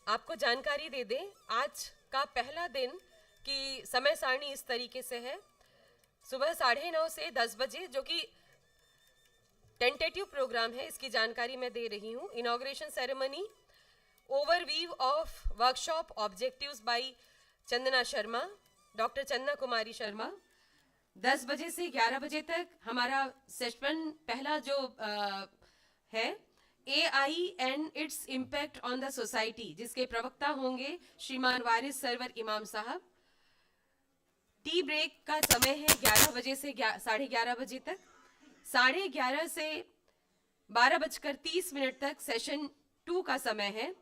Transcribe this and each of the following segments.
आपको जानकारी दे दें, आज का पहला दिन की समय सारणी इस तरीके से है। सुबह 9:30 से 10 बजे, जो कि टेंटेटिव प्रोग्राम है, इसकी जानकारी मैं दे रही हूँ। Inauguration ceremony, overview of workshop objectives by Chandana Sharma, doctor Chandana Kumari Sharma. 10 बजे से 11 बजे तक हमारा सेशन पहला जो है AI and its impact on the society, जिसके प्रवक्ता होंगे श्रीमान वारिस सरवर इमाम साहब। टी ब्रेक का समय है 11 बजे से 11:30 बजे तक। 11:30 से 12:30 तक सेशन 2 का समय है,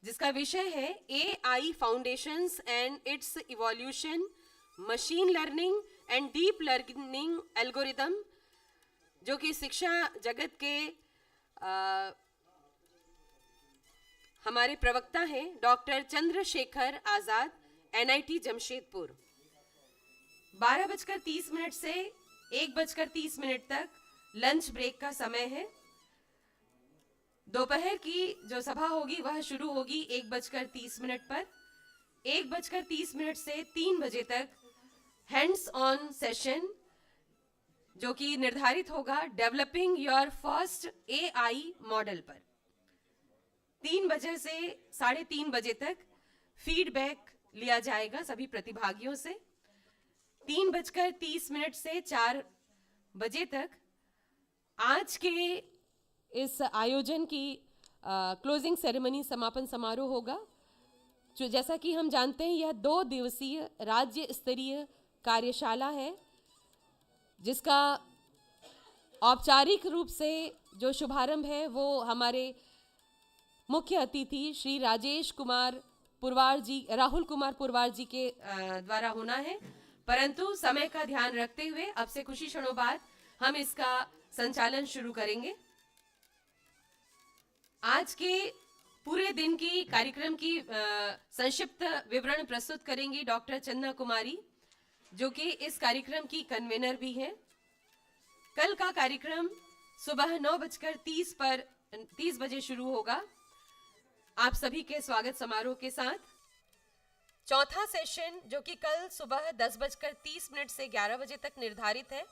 जिसका विषय है AI foundations and it's evolution, machine learning and deep learning algorithm, जो कि शिक्षा जगत के हमारे प्रवक्ता हैं डॉक्टर चंद्रशेखर आजाद, NIT जमशेदपुर। 12:30 से 1:30 तक लंच ब्रेक का समय है। दोपहर की जो सभा होगी वह शुरू होगी 1:30 पर। 1:30 से 3 बजे तक हैंड्स ऑन सेशन, जो कि निर्धारित होगा developing your first AI model पर। 3 बजे से 3:30 बजे तक फीडबैक लिया जाएगा सभी प्रतिभागियों से। 3:30 से 4 बजे तक आज के इस आयोजन की क्लोजिंग सेरेमनी, समापन समारोह होगा। जो जैसा कि हम जानते हैं, यह 2 दिवसीय राज्य स्तरीय कार्यशाला है, जिसका औपचारिक रूप से जो शुभारंभ है वो हमारे मुख्य अतिथि श्री राहुल कुमार पुरवार जी के द्वारा होना है। परंतु समय का ध्यान रखते हुए अब से कुछ ही क्षणों बाद हम इसका संचालन शुरू करेंगे। आज के पूरे दिन की कार्यक्रम की संक्षिप्त विवरण प्रस्तुत करेंगी डॉक्टर चंदना कुमारी, जो कि इस कार्यक्रम की कन्वीनर भी हैं। कल का कार्यक्रम सुबह 9:30 बजे शुरू होगा, आप सभी के स्वागत समारोह के साथ। चौथा सेशन, जो कि कल सुबह 10:30 से 11 बजे तक निर्धारित है,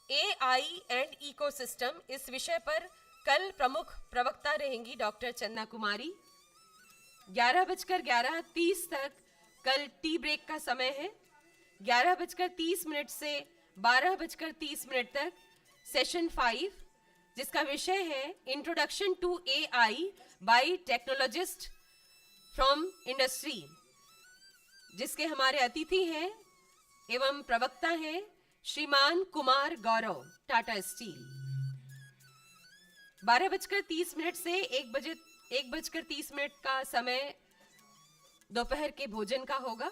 AI एंड इकोसिस्टम, इस विषय पर कल प्रमुख प्रवक्ता रहेंगी डॉक्टर चंदना कुमारी। 11:11:30 तक कल टी ब्रेक का समय है। 11:30 से 12:30 तक सेशन 5, जिसका विषय है introduction to AI by technologist from industry, जिसके हमारे अतिथि हैं एवं प्रवक्ता हैं श्रीमान कुमार गौरव, टाटा स्टील। 12:30 से 1:30 का समय दोपहर के भोजन का होगा।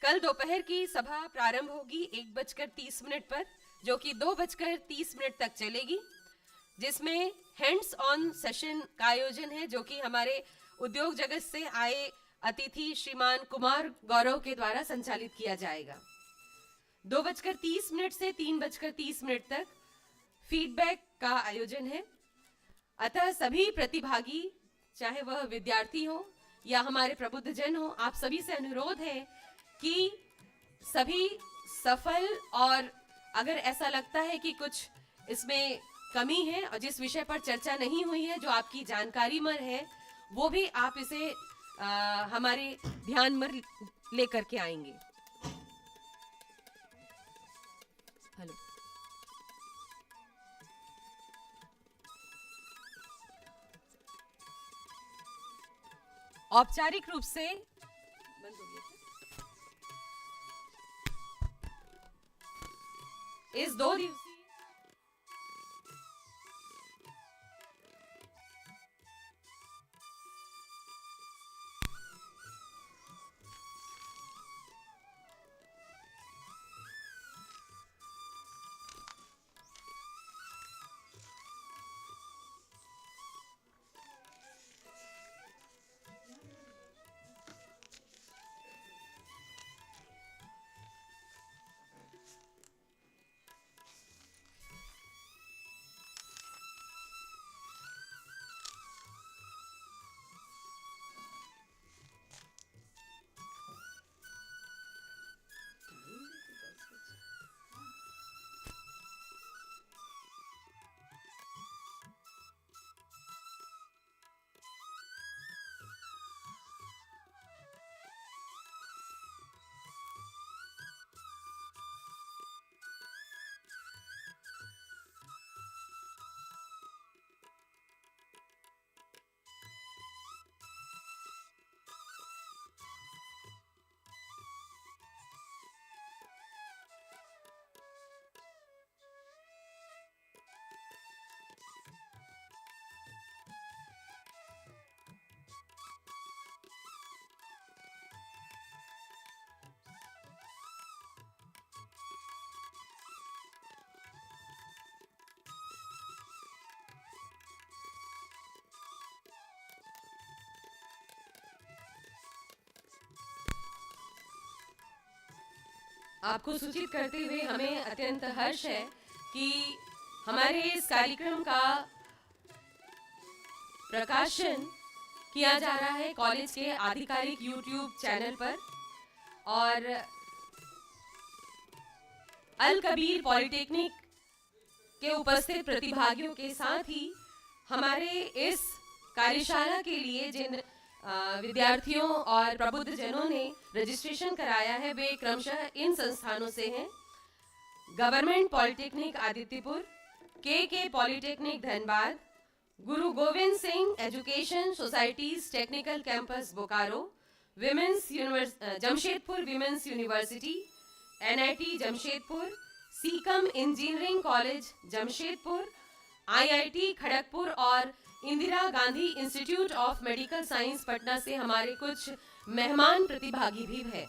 कल दोपहर की सभा प्रारंभ होगी 1:30 पर, जो कि 2:30 तक चलेगी, जिसमें हैंड्स ऑन सेशन का आयोजन है, जो कि हमारे उद्योग जगत से आए अतिथि श्रीमान कुमार गौरव के द्वारा संचालित किया जाएगा। 2:30 से 3:30 तक फीडबैक का आयोजन है। अतः सभी प्रतिभागी, चाहे वह विद्यार्थी हो या हमारे प्रबुद्धजन हो, आप सभी से अनुरोध है कि सभी सफल, और अगर ऐसा लगता है कि कुछ इसमें कमी है और जिस विषय पर चर्चा नहीं हुई है, जो आपकी जानकारी में है, वो भी आप इसे हमारे ध्यान में लेकर के आएंगे। हेलो, औपचारिक रूप से बंद हो गया इस 2 दिवसीय आपको सूचित करते हुए हमें अत्यंत हर्ष है कि हमारे इस कार्यक्रम का प्रकाशन किया जा रहा है कॉलेज के आधिकारिक YouTube चैनल पर और अल कबीर पॉलिटेक्निक के उपस्थित प्रतिभागियों के साथ ही हमारे इस कार्यशाला के लिए जिन विद्यार्थियों और प्रबुद्ध जनों ने रजिस्ट्रेशन कराया है वे क्रमशः इन संस्थानों से हैं: गवर्नमेंट पॉलिटेक्निक आदित्यपुर, के polytechnic Dhanbad, Guru Gobind Singh education societies technical campus Bokaro, Jamshedpur women's university, NIT Jamshedpur, सीकम engineering college Jamshedpur, IIT Kharagpur और Indira Gandhi institute of medical science Patna से हमारे कुछ मेहमान प्रतिभागी भी हैं।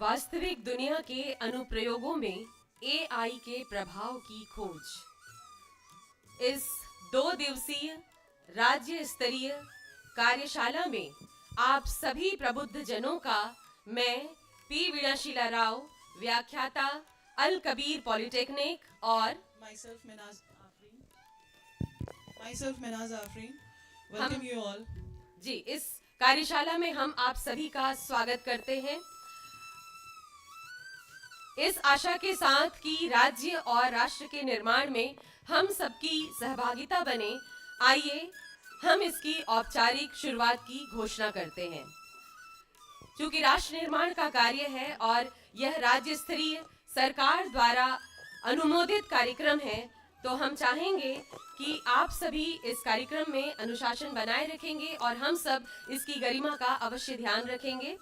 वास्तविक दुनिया के अनुप्रयोगों में AI के प्रभाव की खोज। इस 2 दिवसीय राज्य स्तरीय कार्यशाला में आप सभी प्रबुद्ध जनों का मैं P वीणाशीला राव, व्याख्याता अल कबीर पॉलिटेक्निक और myself Minaz Afreen welcome you all। जी, इस कार्यशाला में हम आप सभी का स्वागत करते हैं इस आशा के साथ कि राज्य और राष्ट्र के निर्माण में हम सबकी सहभागिता बने। आइए हम इसकी औपचारिक शुरुआत की घोषणा करते हैं। क्योंकि राष्ट्र निर्माण का कार्य है और यह राज्य स्तरीय सरकार द्वारा अनुमोदित कार्यक्रम है, तो हम चाहेंगे कि आप सभी इस कार्यक्रम में अनुशासन बनाए रखेंगे और हम सब इसकी गरिमा का अवश्य ध्यान रखेंगे।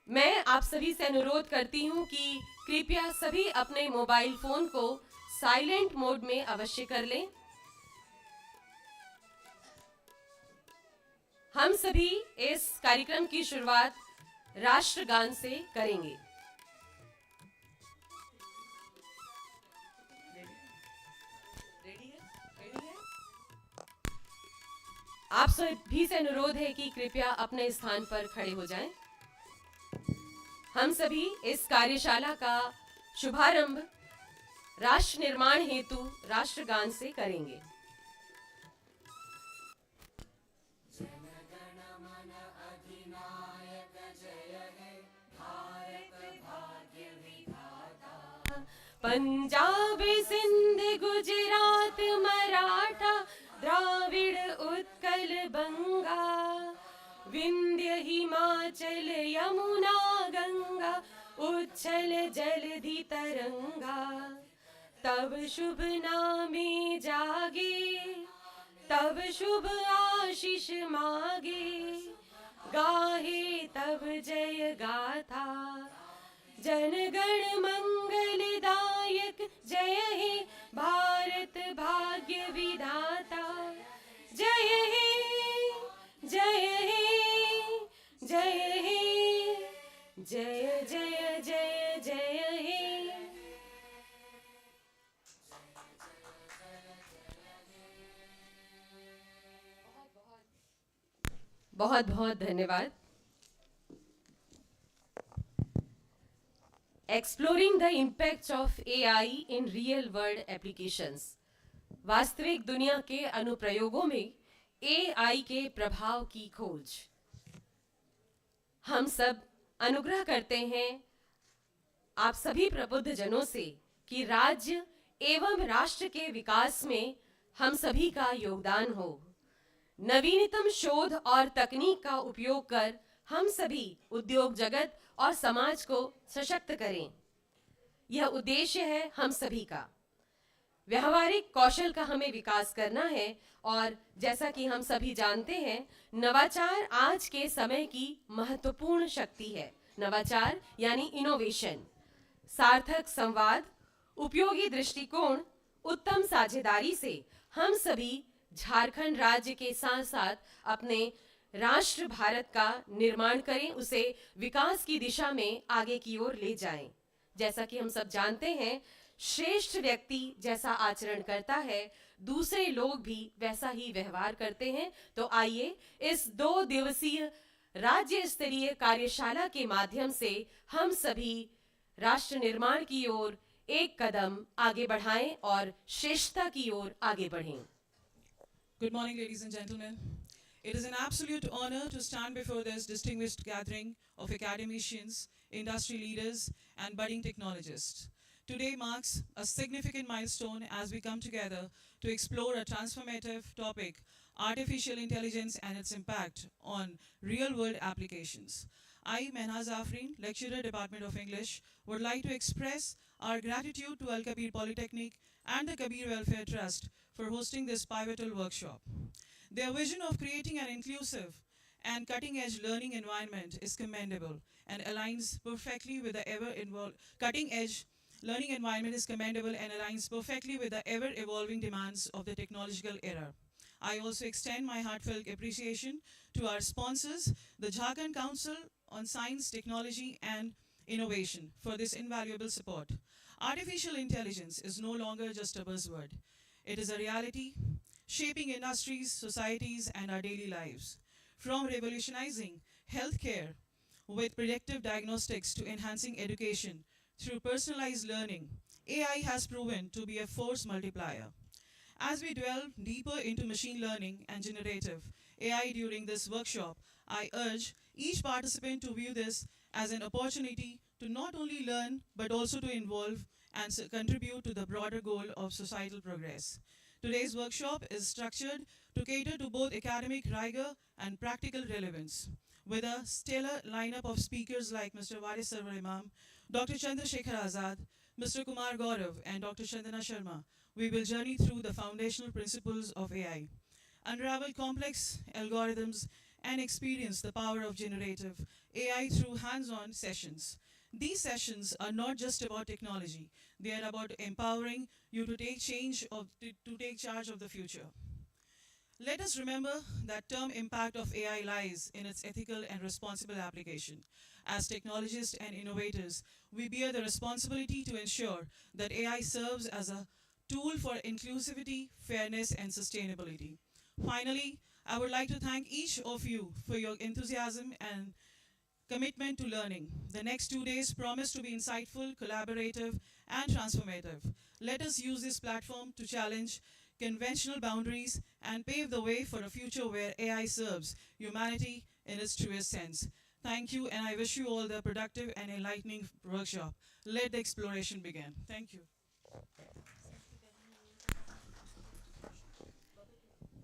मैं आप सभी से अनुरोध करती हूं कि कृपया सभी अपने मोबाइल फोन को साइलेंट मोड में अवश्य कर लें। हम सभी इस कार्यक्रम की शुरुआत राष्ट्रगान से करेंगे। आप सभी से अनुरोध है कि कृपया अपने स्थान पर खड़े हो जाएं। हम सभी इस कार्यशाला का शुभारंभ राष्ट्र निर्माण हेतु राष्ट्रगान से करेंगे। पंजाब सिंध गुजरात मराठा द्राविड़ उत्कल बंगा, विंध्य हिमाचल यमुना गंगा, उच्छल जलधि तरंगा। तब शुभ नामे जागे, तब शुभ आशीष मागे, गाहे तब जय गाथा। जनगण मंगलदायक जय हे भारत भाग्य विधाता। जय हे जय हे जय हे जय जय जय जय हे। बहुत बहुत धन्यवाद। Exploring the impacts of AI in real world applications. वास्तविक दुनिया के अनुप्रयोगों में AI के प्रभाव की खोज। हम सब अनुग्रह करते हैं आप सभी प्रबुद्ध जनों से कि राज्य एवं राष्ट्र के विकास में हम सभी का योगदान हो। नवीनतम शोध और तकनीक का उपयोग कर हम सभी उद्योग जगत और समाज को सशक्त करें। यह उद्देश्य है हम सभी का। व्यवहारिक कौशल का हमें विकास करना है और जैसा कि हम सभी जानते हैं, नवाचार आज के समय की महत्वपूर्ण शक्ति है। नवाचार यानी इनोवेशन, सार्थक संवाद, उपयोगी दृष्टिकोण, उत्तम साझेदारी से हम सभी झारखंड राज्य के साथ साथ अपने राष्ट्र भारत का निर्माण करें, उसे विकास की दिशा में आगे की ओर ले जाएं। जैसा कि हम सब जानते हैं, श्रेष्ठ व्यक्ति जैसा आचरण करता है, दूसरे लोग भी वैसा ही व्यवहार करते हैं। तो आइए इस 2 दिवसीय राज्य स्तरीय कार्यशाला के माध्यम से हम सभी राष्ट्र निर्माण की ओर एक कदम आगे बढ़ाएं और श्रेष्ठता की ओर आगे बढ़ें। Good morning, ladies and gentlemen. It is an absolute honor to stand before this distinguished gathering of academicians, industry leaders, and budding technologists. Today marks a significant milestone as we come together to explore a transformative topic, artificial intelligence and its impact on real-world applications. I, Mehnaz Afreen, lecturer, Department of English, would like to express our gratitude to Al Kabir Polytechnic and the Kabir Welfare Trust for hosting this pivotal workshop. Their vision of creating an inclusive and cutting-edge learning environment is commendable and aligns perfectly with the cutting-edge learning environment is commendable and aligns perfectly with the ever-evolving demands of the technological era. I also extend my heartfelt appreciation to our sponsors, the Jharkhand Council on Science, Technology and Innovation, for this invaluable support. Artificial intelligence is no longer just a buzzword. It is a reality, shaping industries, societies, and our daily lives. From revolutionizing healthcare with predictive diagnostics to enhancing education through personalized learning, AI has proven to be a force multiplier. As we delve deeper into machine learning and generative AI during this workshop, I urge each participant to view this as an opportunity to not only learn but also to involve and contribute to the broader goal of societal progress. Today's workshop is structured to cater to both academic rigor and practical relevance. With a stellar lineup of speakers like Mr. Varis Sarwar Imam, Dr. Chandrasekhar Azad, Mr. Kumar Gaurav, and Dr. Chandana Sharma, we will journey through the foundational principles of AI, unravel complex algorithms, and experience the power of generative AI through hands-on sessions. These sessions are not just about technology, they are about empowering you to take charge of the future. Let us remember that term impact of AI lies in its ethical and responsible application. As technologists and innovators, we bear the responsibility to ensure that AI serves as a tool for inclusivity, fairness, and sustainability. Finally, I would like to thank each of you for your enthusiasm and commitment to learning. The next 2 days promise to be insightful, collaborative, and transformative. Let us use this platform to challenge conventional boundaries and pave the way for a future where AI serves humanity in its truest sense. Thank you, and I wish you all the productive and enlightening workshop. Let the exploration begin. Thank you.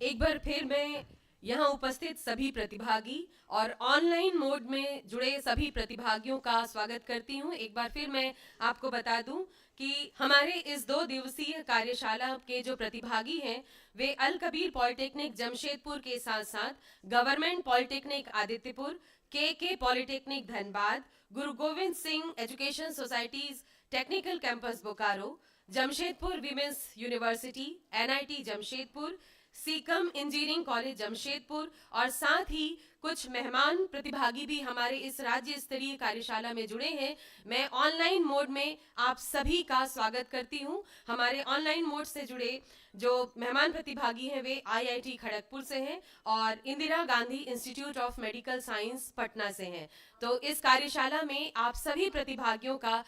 एक बार फिर मैं यहाँ उपस्थित सभी प्रतिभागी और online mode में जुड़े सभी प्रतिभागियों का स्वागत करती हूँ। एक बार फिर मैं आपको बता दूं कि हमारे इस 2 दिवसीय कार्यशाला के जो प्रतिभागी हैं वे अल कबीर पॉलिटेक्निक जमशेदपुर के साथ साथ गवर्नमेंट पॉलिटेक्निक आदित्यपुर, के polytechnic Dhanbad, Guru Gobind Singh education societies technical campus Bokaro, Jamshedpur women's university, NIT Jamshedpur, सीकम इंजीनियरिंग कॉलेज जमशेदपुर और साथ ही कुछ मेहमान प्रतिभागी भी हमारे इस राज्य स्तरीय कार्यशाला में जुड़े हैं। मैं ऑनलाइन मोड में आप सभी का स्वागत करती हूं। हमारे ऑनलाइन मोड से जुड़े जो मेहमान प्रतिभागी हैं वे IIT खड़गपुर से हैं और Indira Gandhi institute of medical science Patna से हैं। तो इस कार्यशाला में आप सभी प्रतिभागियों का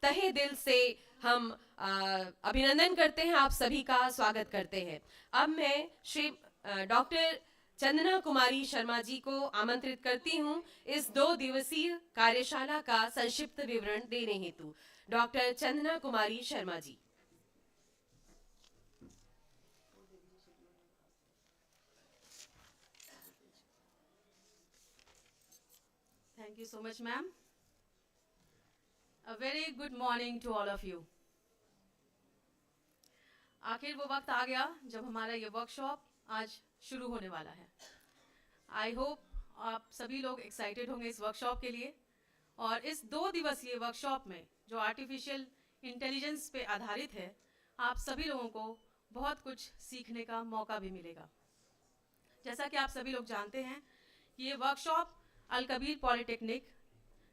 तहे दिल से हम अभिनंदन करते हैं, आप सभी का स्वागत करते हैं। अब मैं श्री डॉक्टर चंदना कुमारी शर्मा जी को आमंत्रित करती हूं इस 2 दिवसीय कार्यशाला का संक्षिप्त विवरण देने हेतु। Doctor Chandana Kumari Sharma ji. Thank you so much, ma'am. A very good morning to all of you. आखिर वो वक्त आ गया जब हमारा ये वर्कशॉप आज शुरू होने वाला है। आई होप आप सभी लोग एक्साइटेड होंगे इस वर्कशॉप के लिए, और इस 2 दिवसीय वर्कशॉप में जो आर्टिफिशियल इंटेलिजेंस पे आधारित है, आप सभी लोगों को बहुत कुछ सीखने का मौका भी मिलेगा। जैसा कि आप सभी लोग जानते हैं कि ये वर्कशॉप अल कबीर पॉलिटेक्निक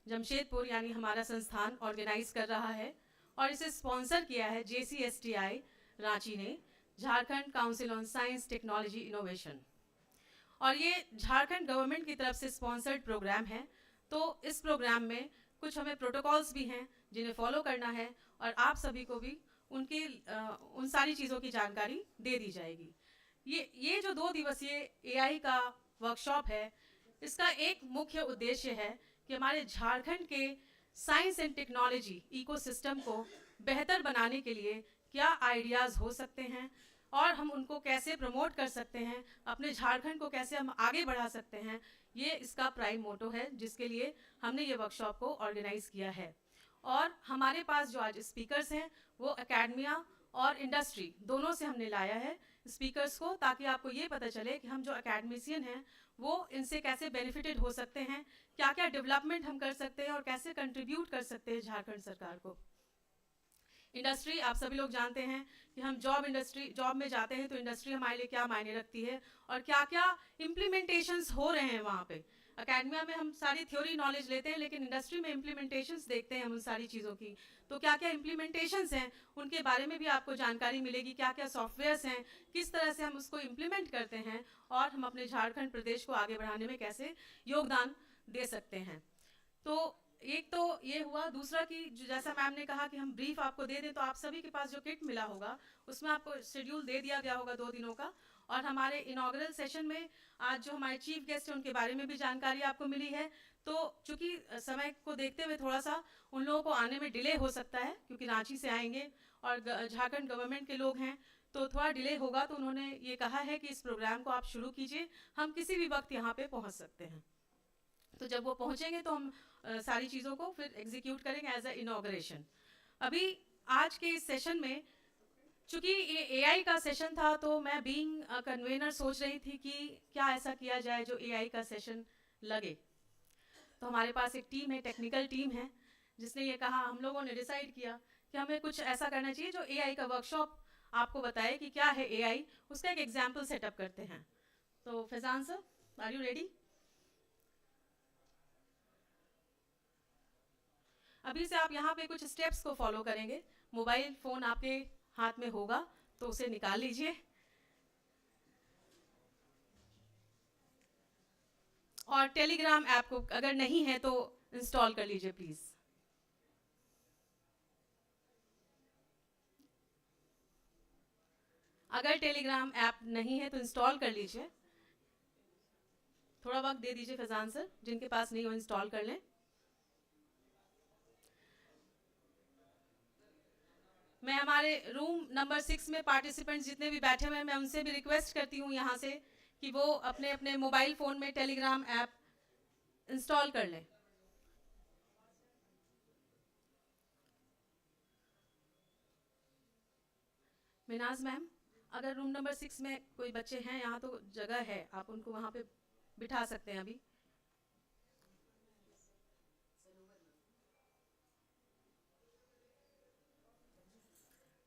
जमशेदपुर यानी हमारा संस्थान ऑर्गेनाइज कर रहा है, और इसे स्पॉन्सर किया है JCSTI रांची ने, Jharkhand council on science technology innovation. और ये झारखंड गवर्नमेंट की तरफ से स्पॉन्सर्ड प्रोग्राम है। तो इस प्रोग्राम में कुछ हमें प्रोटोकॉल्स भी हैं जिन्हें फॉलो करना है, और आप सभी को भी उन सारी चीज़ों की जानकारी दे दी जाएगी। ये जो 2 दिवसीय AI का वर्कशॉप है, इसका एक मुख्य उद्देश्य है कि हमारे झारखंड के साइंस एंड टेक्नोलॉजी इकोसिस्टम को बेहतर बनाने के लिए क्या आइडियाज़ हो सकते हैं, और हम उनको कैसे प्रमोट कर सकते हैं, अपने झारखंड को कैसे हम आगे बढ़ा सकते हैं। ये इसका प्राइम मोटो है जिसके लिए हमने ये वर्कशॉप को ऑर्गेनाइज किया है। और हमारे पास जो आज स्पीकर्स हैं वो एकेडमिया और इंडस्ट्री दोनों से हमने लाया है स्पीकर्स को, ताकि आपको ये पता चले कि हम जो एकेडमिशियन हैं वो इनसे कैसे बेनिफिटेड हो सकते हैं, क्या क्या डेवलपमेंट हम कर सकते हैं और कैसे कंट्रीब्यूट कर सकते हैं झारखंड सरकार को। इंडस्ट्री, आप सभी लोग जानते हैं कि हम जॉब में जाते हैं तो इंडस्ट्री हमारे लिए क्या मायने रखती है और क्या क्या इम्प्लीमेंटेशंस हो रहे हैं वहाँ पे। अकेडमिया में हम सारी थ्योरी नॉलेज लेते हैं, लेकिन इंडस्ट्री में इम्प्लीमेंटेशंस देखते हैं हम उन सारी चीज़ों की। तो क्या क्या इम्प्लीमेंटेशंस हैं उनके बारे में भी आपको जानकारी मिलेगी, क्या क्या सॉफ्टवेयर्स हैं, किस तरह से हम उसको इम्प्लीमेंट करते हैं, और हम अपने झारखंड प्रदेश को आगे बढ़ाने में कैसे योगदान दे सकते हैं। तो एक तो ये हुआ। दूसरा कि जैसा मैम ने कहा कि हम ब्रीफ आपको दे दें, तो आप सभी के पास जो किट मिला होगा उसमें आपको शेड्यूल दे दिया गया होगा 2 दिनों का। और हमारे इनॉग्रल सेशन में आज जो हमारे चीफ गेस्ट हैं उनके बारे में भी जानकारी आपको मिली है। तो चूंकि समय को देखते हुए थोड़ा सा उन लोगों को आने में डिले हो सकता है, क्योंकि रांची से आएंगे और झारखंड गवर्नमेंट के लोग हैं, तो थोड़ा डिले होगा। तो उन्होंने ये कहा है कि इस प्रोग्राम को आप शुरू कीजिए, हम किसी भी वक्त यहाँ पे पहुँच सकते हैं। तो जब वो पहुँचेंगे तो हम सारी चीज़ों को फिर एग्जीक्यूट करेंगे एज अ इनॉग्रेशन। अभी आज के इस सेशन में चूंकि ये AI का सेशन था, तो मैं बीइंग कन्वेनर सोच रही थी कि क्या ऐसा किया जाए जो AI का सेशन लगे। तो हमारे पास एक टीम है, टेक्निकल टीम है, जिसने ये कहा, हम लोगों ने डिसाइड किया कि हमें कुछ ऐसा करना चाहिए जो AI का वर्कशॉप आपको बताए कि क्या है AI, उसका एक एग्जाम्पल सेटअप करते हैं। तो Faizan sir, are you ready? अभी से आप यहाँ पे कुछ स्टेप्स को फॉलो करेंगे। मोबाइल फ़ोन आपके हाथ में होगा तो उसे निकाल लीजिए, और टेलीग्राम ऐप को अगर नहीं है तो इंस्टॉल कर लीजिए प्लीज़। अगर टेलीग्राम ऐप नहीं है तो इंस्टॉल कर लीजिए। थोड़ा वक्त दे दीजिए फैजान सर, जिनके पास नहीं हो इंस्टॉल कर लें। मैं हमारे रूम नंबर 6 में पार्टिसिपेंट्स जितने भी बैठे हुए हैं, मैं उनसे भी रिक्वेस्ट करती हूँ यहाँ से कि वो अपने अपने मोबाइल फ़ोन में टेलीग्राम ऐप इंस्टॉल कर लें। मिनाज मैम, अगर रूम नंबर 6 में कोई बच्चे हैं यहाँ तो जगह है, आप उनको वहाँ पे बिठा सकते हैं अभी।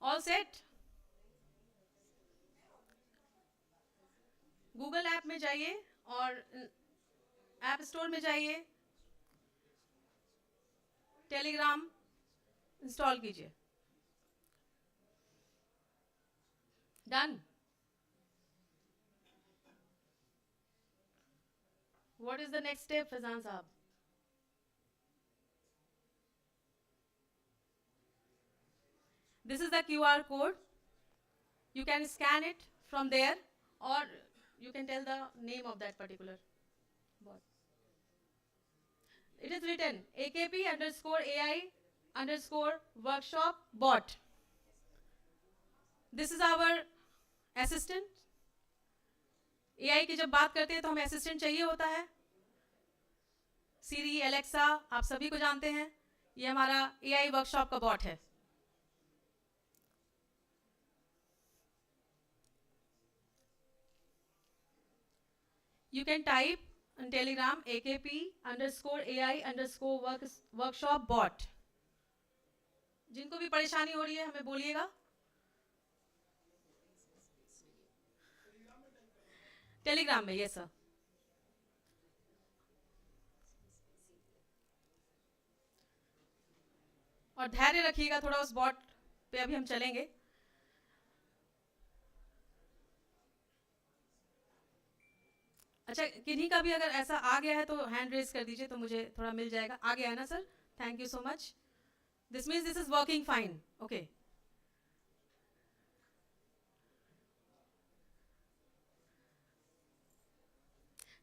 All set? गूगल ऐप में जाइए और ऐप स्टोर में जाइए, टेलीग्राम इंस्टॉल कीजिए। Done? What is the next step Faizan साहब? This is the QR code. You can scan it from there, or you can tell the name of that particular bot. It is written AKP_AI_workshop bot. This is our assistant. AI की जब बात करते हैं तो हमें assistant चाहिए होता है. सीरी, एलेक्सा, आप सभी को जानते हैं. ये हमारा AI वर्कशॉप का बॉट है. You can type on Telegram AKP_AI_workshop bot. जिनको भी परेशानी हो रही है हमें बोलिएगा. टेलीग्राम में, यस सर. और धैर्य रखिएगा थोड़ा, उस बॉट पे अभी हम चलेंगे. अच्छा, किन्हीं का भी अगर ऐसा आ गया है तो हैंड रेज कर दीजिए तो मुझे थोड़ा मिल जाएगा. आ गया है ना sir? Thank you so much. This means this is working fine. Okay.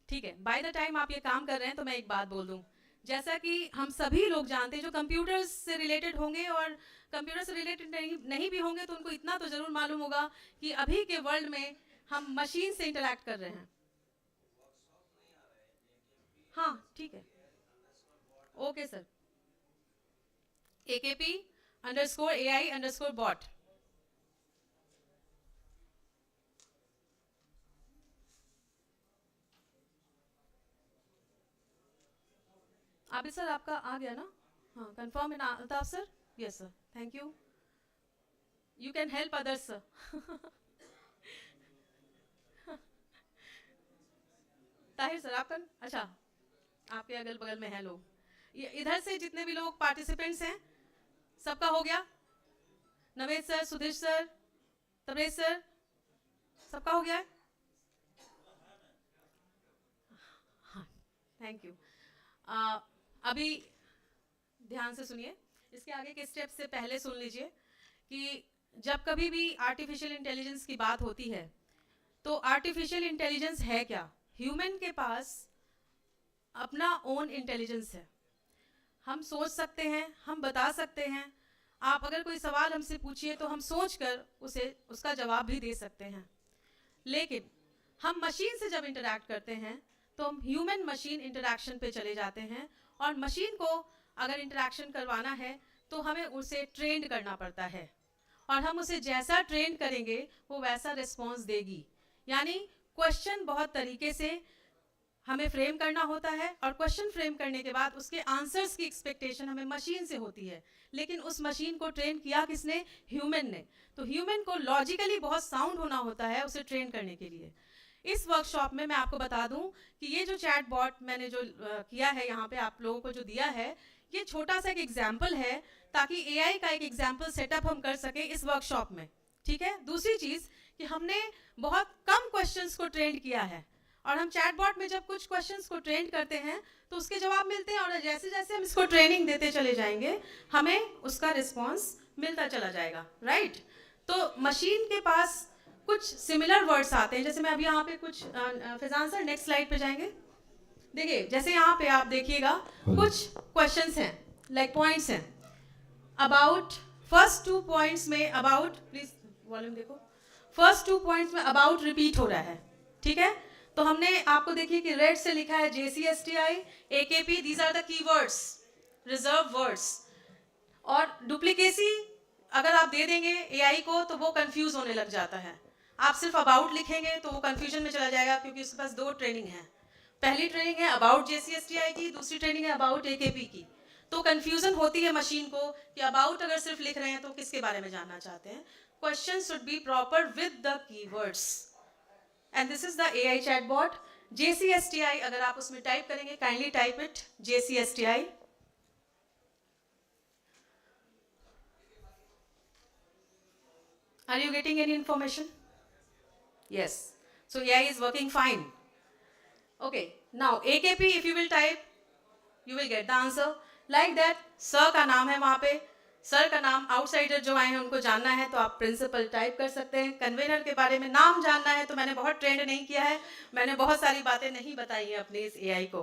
ठीक है. बाय द टाइम आप ये काम कर रहे हैं तो मैं एक बात बोल दूं. जैसा कि हम सभी लोग जानते हैं जो कंप्यूटर्स से रिलेटेड होंगे और कंप्यूटर से रिलेटेड नहीं भी होंगे तो उनको इतना तो जरूर मालूम होगा कि अभी के वर्ल्ड में हम मशीन से इंटरैक्ट कर रहे हैं. हाँ ठीक है. Okay sir. AKP_AI_bot. Abid sir आपका आ गया ना? हाँ, confirm in Altaf sir. Yes sir, thank you. You can help others sir. Tahir sir आपका, अच्छा आपके अगल बगल में हैं लोग. ये इधर से जितने भी लोग पार्टिसिपेंट्स हैं सबका हो गया? Naved sir, Sudhir sir, Tabrez sir, सबका हो गया है? हाँ, थैंक यू. अभी ध्यान से सुनिए. इसके आगे के स्टेप से पहले सुन लीजिए कि जब कभी भी आर्टिफिशियल इंटेलिजेंस की बात होती है तो आर्टिफिशियल इंटेलिजेंस है क्या? ह्यूमन के पास अपना ओन इंटेलिजेंस है. हम सोच सकते हैं, हम बता सकते हैं. आप अगर कोई सवाल हमसे पूछिए तो हम सोचकर उसका जवाब भी दे सकते हैं. लेकिन हम मशीन से जब इंटरैक्ट करते हैं तो हम ह्यूमन मशीन इंटरैक्शन पे चले जाते हैं. और मशीन को अगर इंटरैक्शन करवाना है तो हमें उसे ट्रेंड करना पड़ता है. और हम उसे जैसा ट्रेंड करेंगे वो वैसा रिस्पॉन्स देगी. यानी क्वेश्चन बहुत तरीके से हमें फ्रेम करना होता है और क्वेश्चन फ्रेम करने के बाद उसके आंसर्स की एक्सपेक्टेशन हमें मशीन से होती है. लेकिन उस मशीन को ट्रेन किया किसने? ह्यूमन ने. तो ह्यूमन को लॉजिकली बहुत साउंड होना होता है उसे ट्रेन करने के लिए. इस वर्कशॉप में मैं आपको बता दूं कि ये जो चैट बॉट मैंने जो किया है यहाँ पे आप लोगों को जो दिया है, ये छोटा सा एक एग्जाम्पल है ताकि एआई का एक एग्जाम्पल सेटअप हम कर सके इस वर्कशॉप में. ठीक है. दूसरी चीज कि हमने बहुत कम क्वेश्चंस को ट्रेंड किया है और हम चैट बॉट में जब कुछ क्वेश्चंस को ट्रेंड करते हैं तो उसके जवाब मिलते हैं और जैसे जैसे हम इसको ट्रेनिंग देते चले जाएंगे हमें उसका रिस्पॉन्स मिलता चला जाएगा. राइट. तो मशीन के पास कुछ सिमिलर वर्ड्स आते हैं. जैसे मैं अभी यहाँ पे कुछ फैजान सर नेक्स्ट स्लाइड पे जाएंगे. देखिए जैसे यहाँ पे आप देखिएगा कुछ क्वेश्चंस हैं, लाइक पॉइंट्स हैं. अबाउट, फर्स्ट 2 पॉइंट्स में अबाउट, प्लीज वॉल्यूम देखो, फर्स्ट 2 पॉइंट्स में अबाउट रिपीट हो रहा है. ठीक है. तो हमने आपको देखिए कि रेड से लिखा है JCSTI, AKP, these are the keywords, reserve words. और डुप्लीकेसी अगर आप दे देंगे AI को तो वो कंफ्यूज होने लग जाता है. आप सिर्फ अबाउट लिखेंगे तो वो कंफ्यूजन में चला जाएगा क्योंकि उसके पास 2 ट्रेनिंग है. पहली ट्रेनिंग है अबाउट JCSTI की, दूसरी ट्रेनिंग है अबाउट AKP की. तो कंफ्यूजन होती है मशीन को कि अबाउट अगर सिर्फ लिख रहे हैं तो किसके बारे में जानना चाहते हैं. Question should be proper with the keywords. And this is the AI chatbot. JCSTI अगर आप उसमें टाइप करेंगे, kindly type it JCSTI. Are you getting any information? Yes. So AI is working fine. Okay. Now AKP if you will type, you will get the answer. Like that. Sir का नाम है वहाँ पे. Sir का नाम outsider जो आए हैं उनको जानना है तो आप प्रिंसिपल टाइप कर सकते हैं। कन्वेनर के बारे में नाम जानना है तो मैंने बहुत ट्रेंड नहीं किया है, मैंने बहुत सारी बातें नहीं बताई हैं अपने इस एआई को।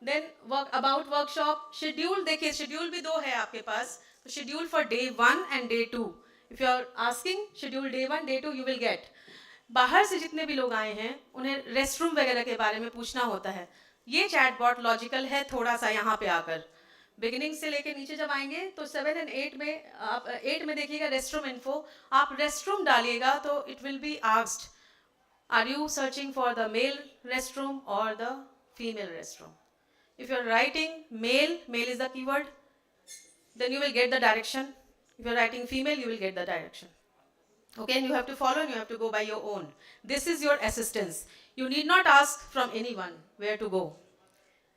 देन अबाउट वर्कशॉप शेड्यूल, देखिए शेड्यूल भी 2 है आपके पास, तो schedule for day 1 and day 2। If you are asking schedule day 1 day 2 you will get. बाहर से जितने भी लोग आए हैं उन्हें रेस्ट रूम वगैरह के बारे में पूछना होता है। ये चैटबॉट लॉजिकल है थोड़ा सा यहाँ पे आकर, बिगिनिंग से लेके नीचे जब आएंगे तो 7 और 8 में आप 8 में देखिएगा रेस्ट रूम इन्फो, आप रेस्ट रूम डालिएगा तो it will be asked are you searching for the male rest room और the female rest room. If you are writing male, male is the keyword, then you will get the direction. If you are writing female, you will get the direction. Okay, and you have to follow and you have to go by your own. This is your assistance. You need not ask from anyone where to go.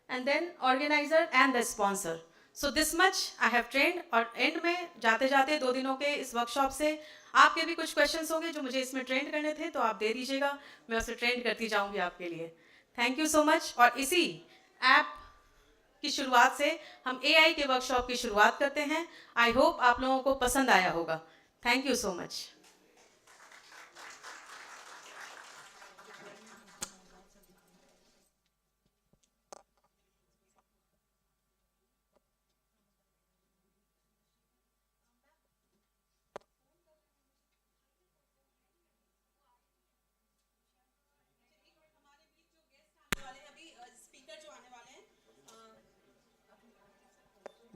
And then organizer and the sponsor. So this much I have trained. और end में जाते जाते 2 दिनों के इस workshop से आपके भी कुछ क्वेश्चंस होंगे जो मुझे इसमें ट्रेंड करने थे, तो आप दे दीजिएगा, मैं उसे ट्रेंड करती जाऊंगी आपके लिए। Thank you so much. और इसी ऐप की शुरुआत से हम एआई के वर्कशॉप की शुरुआत करते हैं। आई होप आप लोगों को पसंद आया होगा। Thank you so much.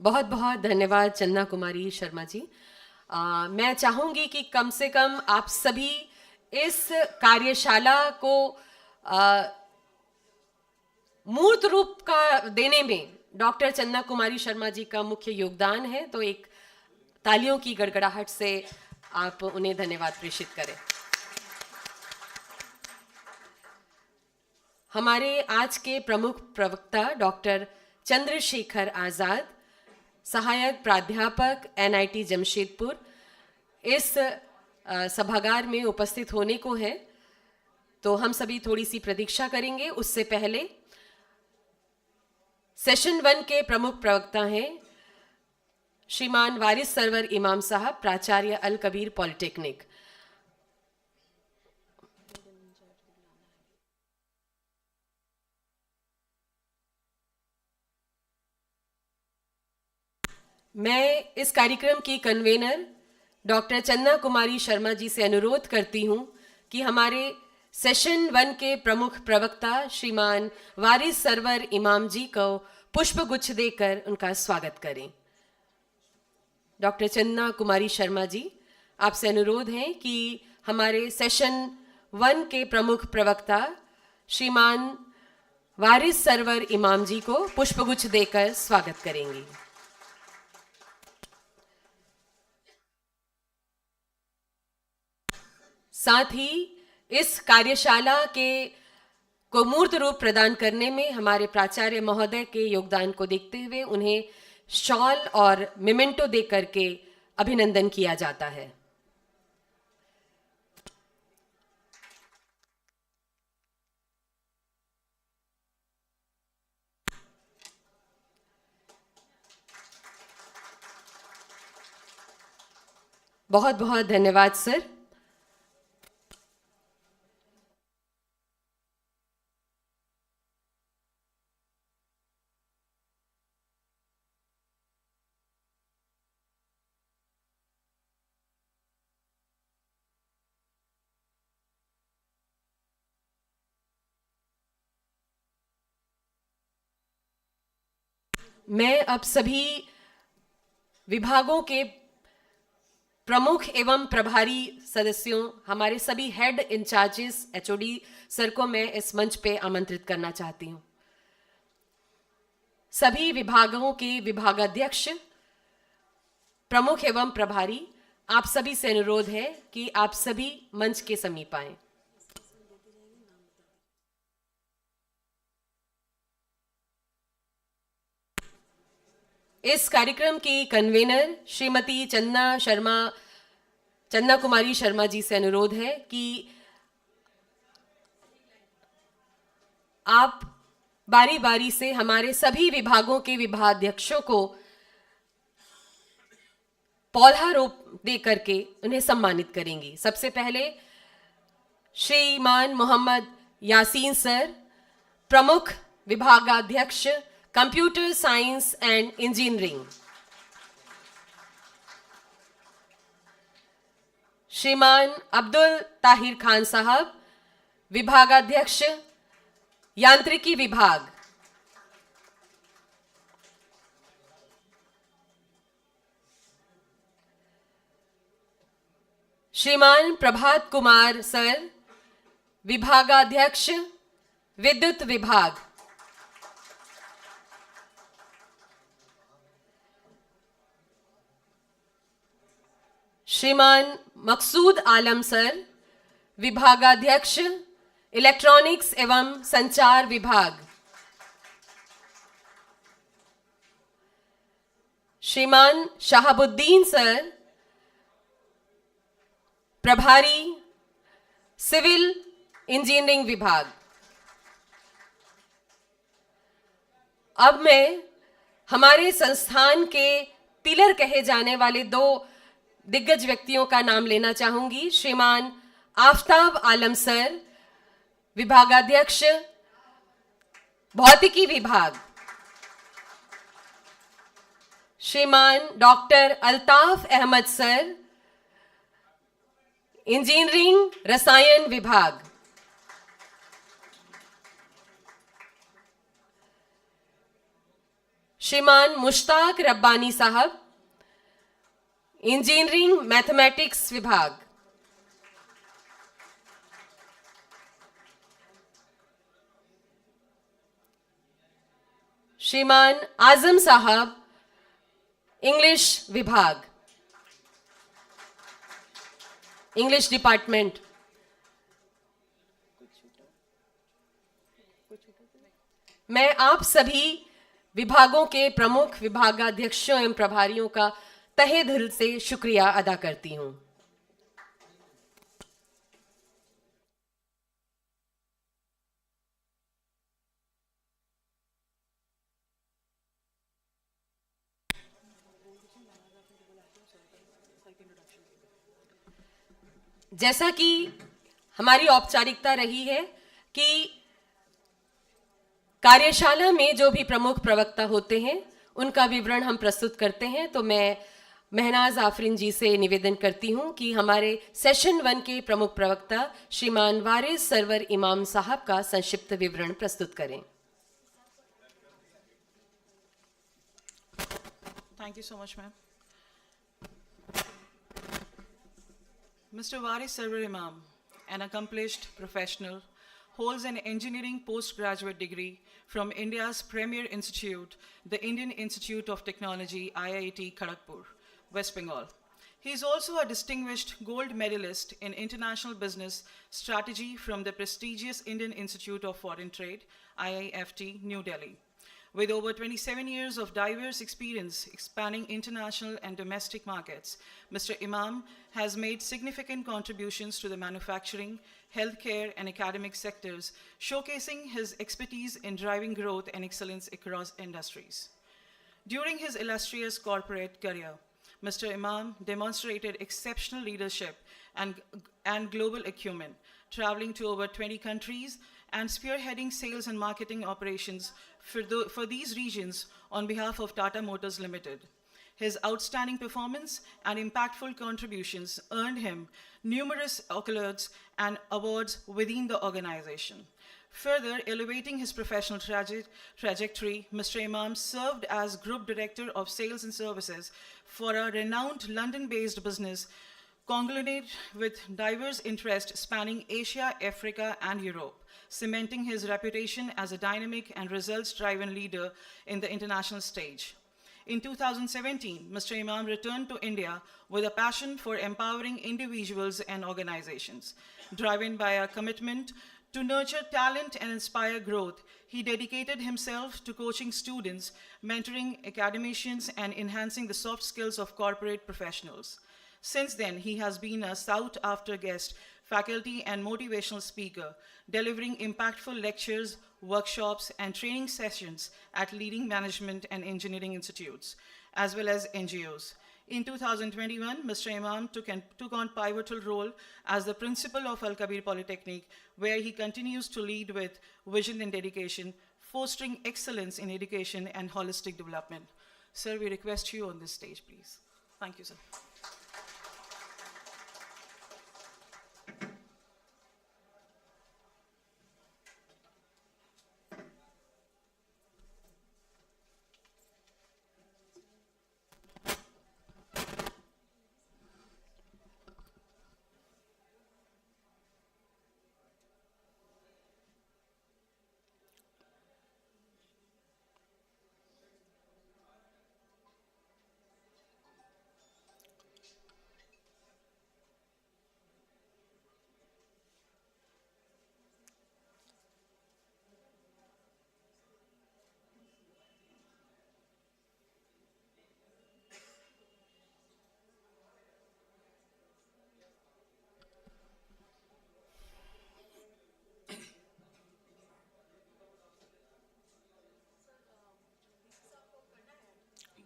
बहुत बहुत धन्यवाद चंदा कुमारी शर्मा जी। मैं चाहूँगी कि कम से कम आप सभी इस कार्यशाला को मूर्त रूप का देने में डॉक्टर चंदा कुमारी शर्मा जी का मुख्य योगदान है, तो एक तालियों की गड़गड़ाहट से आप उन्हें धन्यवाद प्रेषित करें। हमारे आज के प्रमुख प्रवक्ता डॉक्टर चंद्रशेखर आज़ाद, सहायक प्राध्यापक एनआईटी जमशेदपुर, इस सभागार में उपस्थित होने को है, तो हम सभी थोड़ी सी प्रतीक्षा करेंगे। उससे पहले सेशन 1 के प्रमुख प्रवक्ता हैं श्रीमान वारिस सरवर इमाम साहब, प्राचार्य अल कबीर पॉलिटेक्निक। मैं इस कार्यक्रम की कन्वेनर डॉक्टर चंदा कुमारी शर्मा जी से अनुरोध करती हूं कि हमारे सेशन 1 के प्रमुख प्रवक्ता श्रीमान वारिस सरवर इमाम जी को पुष्प गुच्छ देकर उनका स्वागत करें। डॉक्टर चंदा कुमारी शर्मा जी, आपसे अनुरोध है कि हमारे सेशन 1 के प्रमुख प्रवक्ता श्रीमान वारिस सरवर इमाम जी को पुष्पगुच्छ देकर स्वागत करेंगे। साथ ही इस कार्यशाला के को मूर्त रूप प्रदान करने में हमारे प्राचार्य महोदय के योगदान को देखते हुए उन्हें शॉल और मेमेंटो दे करके अभिनंदन किया जाता है। बहुत बहुत धन्यवाद सर। मैं अब सभी विभागों के प्रमुख एवं प्रभारी सदस्यों, हमारे सभी हेड इंचार्जेस, एचओडी सर को मैं इस मंच पे आमंत्रित करना चाहती हूं। सभी विभागों के विभागाध्यक्ष, प्रमुख एवं प्रभारी, आप सभी से अनुरोध है कि आप सभी मंच के समीप आएं। इस कार्यक्रम की कन्वेनर श्रीमती चंदा कुमारी शर्मा जी से अनुरोध है कि आप बारी बारी से हमारे सभी विभागों के विभागाध्यक्षों को पौधा रोप दे करके उन्हें सम्मानित करेंगी। सबसे पहले श्रीमान मोहम्मद यासीन सर, प्रमुख विभागाध्यक्ष कंप्यूटर साइंस एंड इंजीनियरिंग। श्रीमान अब्दुल ताहिर खान साहब, विभागाध्यक्ष यांत्रिकी विभाग। श्रीमान प्रभात कुमार सर, विभागाध्यक्ष विद्युत विभाग। श्रीमान मकसूद आलम सर, विभागाध्यक्ष इलेक्ट्रॉनिक्स एवं संचार विभाग। श्रीमान शहाबुद्दीन सर, प्रभारी सिविल इंजीनियरिंग विभाग। अब मैं हमारे संस्थान के पिलर कहे जाने वाले दो दिग्गज व्यक्तियों का नाम लेना चाहूंगी। श्रीमान आफताब आलम सर, विभागाध्यक्ष भौतिकी विभाग। श्रीमान doctor Altaf Ahmed sir, engineering रसायन विभाग। श्रीमान मुश्ताक रब्बानी साहब, इंजीनियरिंग मैथमेटिक्स विभाग। श्रीमान आजम साहब, इंग्लिश विभाग, इंग्लिश डिपार्टमेंट। मैं आप सभी विभागों के प्रमुख विभागाध्यक्षों एवं प्रभारियों का तहे दिल से शुक्रिया अदा करती हूं। जैसा कि हमारी औपचारिकता रही है कि कार्यशाला में जो भी प्रमुख प्रवक्ता होते हैं उनका विवरण हम प्रस्तुत करते हैं, तो मैं महनाज आफरीन जी से निवेदन करती हूं कि हमारे सेशन 1 के प्रमुख प्रवक्ता श्रीमान वारिस सरवर इमाम साहब का संक्षिप्त विवरण प्रस्तुत करें। Thank you so much, ma'am. Mr. Waris Sarwar Imam, an accomplished professional, holds an engineering postgraduate degree from India's premier institute, the Indian Institute of Technology, IIT Kharagpur, West Bengal. He is also a distinguished gold medalist in international business strategy from the prestigious Indian Institute of Foreign Trade, IIFT, New Delhi. With over 27 years of diverse experience spanning international and domestic markets, Mr. Imam has made significant contributions to the manufacturing, healthcare, and academic sectors, showcasing his expertise in driving growth and excellence across industries. During his illustrious corporate career, Mr. Imam demonstrated exceptional leadership and global acumen, traveling to over 20 countries and spearheading sales and marketing operations for these regions on behalf of Tata Motors Limited. His outstanding performance and impactful contributions earned him numerous accolades and awards within the organization. Further elevating his professional trajectory, Mr. Imam served as Group Director of Sales and Services for a renowned London-based business conglomerate with diverse interests spanning Asia, Africa, and Europe, cementing his reputation as a dynamic and results-driven leader in the international stage. In 2017, Mr. Imam returned to India with a passion for empowering individuals and organizations. Driven by a commitment to nurture talent and inspire growth, he dedicated himself to coaching students, mentoring academicians, and enhancing the soft skills of corporate professionals. Since then, he has been a sought-after guest, faculty, and motivational speaker, delivering impactful lectures, workshops, and training sessions at leading management and engineering institutes, as well as NGOs. In 2021, Mr. Imam took on pivotal role as the principal of Al Kabir Polytechnic, where he continues to lead with vision and dedication, fostering excellence in education and holistic development. Sir, we request you on this stage, please. Thank you, sir.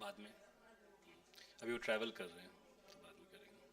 बाद में अभी वो travel कर रहे हैं तो बाद में करेंगे.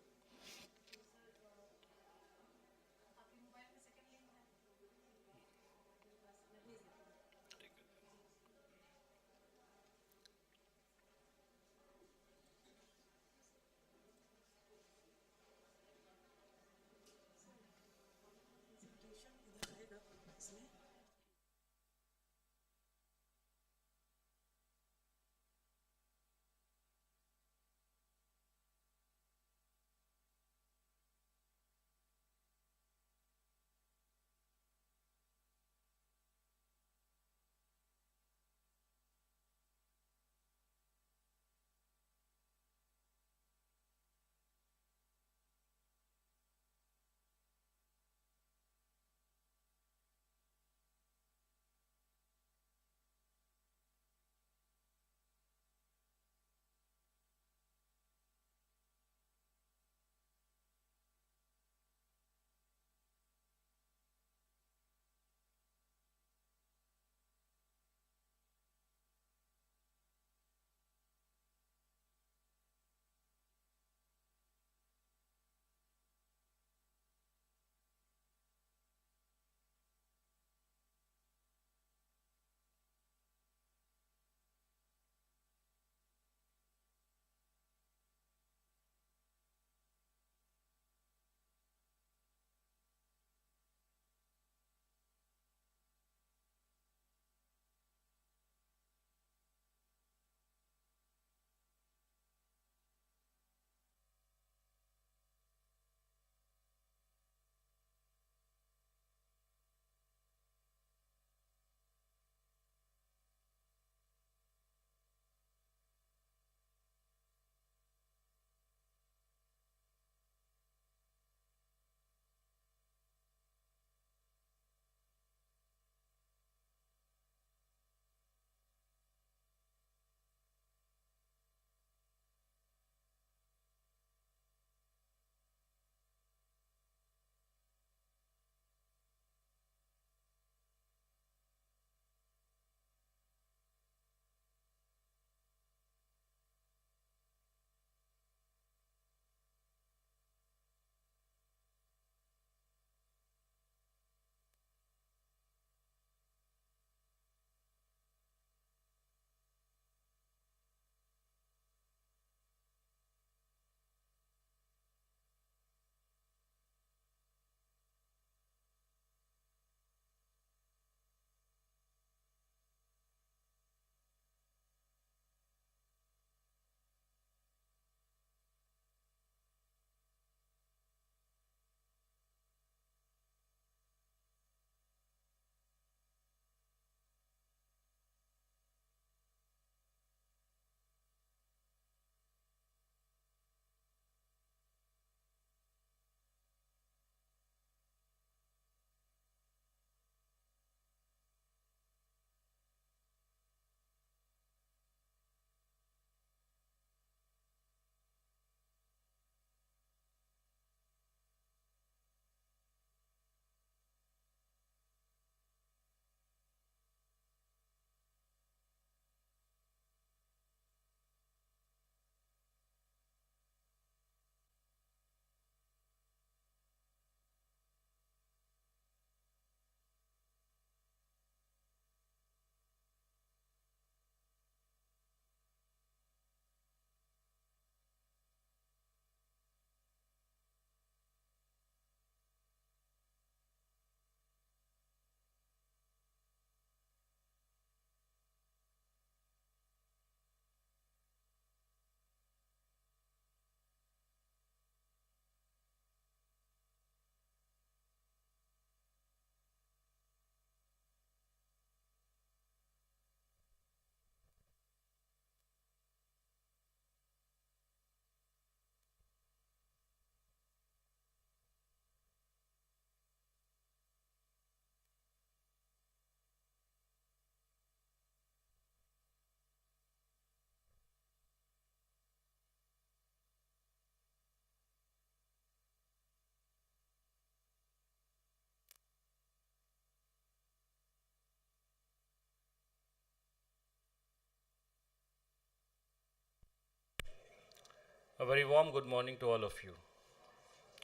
A very warm good morning to all of you,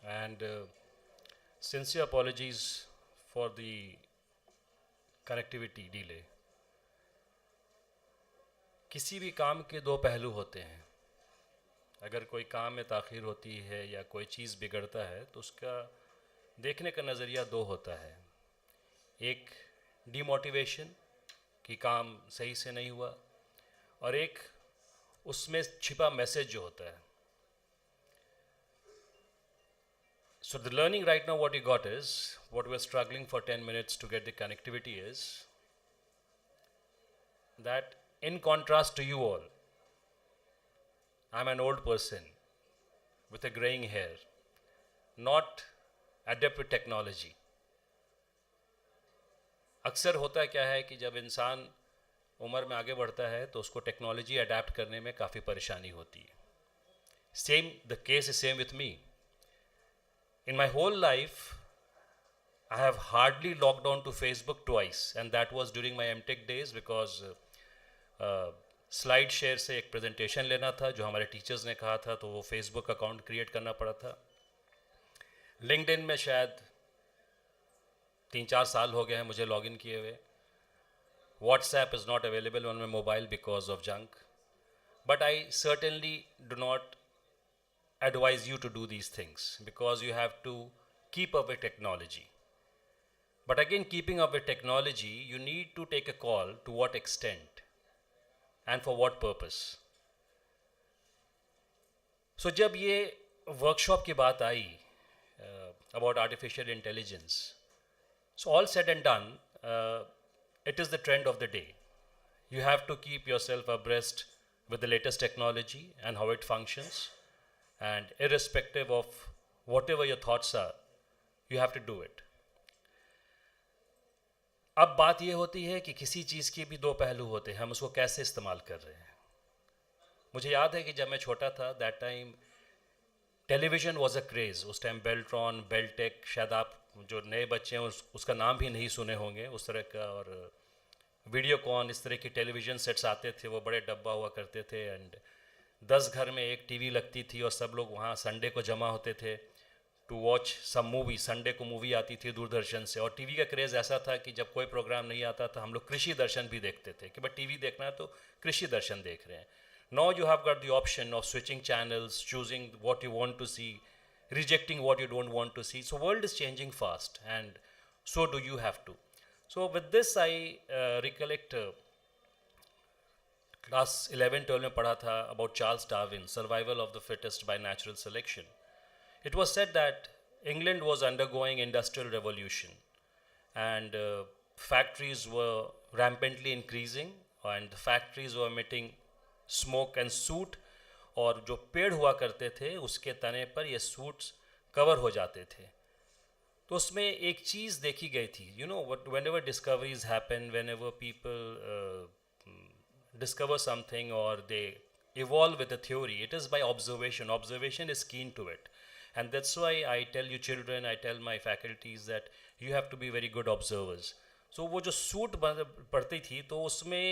and sincere apologies for the connectivity delay. किसी भी काम के दो पहलू होते हैं. अगर कोई काम में ताख़ीर होती है या कोई चीज़ बिगड़ता है तो उसका देखने का नज़रिया दो होता है. एक डीमोटिवेशन कि काम सही से नहीं हुआ, और एक उसमें छिपा मैसेज जो होता है. So the learning right now what we got is, what we're struggling for 10 minutes to get the connectivity is, that in contrast to you all, I'm an old person with a graying hair, not adept with technology. अक्सर होता क्या है कि जब इंसान उम्र में आगे बढ़ता है तो उसको टेक्नोलॉजी अडेप्ट करने में काफ़ी परेशानी होती है. Same the case is same with me. In my whole life, I have hardly logged on to Facebook twice, and that was during my MTech days because slide share से एक presentation लेना था जो हमारे टीचर्स ने कहा था, तो वो फेसबुक अकाउंट क्रिएट करना पड़ा था. लिंक्डइन में शायद 3-4 साल हो गए हैं मुझे लॉगिन किए हुए. WhatsApp is not available on my mobile because of junk. But I certainly do not advise you to do these things because you have to keep up with technology. But again, keeping up with technology, you need to take a call to what extent and for what purpose. So जब ये workshop की बात आई about artificial intelligence, so all said and done, it is the trend of the day. You have to keep yourself abreast with the latest technology and how it functions, and irrespective of whatever your thoughts are, you have to do it. अब बात ये होती है कि किसी चीज़ के भी दो पहलू होते हैं, हम उसको कैसे इस्तेमाल कर रहे हैं. मुझे याद है कि जब मैं छोटा था, that time television was a craze. उस टाइम बेल्ट्रॉन, बेलटेक, शायद आप जो नए बच्चे हैं उसका नाम भी नहीं सुने होंगे उस तरह का, और वीडियोकॉन, इस तरह की टेलीविज़न सेट्स आते थे, वो बड़े डब्बा हुआ करते थे, एंड 10 घर में एक टीवी लगती थी और सब लोग वहाँ संडे को जमा होते थे to watch some movie. Sunday को मूवी आती थी दूरदर्शन से, और टीवी का क्रेज़ ऐसा था कि जब कोई प्रोग्राम नहीं आता था हम लोग कृषि दर्शन भी देखते थे कि भाई टीवी देखना है तो कृषि दर्शन देख रहे हैं. Now you have got the option of switching channels, choosing what you want to see, rejecting what you don't want to see. So world is changing fast, and so do you have to. So with this I recollect class 11-12 में पढ़ा था about Charles Darwin, survival of the fittest by natural selection. It was said that England was undergoing industrial revolution, and factories were rampantly increasing, and the factories were emitting smoke and soot, और जो पेड़ हुआ करते थे उसके तने पर ये सूट्स कवर हो जाते थे. तो उसमें एक चीज़ देखी गई थी, you know, whenever discoveries happen, whenever people discover something or they evolve with a theory, it is by observation. Observation is keen to it, and that's why I tell you children, I tell my faculties that you have to be very good observers. So वो जो suit पड़ती थी तो उसमें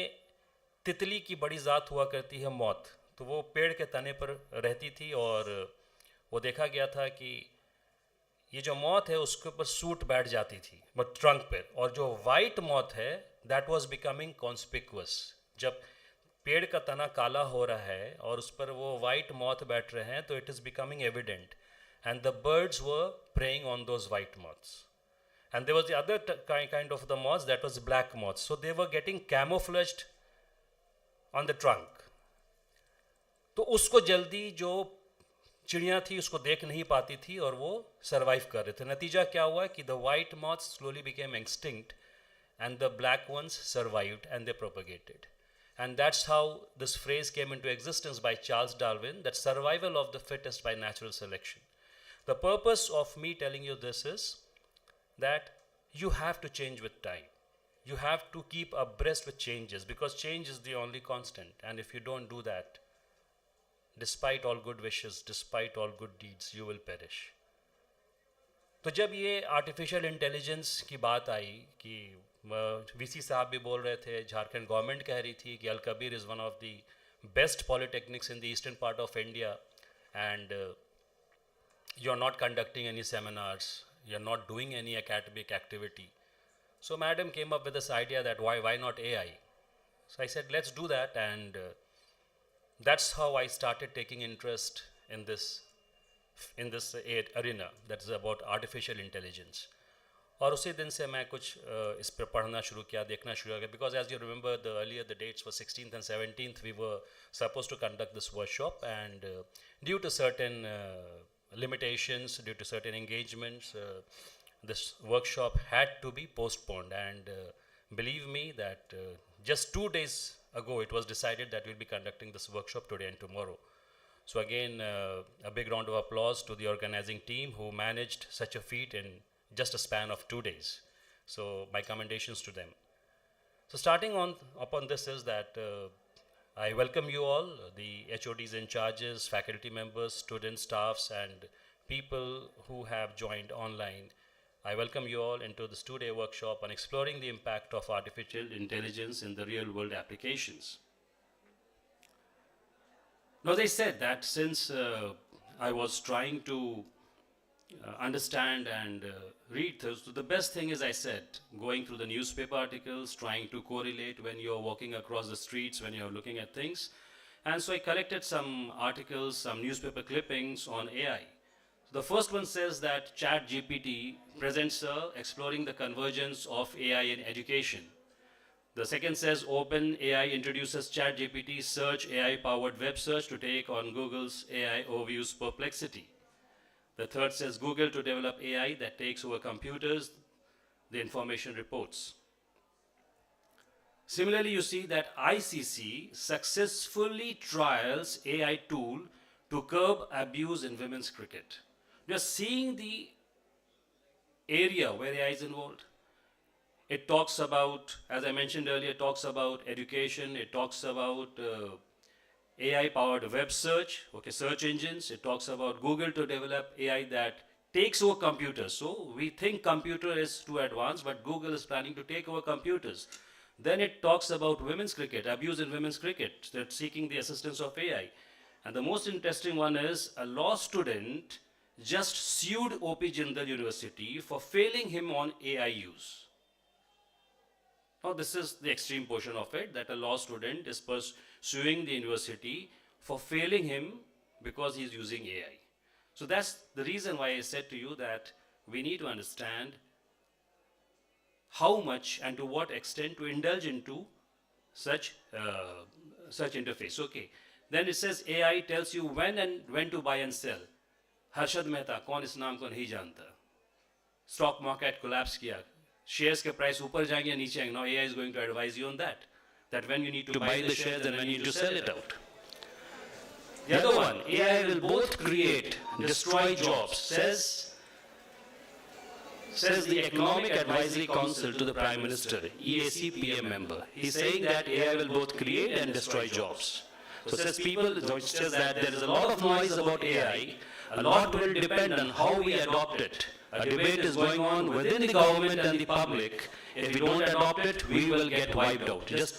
तितली की बड़ी ज़ात हुआ करती है मौत, तो वो पेड़ के तने पर रहती थी, और वो देखा गया था कि ये जो मौत है उसके ऊपर सूट बैठ जाती थी बट ट्रंक पर, और जो वाइट मौत है दैट वाज बिकमिंग कॉन्स्पिक्वस. जब पेड़ का तना काला हो रहा है और उस पर वो वाइट मौत बैठ रहे हैं तो it is becoming evident, and the birds were preying on those white moths, and there was the other kind of the moths that was black moths. So they were getting camouflaged on the trunk. तो उसको जल्दी जो चिड़िया थी उसको देख नहीं पाती थी और वो सरवाइव कर रहे थे. नतीजा क्या हुआ कि the white moths slowly became extinct and the black ones survived and they propagated. And that's how this phrase came into existence by Charles Darwin, that survival of the fittest by natural selection. The purpose of me telling you this is that you have to change with time. You have to keep abreast with changes, because change is the only constant, and if you don't do that, despite all good wishes, despite all good deeds, you will perish. तो जब ये artificial intelligence की बात आई कि VC साहब भी बोल रहे थे, झारखंड गवर्नमेंट कह रही थी कि Al Kabir is one of the best polytechnics in the eastern part of India, and you're not conducting any seminars, you're not doing any academic activity. So madam came up with this idea that why not AI? So I said, let's do that, and that's how I started taking interest in this arena, that is about artificial intelligence. और उसी दिन से मैं कुछ इस पर पढ़ना शुरू किया, देखना शुरू किया, because as you remember, the dates were 16th and 17th. We were supposed to conduct this workshop, and due to certain limitations, due to certain engagements, this workshop had to be postponed. And believe me that just 2 days ago it was decided that we'll be conducting this workshop today and tomorrow. So again, a big round of applause to the organizing team who managed such a feat in just a span of 2 days. So my commendations to them. So starting upon this is that I welcome you all, the HODs in charges, faculty members, students, staffs, and people who have joined online. I welcome you all into this 2-day workshop on exploring the impact of artificial intelligence in the real-world applications. Now they said that since I was trying to understand and read those, so the best thing is, I said, going through the newspaper articles, trying to correlate when you're walking across the streets, when you're looking at things. And so I collected some articles, some newspaper clippings on AI. So the first one says that ChatGPT presents exploring the convergence of AI in education. The second says OpenAI introduces ChatGPT search AI-powered web search to take on Google's AI overview's perplexity. The third says Google to develop AI that takes over computers, the information reports. Similarly, you see that ICC successfully trials AI tool to curb abuse in women's cricket. You're seeing the area where AI is involved. It talks about, as I mentioned earlier, it talks about education, it talks about AI-powered web search, search engines. It talks about Google to develop AI that takes over computers. So we think computer is too advanced, but Google is planning to take over computers. Then it talks about women's cricket, abuse in women's cricket. They're seeking the assistance of AI. And the most interesting one is a law student just sued OP Jindal University for failing him on AI use. Now this is the extreme portion of it, that a law student is suing the university for failing him because he's using AI. So that's the reason why I said to you that we need to understand how much and to what extent to indulge into such interface. Okay. Then it says AI tells you when to buy and sell. Harshad Mehta, कौन इस नाम को नहीं जानता? Stock market collapse किया. Shares के price ऊपर जाएंगे या नीचे आएंगे. Now AI is going to advise you on that when you need to buy the shares and when you need to sell it out. The other one, AI will both create and destroy jobs, says the Economic Advisory Council to the Prime Minister, EAC PM member. He's saying that AI will both create and destroy jobs. So says that there is a lot of noise about AI. A lot will depend on how we adopt it. A debate is going on within the government and the public. If we don't adopt it, we will get wiped out. Just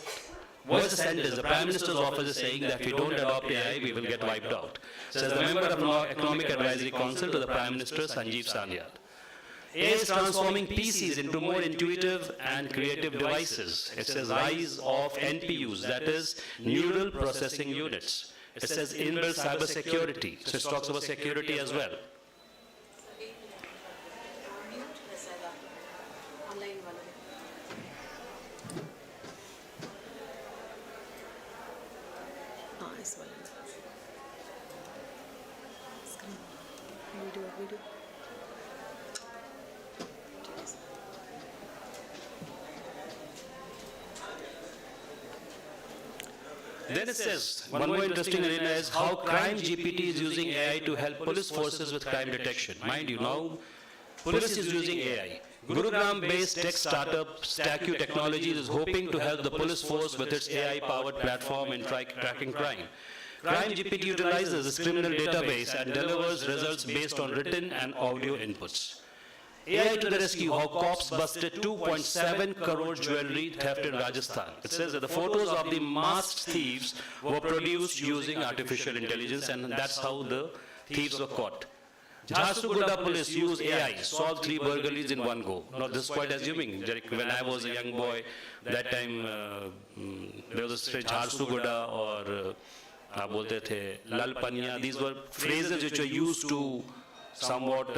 what's the sentence? The Prime Minister's office is saying that if we don't adopt AI, we will get wiped out. Says the member of the Economic Advisory Council to the Prime Minister, Sanjeev Sanyal. AI is transforming PCs into more intuitive and creative devices. It says rise of NPUs, that is, neural processing units. It says inbuilt cyber security. So it talks about security as well. Then it says, one more interesting arena is how Crime GPT is using AI to help police forces with crime detection. Mind you, now police is using AI. Gurugram-based tech startup Stacu Technologies is hoping to help the police force with its AI-powered platform in tracking crime. Crime GPT utilizes this criminal database and delivers results based on written and audio inputs. AI to the rescue, how cops busted 2.7 crore jewelry theft in Rajasthan. It says that the photos of the masked thieves were produced using artificial intelligence, and that's how the thieves were caught. Jharsuguda police use AI, solved 3 burglaries in one go. Now this is quite assuming. When I was a young boy, that time there was a street Jharsuguda or bolte the Lal Panya. These were phrases which were used to somewhat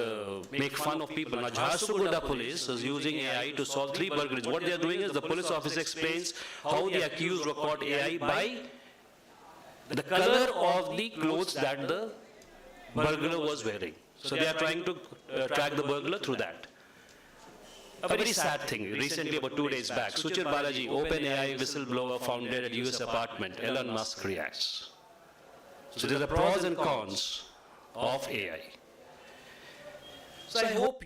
make fun of people. Now Jharsuguda police is using AI to solve 3 burglaries. What they are doing is the police officer explains how the accused were caught AI by the color of the clothes that the burglar was wearing. So they are trying to track the burglar through that. A very sad thing, recently about 2 days back, Suchir Balaji, OpenAI whistleblower founded at US apartment, Elon Musk reacts. So there's the pros and cons of AI. So I hope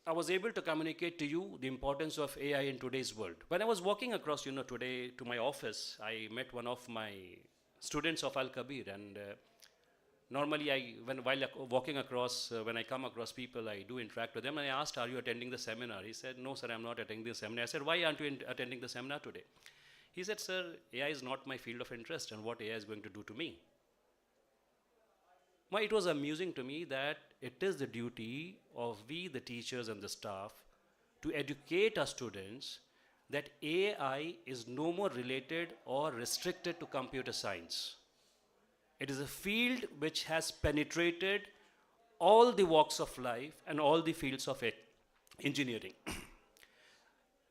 I was able to communicate to you the importance of AI in today's world. When I was walking across, today to my office, I met one of my students of Al Kabir, and normally, while walking across, when I come across people, I do interact with them. And I asked, "Are you attending the seminar?" He said, "No, sir, I'm not attending the seminar." I said, "Why aren't you attending the seminar today?" He said, "Sir, AI is not my field of interest, and what AI is going to do to me." Well, it was amusing to me that it is the duty of we, the teachers and the staff, to educate our students that AI is no more related or restricted to computer science. It is a field which has penetrated all the walks of life and all the fields of engineering.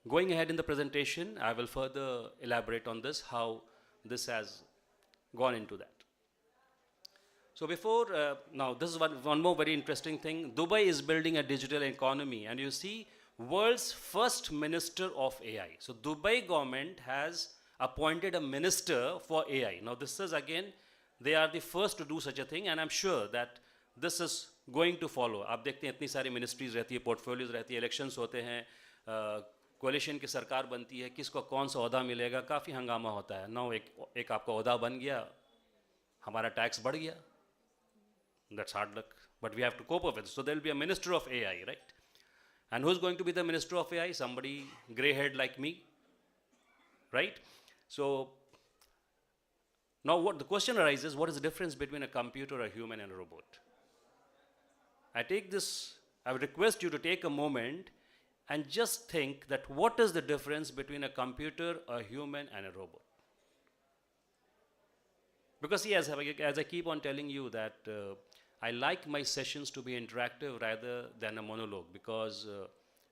Going ahead in the presentation, I will further elaborate on this, how this has gone into that. So now this is one more very interesting thing. Dubai is building a digital economy, and you see world's first minister of AI. So Dubai government has appointed a minister for AI. Now this is again, they are the first to do such a thing, and I'm sure that this is going to follow. आप देखते हैं इतनी सारी ministries रहती है, portfolios रहती है, elections होते हैं, coalition की सरकार बनती है, किसको कौन सा ओहदा मिलेगा, काफ़ी हंगामा होता है. Now एक आपका ओहदा बन गया, हमारा tax बढ़ गया. That's hard luck, but we have to cope with it. So there will be a minister of AI, right? And who's going to be the minister of AI? Somebody gray-haired like me, right? So now what the question arises, what is the difference between a computer, a human, and a robot? I would request you to take a moment and just think that what is the difference between a computer, a human, and a robot? Because see, as I keep on telling you that I like my sessions to be interactive rather than a monologue, because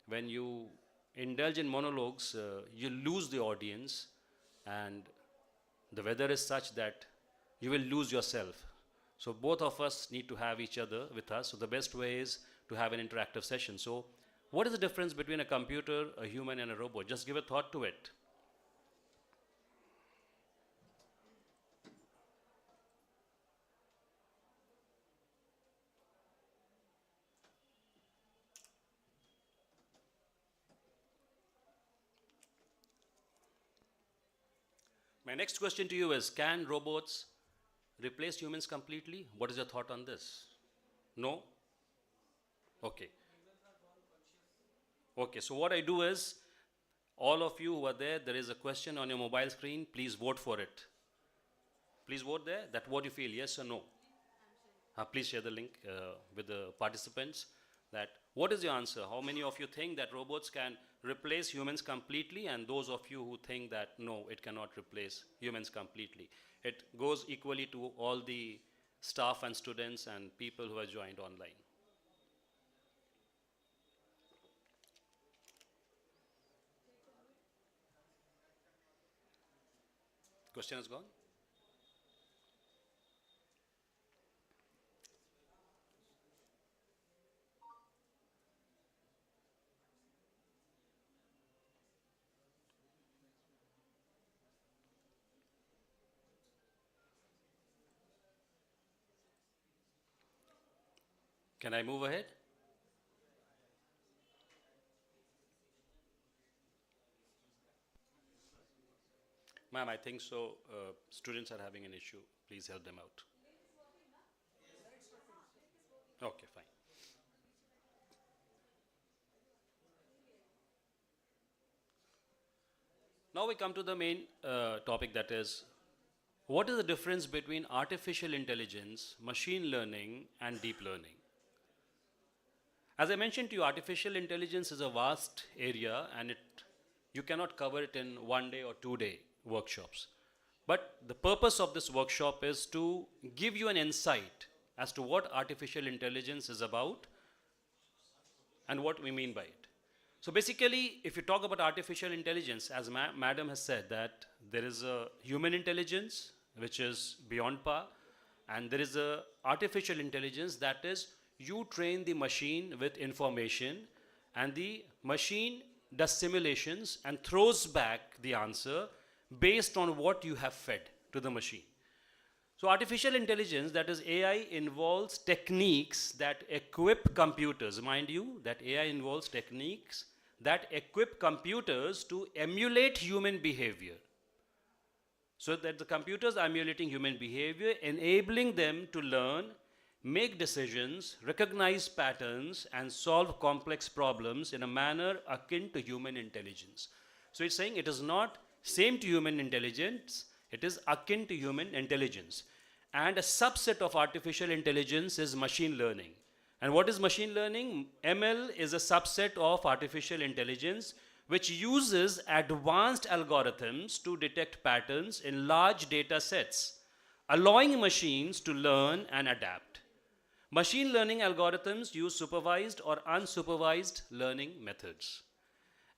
when you indulge in monologues, you lose the audience, and the weather is such that you will lose yourself. So both of us need to have each other with us. So the best way is to have an interactive session. So what is the difference between a computer, a human, and a robot? Just give a thought to it. My next question to you is, can robots replace humans completely? What is your thought on this? No? Okay. Okay, so what I do is, all of you who are there is a question on your mobile screen, please vote for it. Please vote there, that what you feel, yes or no. Please share the link with the participants. That what is your answer? How many of you think that robots can replace humans completely, and those of you who think that no, it cannot replace humans completely? It goes equally to all the staff and students and people who have joined online. Question is gone? Can I move ahead? Ma'am, I think so. Students are having an issue. Please help them out. Okay, fine. Now we come to the main topic, that is, what is the difference between artificial intelligence, machine learning, and deep learning? As I mentioned to you, artificial intelligence is a vast area and you cannot cover it in 1 day or 2 day workshops. But the purpose of this workshop is to give you an insight as to what artificial intelligence is about and what we mean by it. So basically, if you talk about artificial intelligence, as Madam has said, that there is a human intelligence which is beyond par, and there is a artificial intelligence, that is, you train the machine with information and the machine does simulations and throws back the answer based on what you have fed to the machine. So artificial intelligence, that is AI, involves techniques that equip computers. Mind you, that AI involves techniques that equip computers to emulate human behavior. So that the computers are emulating human behavior, enabling them to learn, make decisions, recognize patterns, and solve complex problems in a manner akin to human intelligence. So it's saying it is not same to human intelligence, it is akin to human intelligence. And a subset of artificial intelligence is machine learning. And what is machine learning? ML is a subset of artificial intelligence which uses advanced algorithms to detect patterns in large data sets, allowing machines to learn and adapt. Machine learning algorithms use supervised or unsupervised learning methods.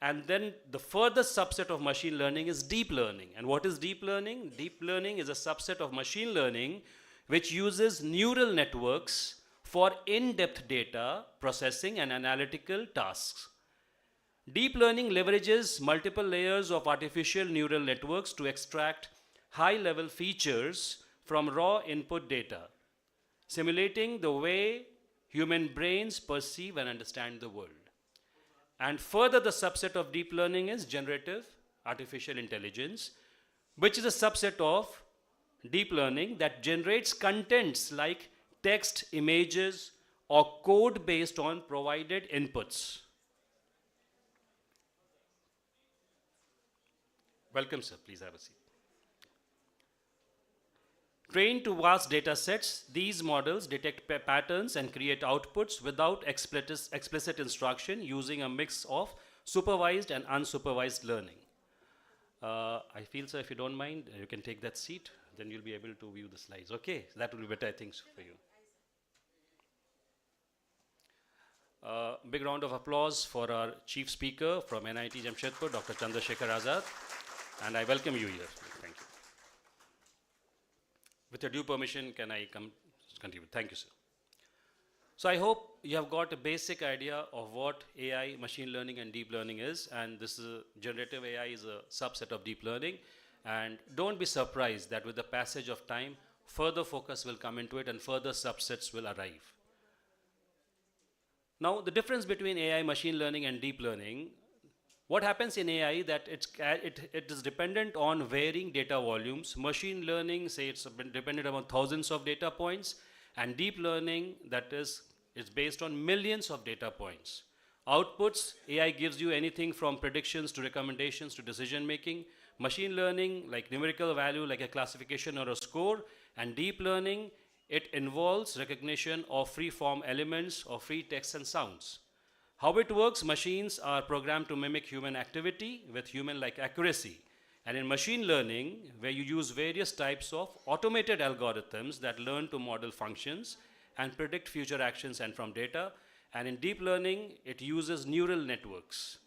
And then the further subset of machine learning is deep learning. And what is deep learning? Deep learning is a subset of machine learning which uses neural networks for in-depth data processing and analytical tasks. Deep learning leverages multiple layers of artificial neural networks to extract high-level features from raw input data, simulating the way human brains perceive and understand the world. And further, the subset of deep learning is generative artificial intelligence, which is a subset of deep learning that generates contents like text, images, or code based on provided inputs. Welcome, sir. Please have a seat. Trained to vast data sets, these models detect patterns and create outputs without explicit instruction, using a mix of supervised and unsupervised learning. I feel, sir, if you don't mind, you can take that seat. Then you'll be able to view the slides. Okay, that will be better, I think, for you. Big round of applause for our chief speaker from NIT Jamshedpur, Dr. Chandrasekhar Azad. And I welcome you here. Thank you. With your due permission, can I continue? Thank you, sir. So I hope you have got a basic idea of what AI, machine learning, and deep learning is. And this is generative AI is a subset of deep learning. And don't be surprised that with the passage of time, further focus will come into it and further subsets will arrive. Now, the difference between AI, machine learning, and deep learning, what happens in AI that it is dependent on varying data volumes. Machine learning, say it's dependent on thousands of data points, and deep learning, that is, it's based on millions of data points. Outputs, AI gives you anything from predictions to recommendations to decision making. Machine learning, like numerical value, like a classification or a score. And deep learning, it involves recognition of free-form elements or free text and sounds. How it works, machines are programmed to mimic human activity with human-like accuracy. And in machine learning, where you use various types of automated algorithms that learn to model functions and predict future actions and from data. And in deep learning, it uses neural networks.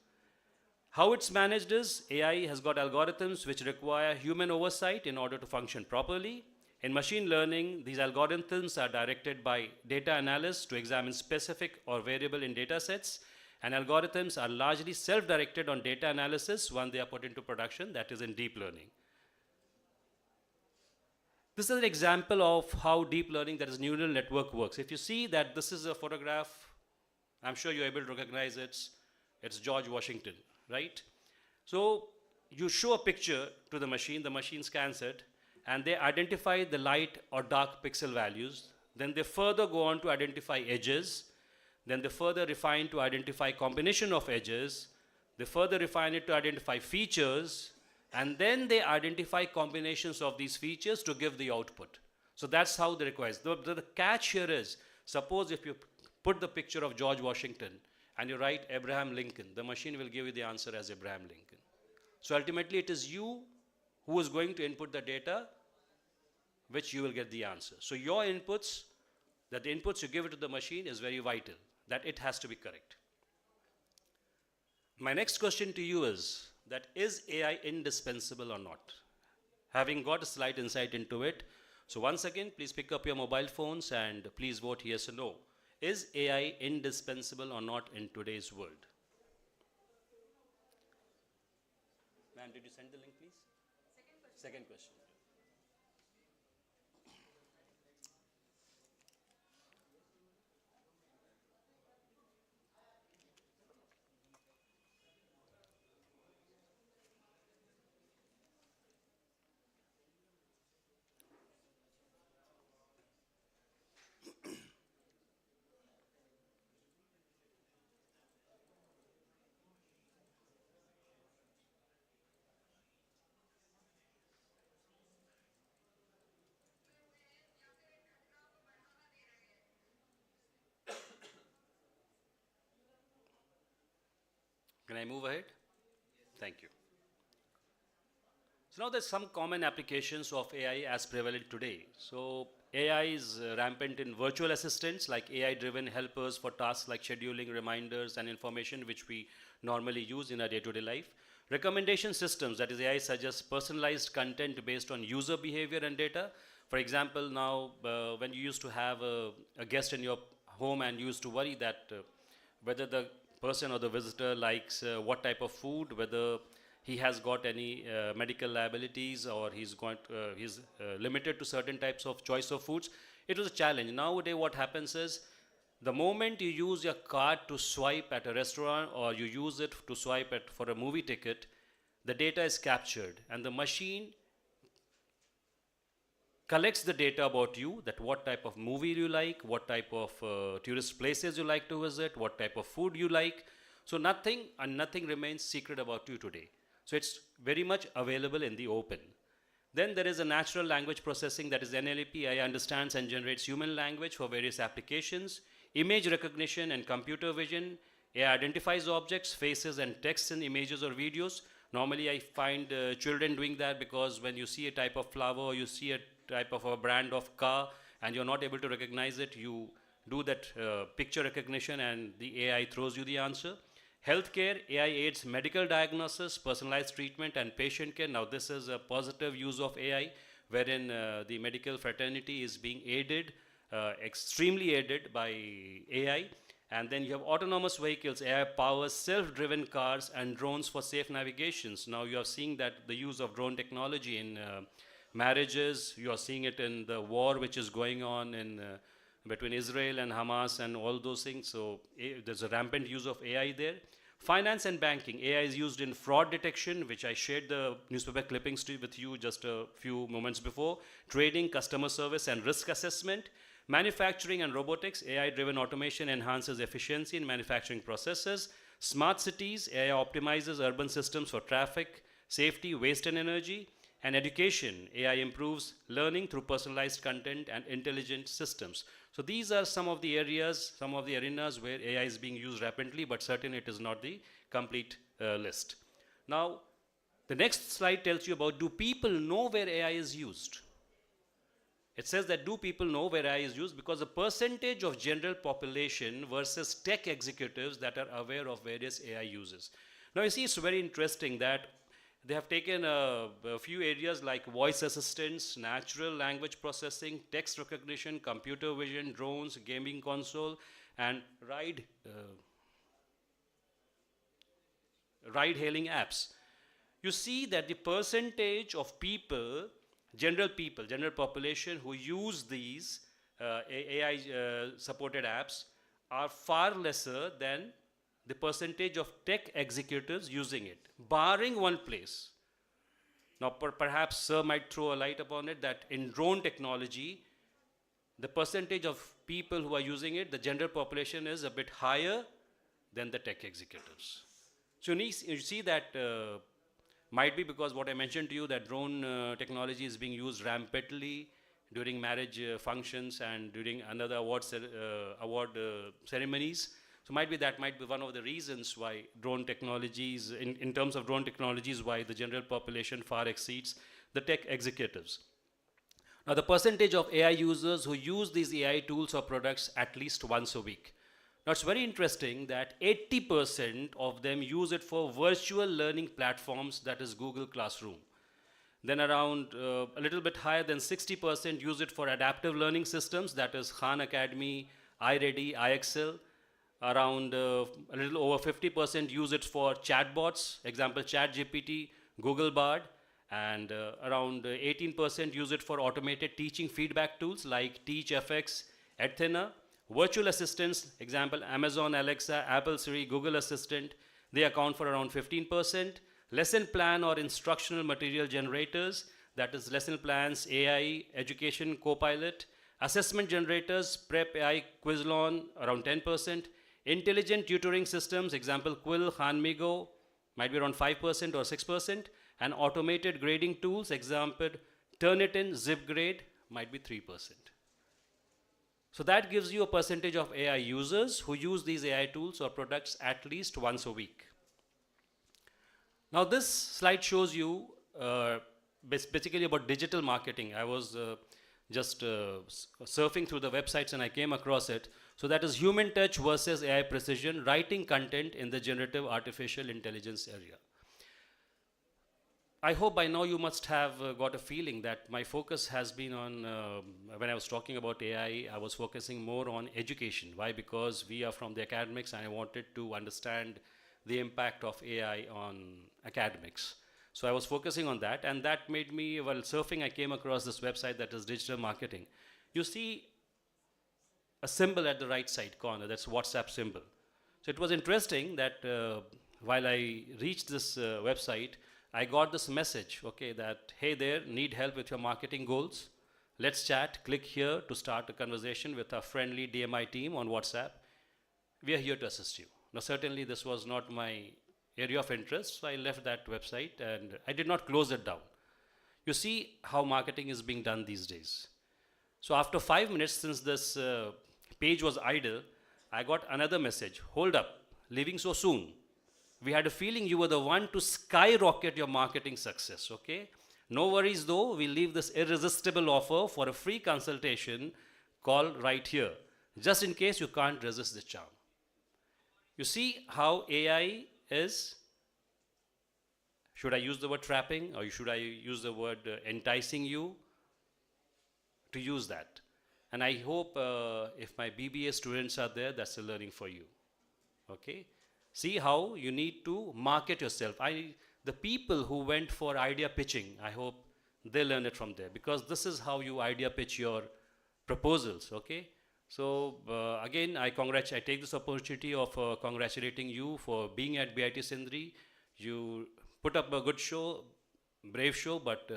How it's managed is, AI has got algorithms which require human oversight in order to function properly. In machine learning, these algorithms are directed by data analysts to examine specific or variable in data sets, and algorithms are largely self-directed on data analysis when they are put into production, that is in deep learning. This is an example of how deep learning, that is neural network, works. If you see that this is a photograph, I'm sure you're able to recognize it. It's George Washington, right? So you show a picture to the machine scans it, and they identify the light or dark pixel values. Then they further go on to identify edges. Then they further refine to identify combination of edges. They further refine it to identify features. And then they identify combinations of these features to give the output. So that's how they require. The catch here is, suppose if you put the picture of George Washington and you write Abraham Lincoln, the machine will give you the answer as Abraham Lincoln. So ultimately it is you who is going to input the data, which you will get the answer. So your inputs, that the inputs you give it to the machine is very vital, that it has to be correct. My next question to you is that is AI indispensable or not? Having got a slight insight into it, so once again, please pick up your mobile phones and please vote yes or no. Is AI indispensable or not in today's world? Ma'am, did you send the link, please? Second question. Can I move ahead? Thank you. So now there's some common applications of AI as prevalent today. So AI is rampant in virtual assistants like AI-driven helpers for tasks like scheduling, reminders, and information which we normally use in our day-to-day life. Recommendation systems, that is AI suggests personalized content based on user behavior and data. For example, now when you used to have a guest in your home and you used to worry that whether the person or the visitor likes what type of food, whether he has got any medical liabilities or he's limited to certain types of choice of foods. It was a challenge. Nowadays what happens is, the moment you use your card to swipe at a restaurant or you use it to swipe for a movie ticket, the data is captured and the machine collects the data about you, that what type of movie you like, what type of tourist places you like to visit, what type of food you like. So nothing remains secret about you today. So it's very much available in the open. Then there is a natural language processing, that is NLP. AI understands and generates human language for various applications. Image recognition and computer vision. AI identifies objects, faces, and texts in images or videos. Normally I find children doing that, because when you see a type of flower or you see a type of a brand of car and you're not able to recognize it, you do that picture recognition and the AI throws you the answer. Healthcare, AI aids medical diagnosis, personalized treatment, and patient care. Now this is a positive use of AI, wherein the medical fraternity is being aided, extremely aided by AI. And then you have autonomous vehicles. AI powers self-driven cars and drones for safe navigations. Now you are seeing that the use of drone technology in marriages, you are seeing it in the war which is going on in between Israel and Hamas and all those things. So there's a rampant use of AI there. Finance and banking. AI is used in fraud detection, which I shared the newspaper clippings with you just a few moments before. Trading, customer service, and risk assessment. Manufacturing and robotics. AI-driven automation enhances efficiency in manufacturing processes. Smart cities. AI optimizes urban systems for traffic, safety, waste, and energy. And education. AI improves learning through personalized content and intelligent systems. So these are some of the areas, some of the arenas where AI is being used rapidly, but certainly it is not the complete list. Now, the next slide tells you about, do people know where AI is used? It says that do people know where AI is used, because the percentage of general population versus tech executives that are aware of various AI uses. Now you see, it's very interesting that they have taken a few areas like voice assistants, natural language processing, text recognition, computer vision, drones, gaming console, and ride-hailing apps. You see that the percentage of people, general population who use these AI-supported apps are far lesser than the percentage of tech executives using it, barring one place. Now, perhaps Sir might throw a light upon it, that in drone technology, the percentage of people who are using it, the general population, is a bit higher than the tech executives. So you see that Might be because what I mentioned to you, that drone technology is being used rampantly during marriage functions and during another award ceremonies. So might be one of the reasons why drone technologies, in terms of drone technologies, why the general population far exceeds the tech executives. Now, the percentage of AI users who use these AI tools or products at least once a week. Now, it's very interesting that 80% of them use it for virtual learning platforms, that is Google Classroom. Then around a little bit higher than 60% use it for adaptive learning systems, that is Khan Academy, iReady, iExcel. Around a little over 50% use it for chatbots, example ChatGPT, Google Bard, and around 18% use it for automated teaching feedback tools like TeachFX, Edthena. Virtual assistants, example Amazon Alexa, Apple Siri, Google Assistant, they account for around 15%. Lesson plan or instructional material generators, that is lesson plans, AI, education, Copilot. Assessment generators, Prep AI, Quizlon, around 10%. Intelligent tutoring systems, example Quill, Khanmigo, might be around 5% or 6%. And automated grading tools, example Turnitin, ZipGrade, might be 3%. So that gives you a percentage of AI users who use these AI tools or products at least once a week. Now this slide shows you basically about digital marketing. I was just surfing through the websites and I came across it. So that is human touch versus AI precision, writing content in the generative artificial intelligence area. I hope by now you must have got a feeling that my focus has been on, when I was talking about AI, I was focusing more on education. Why? Because we are from the academics and I wanted to understand the impact of AI on academics. So I was focusing on that, and that made me, while surfing, I came across this website that is digital marketing. You see a symbol at the right side corner, that's WhatsApp symbol. So it was interesting that while I reached this website, I got this message, okay, that, hey there, need help with your marketing goals? Let's chat, click here to start a conversation with our friendly DMI team on WhatsApp. We are here to assist you. Now certainly this was not my area of interest, so I left that website and I did not close it down. You see how marketing is being done these days. So after 5 minutes, since this page was idle, I got another message, hold up, leaving so soon. We had a feeling you were the one to skyrocket your marketing success, okay? No worries though, we'll leave this irresistible offer for a free consultation. Call right here, just in case you can't resist the charm. You see how AI is, should I use the word trapping or should I use the word enticing you? To use that. And I hope if my BBA students are there, that's a learning for you, okay? See how you need to market yourself. The people who went for idea pitching, I hope they learn it from there, because this is how you idea pitch your proposals, okay? So again, I take this opportunity of congratulating you for being at BIT Sindri. You put up a good show, brave show, but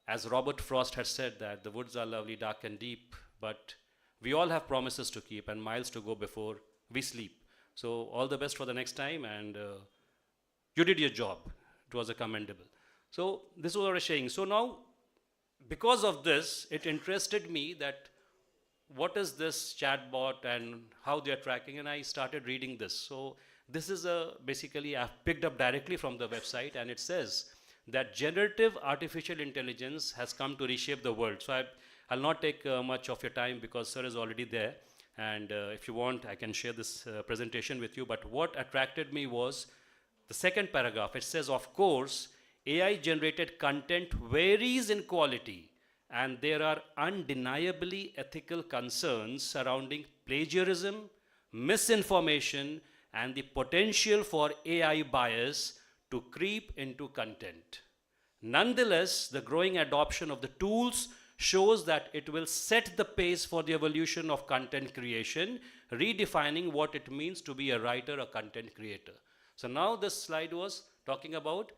as Robert Frost had said that the woods are lovely, dark and deep, but we all have promises to keep and miles to go before we sleep. So all the best for the next time, and you did your job. It was a commendable. So this was what I was saying. So now, because of this, it interested me that what is this chatbot and how they are tracking, and I started reading this. So this is basically I've picked up directly from the website, and it says that generative artificial intelligence has come to reshape the world. So I'll not take much of your time because sir is already there. And if you want, I can share this presentation with you. But what attracted me was the second paragraph. It says, of course, AI-generated content varies in quality, and there are undeniably ethical concerns surrounding plagiarism, misinformation, and the potential for AI bias to creep into content. Nonetheless, the growing adoption of the tools shows that it will set the pace for the evolution of content creation, redefining what it means to be a writer or content creator. So now this slide was talking about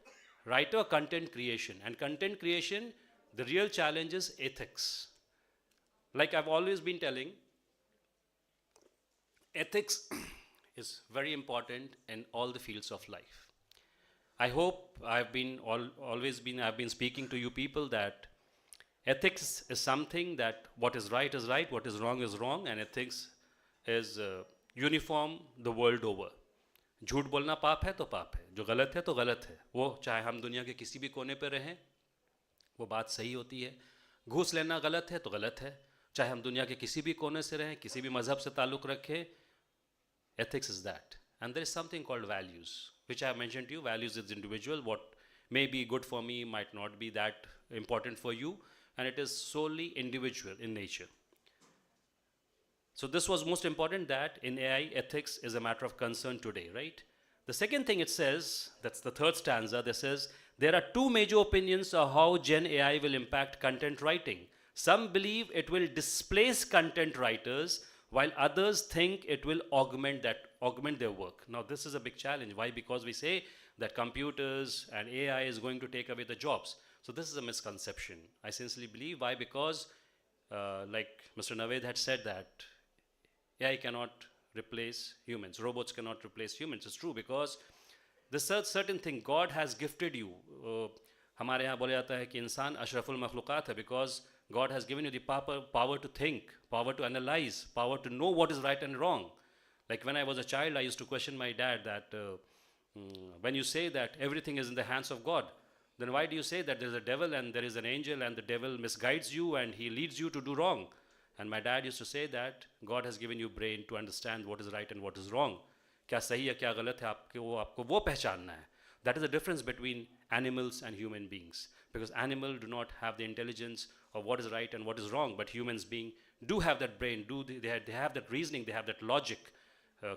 writer content creation. And content creation, the real challenge is ethics. Like I've always been telling, ethics is very important in all the fields of life. I hope I've been speaking to you people that ethics is something that what is right, what is wrong, and ethics is uniform the world over. झूठ बोलना पाप है तो पाप है, जो गलत है तो गलत है, वो चाहे हम दुनिया के किसी भी कोने पर रहें वो बात सही होती है. घूस लेना गलत है तो गलत है, चाहे हम दुनिया के किसी भी कोने से रहें, किसी भी मजहब से ताल्लुक़ रखें. Ethics is that. And there is something called values, which I have mentioned to you. Values is individual. What may be good for me might not be that important for you, and it is solely individual in nature. So this was most important, that in AI, ethics is a matter of concern today, right? The second thing it says, that's the third stanza, that says, there are two major opinions of how Gen AI will impact content writing. Some believe it will displace content writers, while others think it will augment their work. Now this is a big challenge. Why? Because we say that computers and AI is going to take away the jobs. So this is a misconception. I sincerely believe. Why? Because like Mr. Naved had said that AI cannot replace humans. Robots cannot replace humans. It's true, because this certain thing God has gifted you. हमारे यहाँ बोला जाता है कि इंसान अशरफुल मखलूक़ात है, because God has given you the power to think, power to analyze, power to know what is right and wrong. Like when I was a child, I used to question my dad that when you say that everything is in the hands of God, then why do you say that there is a devil and there is an angel and the devil misguides you and he leads you to do wrong? And my dad used to say that God has given you brain to understand what is right and what is wrong. क्या सही है क्या गलत है आपको वो पहचानना है. That is the difference between animals and human beings, because animals do not have the intelligence of what is right and what is wrong, but humans being do have that brain, they have that reasoning, they have that logic.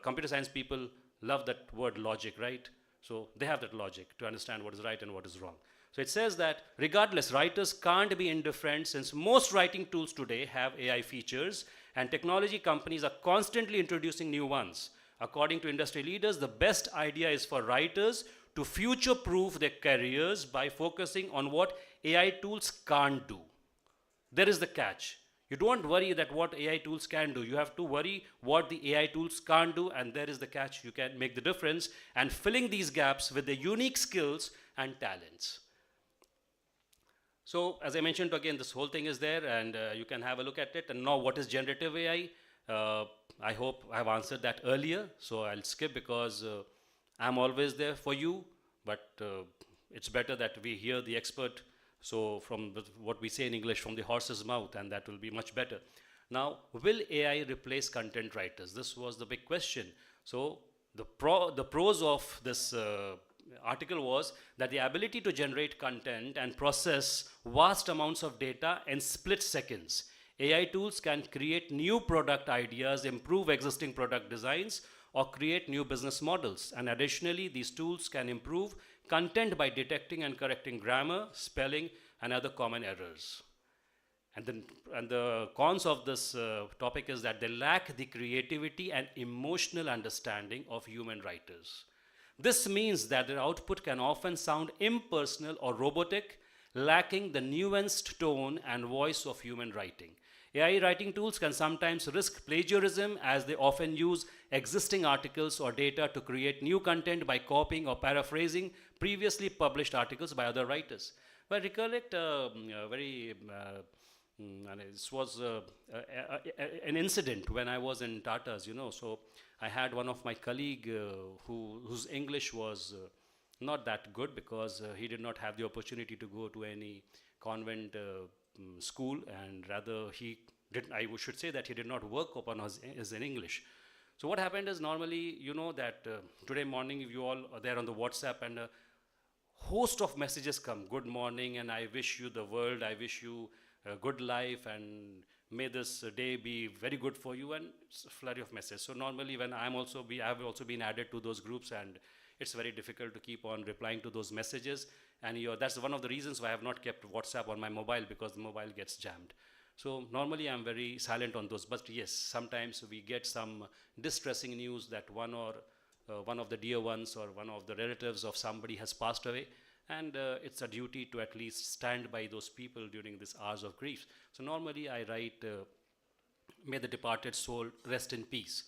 Computer science people love that word logic, right? So they have that logic to understand what is right and what is wrong. So it says that regardless, writers can't be indifferent, since most writing tools today have AI features and technology companies are constantly introducing new ones. According to industry leaders, the best idea is for writers to future-proof their careers by focusing on what AI tools can't do. There is the catch. You don't worry that what AI tools can do. You have to worry what the AI tools can't do, and there is the catch. You can make the difference and filling these gaps with the unique skills and talents. So as I mentioned, again, this whole thing is there, and you can have a look at it. And now, what is generative AI? I hope I have answered that earlier, so I'll skip, because I'm always there for you, but it's better that we hear the expert. So from what we say in English, from the horse's mouth, and that will be much better. Now, will AI replace content writers? This was the big question. So the pros of this article was that the ability to generate content and process vast amounts of data in split seconds. AI tools can create new product ideas, improve existing product designs, or create new business models. And additionally, these tools can improve content by detecting and correcting grammar, spelling, and other common errors. And the cons of this topic is that they lack the creativity and emotional understanding of human writers. This means that their output can often sound impersonal or robotic, lacking the nuanced tone and voice of human writing. AI writing tools can sometimes risk plagiarism, as they often use existing articles or data to create new content by copying or paraphrasing previously published articles by other writers. But I recollect this was an incident when I was in Tata's, so I had one of my colleague whose English was not that good, because he did not have the opportunity to go to any convent school, and rather I should say that he did not work upon his English. So what happened is, normally, that today morning you all are there on the WhatsApp, and a host of messages come. Good morning, and I wish you the world, I wish you a good life, and may this day be very good for you, and it's a flurry of messages. So normally when I have also been added to those groups, and it's very difficult to keep on replying to those messages. And that's one of the reasons why I have not kept WhatsApp on my mobile, because the mobile gets jammed. So normally I'm very silent on those, but yes, sometimes we get some distressing news that one of the dear ones or one of the relatives of somebody has passed away, and it's a duty to at least stand by those people during these hours of grief. So normally I write, may the departed soul rest in peace.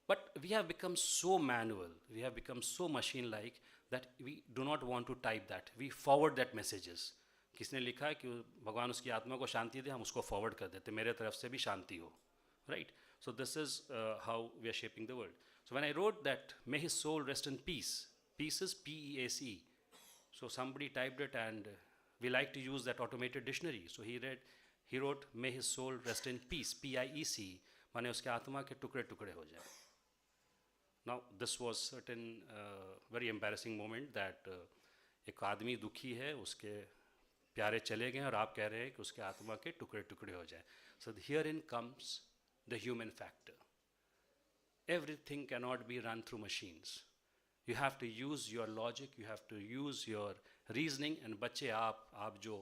But we have become so manual, we have become so machine-like, that we do not want to type that. We forward that messages. किसने लिखा है कि भगवान उसकी आत्मा को शांति दे, हम उसको फॉरवर्ड कर देते, मेरे तरफ से भी शांति हो, right? So this is how we are shaping the world. So when I wrote that, may his soul rest in peace, peace is P-E-A-C. So somebody typed it, and we like to use that automated dictionary. So he wrote, may his soul rest in peace, P-I-E-C, माने उसके आत्मा के टुकड़े टुकड़े हो जाए. Now this was certain very embarrassing moment that एक आदमी दुखी है, उसके प्यारे चले गए और आप कह रहे हैं कि उसके आत्मा के टुकड़े टुकड़े हो जाए. So herein comes the human factor. Everything cannot be run through machines. You have to use your logic, you have to use your reasoning. And बच्चे आप जो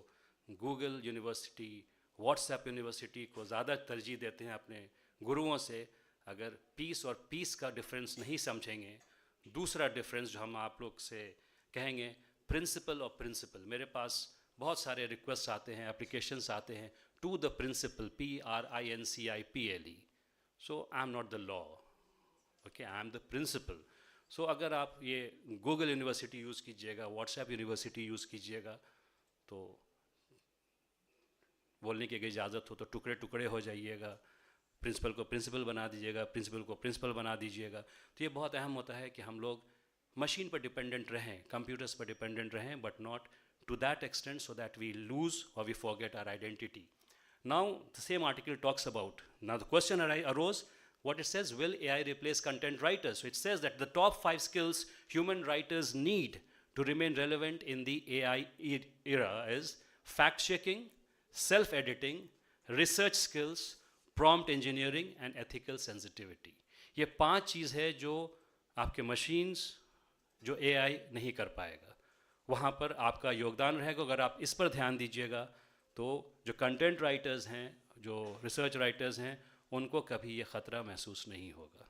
Google University, WhatsApp University को ज़्यादा तरजीह देते हैं अपने गुरुओं से, अगर पीस और पीस का डिफरेंस नहीं समझेंगे, दूसरा डिफरेंस जो हम आप लोग से कहेंगे, प्रिंसिपल और प्रिंसिपल. मेरे पास बहुत सारे रिक्वेस्ट आते हैं, एप्लीकेशंस आते हैं, to the principal, PRINCIPLE. So I am not the law, okay, I am the principal. So अगर आप ये गूगल यूनिवर्सिटी यूज़ कीजिएगा, व्हाट्सएप यूनिवर्सिटी यूज़ कीजिएगा, तो बोलने की अगर इजाज़त हो तो टुकड़े टुकड़े हो जाइएगा, प्रिंसिपल को प्रिंसिपल बना दीजिएगा, प्रिंसिपल को प्रिंसिपल बना दीजिएगा. तो ये बहुत अहम होता है कि हम लोग मशीन पर डिपेंडेंट रहें, कंप्यूटर्स पर डिपेंडेंट रहें, but not to that extent so that we lose or we forget our identity. Now the same article talks about, now the question arose, what it says, will AI replace content writers? So it says that the top 5 skills human writers need to remain relevant in the AI era is fact checking, self-editing, research skills, prompt engineering and ethical sensitivity. ये 5 चीज़ है जो आपके machines, जो AI नहीं कर पाएगा. वहाँ पर आपका योगदान रहेगा. अगर आप इस पर ध्यान दीजिएगा तो जो कंटेंट राइटर्स हैं, जो रिसर्च राइटर्स हैं, उनको कभी ये ख़तरा महसूस नहीं होगा.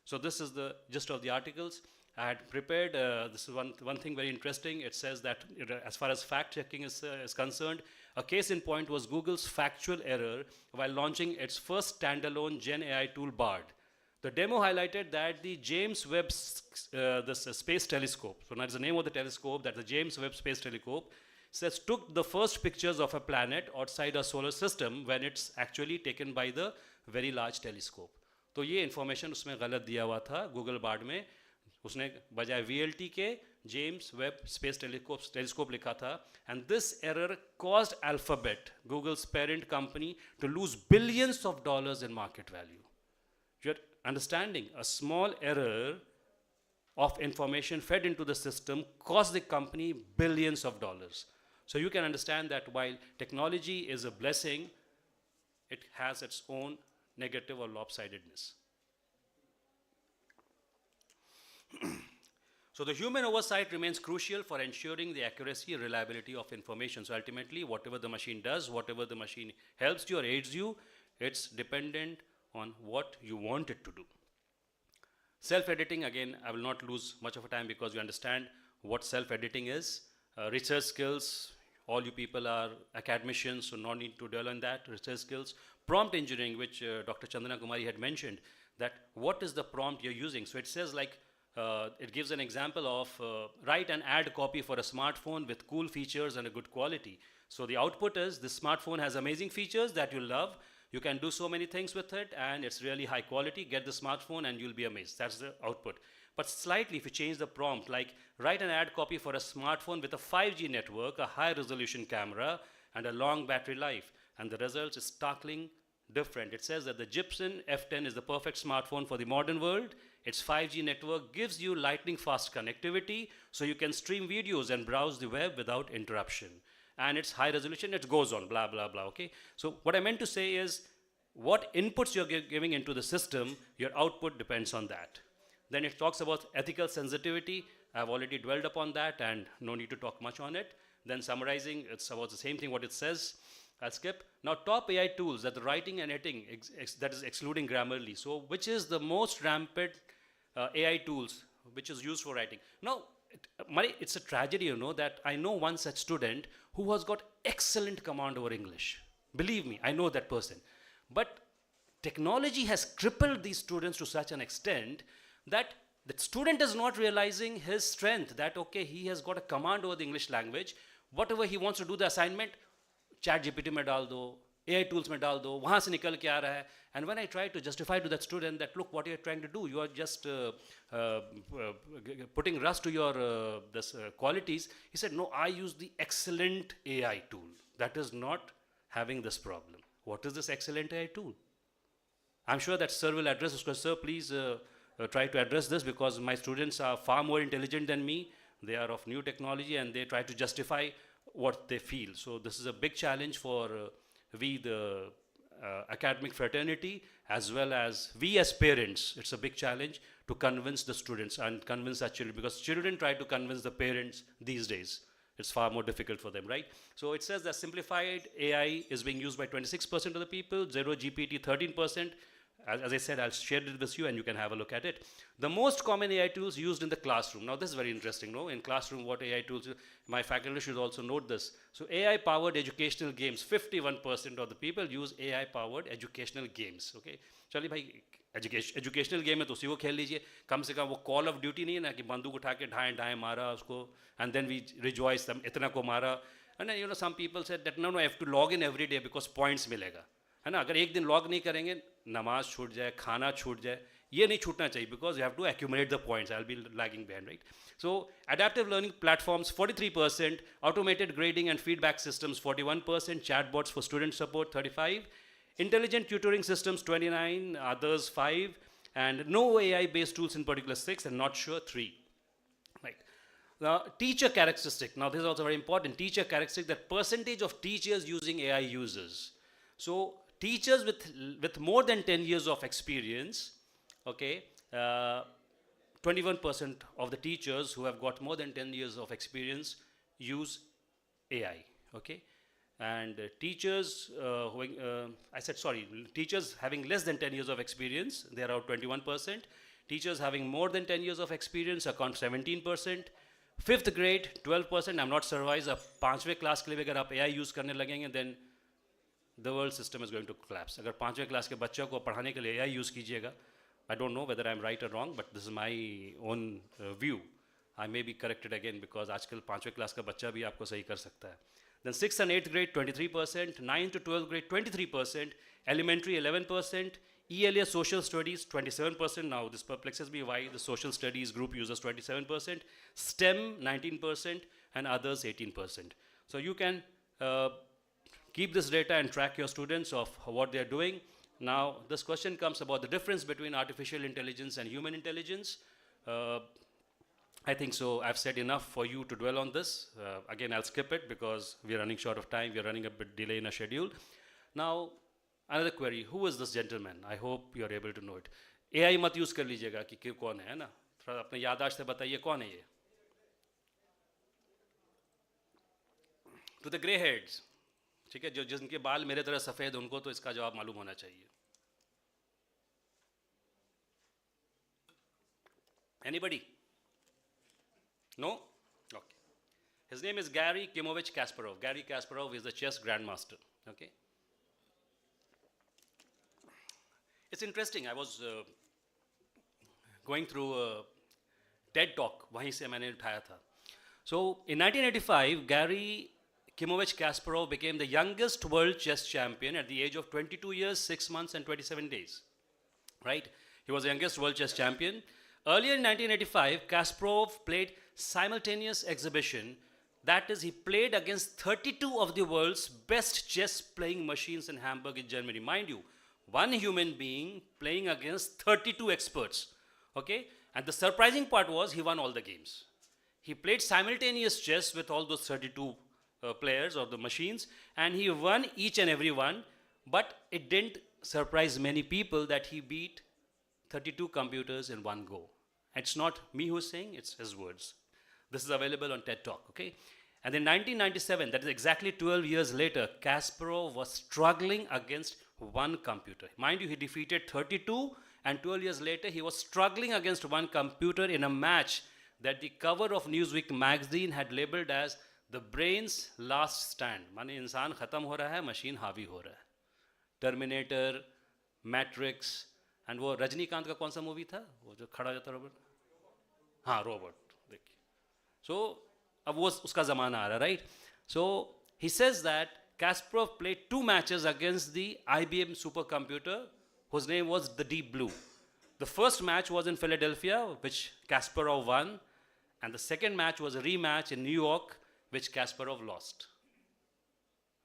So this is the gist of the articles. I had prepared, this is one thing very interesting. It says that as far as fact checking is concerned, a case in point was Google's factual error while launching its first standalone Gen AI tool, Bard. The demo highlighted that the James Webb Space Telescope, so that's the name of the telescope, that the James Webb Space Telescope, says took the first pictures of a planet outside our solar system when it's actually taken by the Very Large Telescope. तो ये information उसमें गलत दिया हुआ था Google Bard में. उसने बजाय VLT के James Webb Space Telescope लिखा था. And this error caused Alphabet, Google's parent company, to lose billions of dollars in market value. You're understanding, a small error of information fed into the system cost the company billions of dollars. So you can understand that while technology is a blessing, it has its own negative or lopsidedness. So the human oversight remains crucial for ensuring the accuracy and reliability of information. So ultimately, whatever the machine does, whatever the machine helps you or aids you, it's dependent on what you want it to do. Self-editing, again, I will not lose much of a time because you understand what self-editing is. Research skills, all you people are academicians, so no need to dwell on that. Research skills. Prompt engineering, which Dr. Chandana Kumari had mentioned, that what is the prompt you're using. So it says like, it gives an example of write an ad copy for a smartphone with cool features and a good quality. So the output is this smartphone has amazing features that you love. You can do so many things with it and it's really high quality. Get the smartphone and you'll be amazed. That's the output. But slightly, if you change the prompt, like write an ad copy for a smartphone with a 5G network, a high resolution camera, and a long battery life, and the result is startling different. It says that the Gibson F10 is the perfect smartphone for the modern world. Its 5G network gives you lightning fast connectivity, so you can stream videos and browse the web without interruption. And it's high resolution, it goes on, blah, blah, blah, okay? So what I meant to say is, what inputs you're giving into the system, your output depends on that. Then it talks about ethical sensitivity. I've already dwelled upon that and no need to talk much on it. Then summarizing, it's about the same thing what it says. I'll skip. Now top AI tools, that the writing and editing, that is excluding Grammarly. So which is the most rampant AI tools which is used for writing? Now, it's a tragedy, you know, that I know one such student who has got excellent command over English. Believe me, I know that person. But technology has crippled these students to such an extent that the student is not realizing his strength, that okay, he has got a command over the English language. Whatever he wants to do the assignment, chat GPT में डाल दो, AI tools में डाल दो, वहाँ से निकल के आ रहा है. And when I try to justify to that student that look what you are trying to do, you are just putting rust to your qualities, he said no, I use the excellent AI tool that is not having this problem. What is this excellent AI tool? I'm sure that sir will address this question. Sir, please try to address this, because my students are far more intelligent than me. They are of new technology and they try to justify what they feel. So this is a big challenge for we, the academic fraternity, as well as we as parents. It's a big challenge to convince the students and convince our children, because children try to convince the parents these days. It's far more difficult for them, right? So it says that simplified AI is being used by 26% of the people, zero GPT 13%. As I said, I'll share it with you and you can have a look at it. The most common AI tools used in the classroom. Now this is very interesting, no? In classroom, what AI tools, my faculty should also note this. So AI-powered educational games, 51% of the people use AI-powered educational games, okay? चलिए भाई educational game है तो उसी को खेल लीजिए, कम से कम वो कॉल ऑफ ड्यूटी नहीं है ना कि बंदूक उठा के ढाएं ढाएं मारा उसको एंड देन वी रिजॉइस इतना को मारा. And you know some people said that no I have to log in every day because points मिलेगा, है ना. अगर एक दिन लॉग नहीं करेंगे, नमाज छूट जाए, खाना छूट जाए, ये नहीं छूटना चाहिए, because you have to accumulate the points. I will be lagging behind, right. So adaptive learning platforms 43%, automated grading and feedback systems 41%, chatbots for student support 35%, intelligent tutoring systems 29%, others 5%, and no AI based tools in particular 6%, and not sure 3%. Right. Now, teacher characteristic. Now, this is also very important. Teacher characteristic, that percentage of teachers using AI users. So, teachers with more than 10 years of experience, okay, 21% of the teachers who have got more than 10 years of experience use AI, okay. And teachers, teachers having less than 10 years of experience, they are around 21%. Teachers having more than 10 years of experience account 17%. Fifth grade, 12%. I'm not surprised. अब 5वीं class के लिए अगर आप AI use करने लगेंगे, then the world system is going to collapse. अगर 5वीं क्लास के बच्चों को पढ़ाने के लिए AI use कीजिएगा, I don't know whether I'm right or wrong, but this is my own view. I may be corrected again, because आजकल 5वीं क्लास का बच्चा भी आपको सही कर सकता है. Then 6th and 8th grade 23%, 9th to 12th grade 23%, elementary 11%, ELA social studies 27%. Now this perplexes me why the social studies group uses 27%, STEM 19%, and others 18%. So you can keep this data and track your students of what they are doing. Now this question comes about the difference between artificial intelligence and human intelligence. I think so. I've said enough for you to dwell on this. Again, I'll skip it because we're running short of time. We're running a bit delay in our schedule. Now, another query. Who is this gentleman? I hope you're able to know it. AI मत use कर लीजिएगा कि कौन है ना. थोड़ा अपने याददाश्त से बताइए कौन है ये. To the grey heads. ठीक है, जो जिनके बाल मेरे तरह सफ़ेद, उनको तो इसका जवाब मालूम होना चाहिए. Anybody? No? Okay. His name is Garry Klimovich Kasparov. Garry Kasparov is the chess grandmaster. Okay. It's interesting. I was going through a TED talk. वहीं से मैंने उठाया था. So in 1985, Garry Klimovich Kasparov became the youngest world chess champion at the age of 22 years, 6 months, and 27 days. Right? He was the youngest world chess champion. Earlier in 1985, Kasparov played simultaneous exhibition. That is, he played against 32 of the world's best chess playing machines in Hamburg in Germany. Mind you, one human being playing against 32 experts. Okay? And the surprising part was he won all the games. He played simultaneous chess with all those 32 players or the machines, and he won each and every one. But it didn't surprise many people that he beat 32 computers in one go. It's not me who's saying, it's his words. This is available on TED Talk, okay? And in 1997, that is exactly 12 years later, Kasparov was struggling against one computer. Mind you, he defeated 32, and 12 years later, he was struggling against one computer in a match that the cover of Newsweek magazine had labeled as the brain's last stand. माने इंसान खत्म हो रहा है, machine हावी हो रहा है. Terminator, Matrix, and वो रजनीकांत का कौन सा मूवी था वो जो खड़ा जाता रहा हाँ रोबोट देखिए. So अब वो उसका ज़माना आ रहा, right? So he says that Kasparov played 2 matches against the IBM supercomputer whose name was the Deep Blue. The first match was in Philadelphia, which Kasparov won, and the second match was a rematch in New York, which Kasparov lost.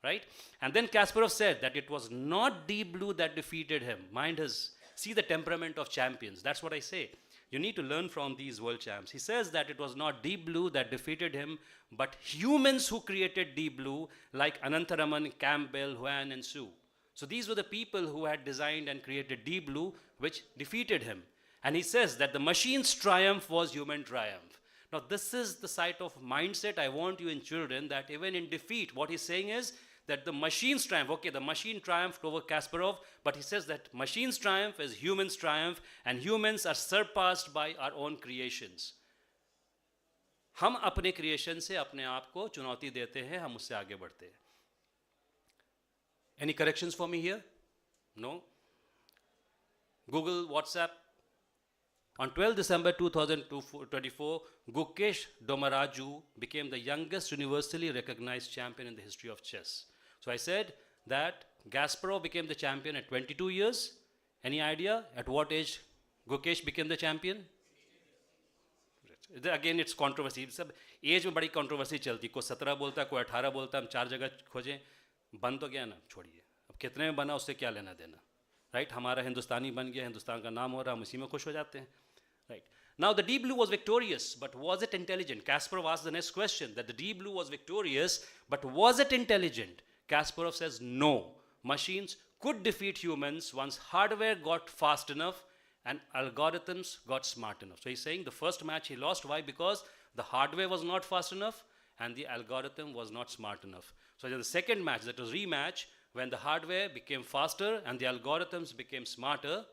Right? And then Kasparov said that it was not Deep Blue that defeated him. Mind his, see the temperament of champions. That's what I say. You need to learn from these world champs. He says that it was not Deep Blue that defeated him, but humans who created Deep Blue, like Anantaraman, Campbell, Huan, and Su. So these were the people who had designed and created Deep Blue, which defeated him. And he says that the machine's triumph was human triumph. Now, this is the side of mindset I want you in children, that even in defeat, what he's saying is that the machine's triumph, okay, the machine triumphed over Kasparov, but he says that machine's triumph is human's triumph, and humans are surpassed by our own creations. हम अपने creation से अपने आप को चुनौती देते हैं, हम उससे आगे बढ़ते हैं. Any corrections for me here? No? Google, WhatsApp. On 12 December 2024, Gukesh Domaraju became the youngest universally recognized champion in the history of chess. So I said that Kasparov became the champion at 22 years. Any idea at what age Gukesh became the champion? Again, it's controversy. सब as में बड़ी controversy चलती. कोई 17 बोलता है, कोई 18 बोलता है. हम 4 जगह खोजें. बन तो गया ना, छोड़िए. अब कितने में बना उससे क्या लेना देना? Right? हमारा हिंदुस्तानी बन गया, हिंदुस्तान का नाम हो रहा, हम इसी में खुश हो जाते हैं. Right. Now the Deep Blue was victorious, but was it intelligent? Kasparov asked the next question, that the Deep Blue was victorious, but was it intelligent? Kasparov says no. Machines could defeat humans once hardware got fast enough and algorithms got smart enough. So he's saying the first match he lost. Why? Because the hardware was not fast enough and the algorithm was not smart enough. So in the second match, that was rematch, when the hardware became faster and the algorithms became smarter,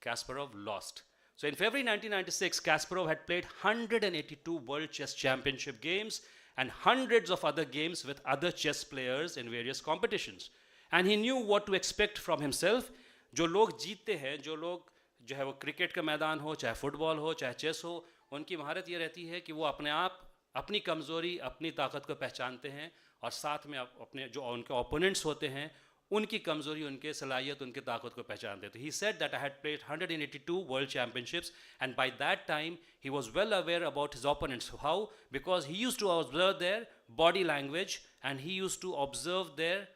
Kasparov lost. So in February 1996, Kasparov had played 182 World Chess Championship games and hundreds of other games with other chess players in various competitions. And he knew what to expect from himself. जो लोग जीतते हैं, जो लोग जो है वो cricket का मैदान हो, चाहे फुटबॉल हो, चाहे चेस हो, उनकी महारत ये रहती है कि वो अपने आप अपनी कमज़ोरी, अपनी ताकत को पहचानते हैं और साथ में अपने जो उनके ओपोनेंट्स होते हैं उनकी कमज़ोरी, उनके सलाहियत, उनके ताकत को पहचानते थे. He said that I had played 182 world championships and by that time he was well aware about his opponents. How? Because he used to observe their body language and he used to observe their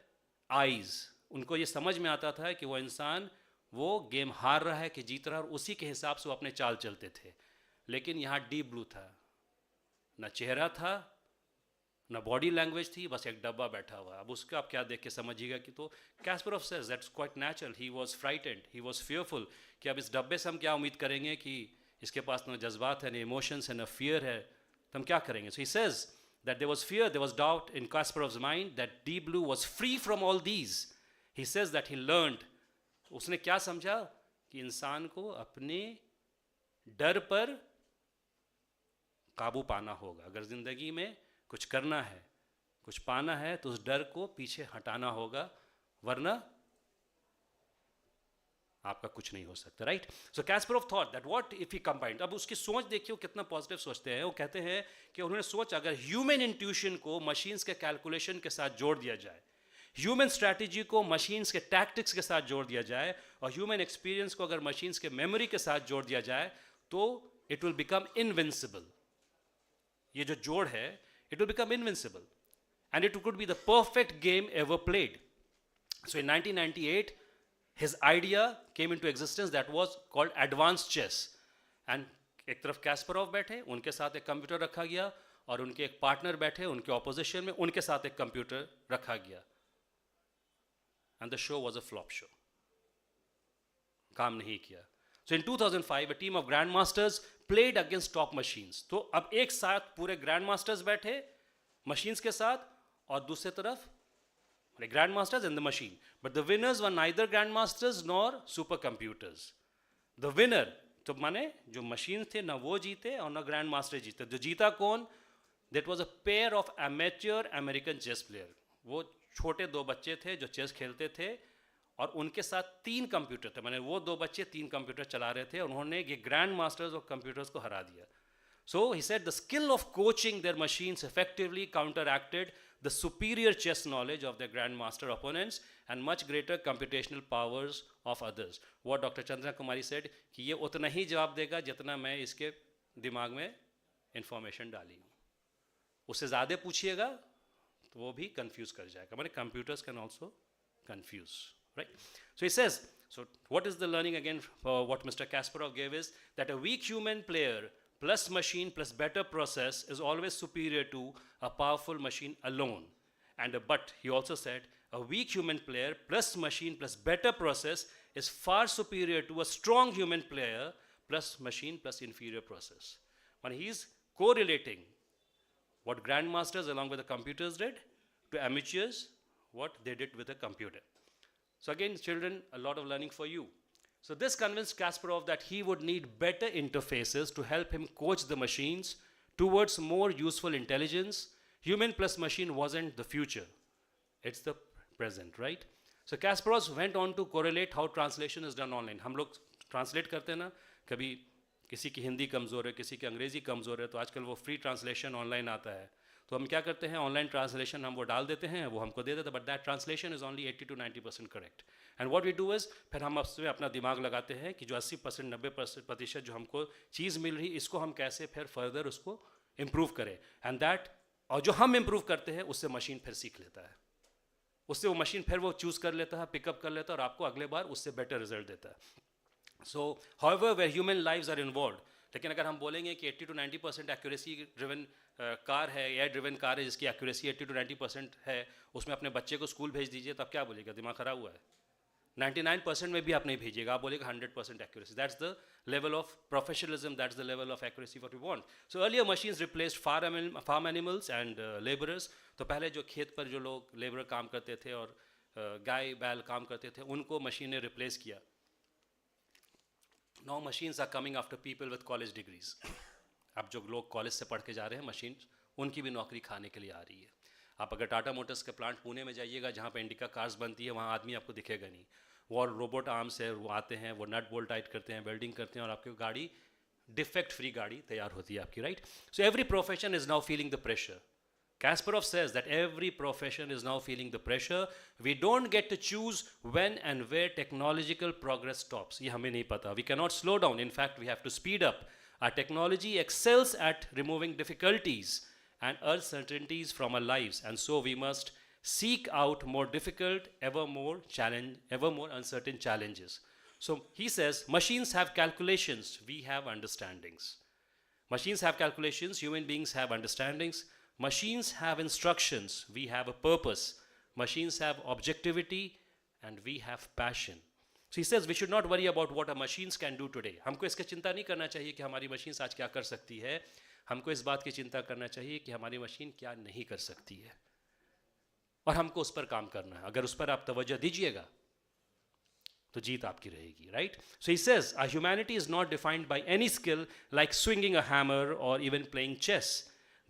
eyes. उनको ये समझ में आता था कि वो इंसान वो गेम हार रहा है कि जीत रहा है और उसी के हिसाब से वो अपने चाल चलते थे. लेकिन यहाँ डीप ब्लू था, न चेहरा था, ना बॉडी लैंग्वेज थी, बस एक डब्बा बैठा हुआ. अब उसका आप क्या देख के समझिएगा कि तो Kasparov says that's quite natural. He was frightened, he was fearful कि अब इस डब्बे से हम क्या उम्मीद करेंगे कि इसके पास न जज्बात है, न इमोशंस है, न फियर है, तो हम क्या करेंगे. So he says that there was fear, there was doubt in Kasparov's mind that Deep Blue was free from all these. He says that he learned. उसने क्या समझा कि इंसान को अपने डर पर काबू पाना होगा. अगर ज़िंदगी में कुछ करना है, कुछ पाना है, तो उस डर को पीछे हटाना होगा, वरना आपका कुछ नहीं हो सकता. Right. So Kasparov thought that what if he combined. अब उसकी सोच देखिए, वो कितना पॉजिटिव सोचते हैं. वो कहते हैं कि उन्होंने सोच, अगर ह्यूमन इंट्यूशन को मशीन्स के कैलकुलेशन के साथ जोड़ दिया जाए, ह्यूमन स्ट्रैटेजी को मशीन्स के टैक्टिक्स के साथ जोड़ दिया जाए और ह्यूमन एक्सपीरियंस को अगर मशीन्स के मेमोरी के साथ जोड़ दिया जाए, तो इट विल बिकम इनविंसिबल. ये जो जोड़ है, it will become invincible and it could be the perfect game ever played. So in 1998 his idea came into existence that was called advanced chess. And एक तरफ Kasparov बैठे, उनके साथ एक कंप्यूटर रखा गया और उनके एक पार्टनर बैठे उनके ऑपोजिशन में, उनके साथ एक कंप्यूटर रखा गया. And the show was a flop show. काम नहीं किया. So in 2005 a team of grandmasters played against top machines. तो अब एक साथ पूरे grandmasters बैठे machines के साथ और दूसरी तरफ grandmasters and the machine. But the winners were neither grandmasters nor supercomputers. The winner तो माने जो machines थे ना वो जीते और ना grandmaster जीते. जो जीता कौन? That was a pair of amateur American chess player. वो छोटे दो बच्चे थे जो चेस खेलते थे और उनके साथ 3 कंप्यूटर थे. माने वो 2 बच्चे 3 कंप्यूटर चला रहे थे और उन्होंने ये ग्रैंड मास्टर्स और कंप्यूटर्स को हरा दिया. So he said the skill of coaching their machines effectively counteracted the superior chess knowledge of their grandmaster opponents and much greater computational powers of others. What Dr. Chandra Kumari said कि ये उतना ही जवाब देगा जितना मैं इसके दिमाग में इंफॉर्मेशन डाली हूँ, उससे ज़्यादा पूछिएगा तो वो भी कंफ्यूज कर जाएगा. हमारे computers can also confuse, right? So he says, so what is the learning again for what Mr. Kasparov gave is that a weak human player plus machine plus better process is always superior to a powerful machine alone. But he also said a weak human player plus machine plus better process is far superior to a strong human player plus machine plus inferior process. When he's correlating what grandmasters along with the computers did to amateurs, what they did with a computer. So again, children, a lot of learning for you. So this convinced Kasparov that he would need better interfaces to help him coach the machines towards more useful intelligence. Human plus machine wasn't the future, it's the present, right? So Kasparov went on to correlate how translation is done online. हम लोग translate करते हैं ना, कभी किसी की हिंदी कमज़ोर है, किसी की अंग्रेज़ी कमज़ोर है, तो आजकल वो free translation online आता है. तो हम क्या करते हैं, ऑनलाइन ट्रांसलेशन हम वो डाल देते हैं, वो हमको दे देते हैं, but that translation is only 80 to 90% correct. And what we do is, फिर हम उसमें अपना दिमाग लगाते हैं कि जो 80% 90% जो हमको चीज़ मिल रही, इसको हम कैसे फिर फर्दर उसको इम्प्रूव करें. एंड दैट, और जो हम इम्प्रूव करते हैं उससे मशीन फिर सीख लेता है, उससे वो मशीन फिर वो चूज़ कर लेता है, पिकअप कर लेता है और आपको अगले बार उससे बेटर रिजल्ट देता है. So however where human lives are involved, लेकिन अगर हम बोलेंगे कि 80 to 90% एक्यूरेसी ड्रिवन कार है, एयर ड्रिवन कार है जिसकी एक्यूरेसी 80 to 90% है, उसमें अपने बच्चे को स्कूल भेज दीजिए, तब क्या बोलेगा, दिमाग खराब हुआ है. 99% में भी आप नहीं भेजिएगा, आप बोलेगा 100% accuracy. That's the level of professionalism, that's the level of accuracy what we want. So earlier machines replaced farm animals and laborers. तो पहले जो खेत पर जो लोग लेबर काम करते थे और गाय बैल काम करते थे, उनको मशीन ने रिप्लेस किया. Now machines are coming after people with college degrees. अब जो लोग कॉलेज से पढ़ के जा रहे हैं, मशीन उनकी भी नौकरी खाने के लिए आ रही है. आप अगर टाटा मोटर्स के प्लांट पुणे में जाइएगा, जहाँ पे इंडिका कार्स बनती है, वहाँ आदमी आपको दिखेगा नहीं. वो रोबोट आर्म्स है, वो आते हैं, वो नट बोल्ट टाइट करते हैं, वेल्डिंग करते हैं, और आपकी गाड़ी डिफेक्ट फ्री गाड़ी तैयार होती है आपकी, right? So every profession is now feeling the pressure. Kasparov says that every profession is now feeling the pressure. We don't get to choose when and where technological progress stops. ये हमें नहीं पता. We cannot slow down. In fact, we have to speed up. Our technology excels at removing difficulties and uncertainties from our lives, and so we must seek out more difficult, ever more uncertain challenges. So he says, machines have calculations, we have understandings. Machines have calculations, human beings have understandings. Machines have instructions, we have a purpose. Machines have objectivity, and we have passion. So he says we should not worry about what our machines can do today. हमको इसकी चिंता नहीं करना चाहिए कि हमारी machines आज क्या कर सकती है. हमको इस बात की चिंता करना चाहिए कि हमारी मशीन क्या नहीं कर सकती है, और हमको उस पर काम करना है. अगर उस पर आप तवज्जो दीजिएगा तो जीत आपकी रहेगी, right? So he says our humanity is not defined by any skill like swinging a hammer or even playing chess.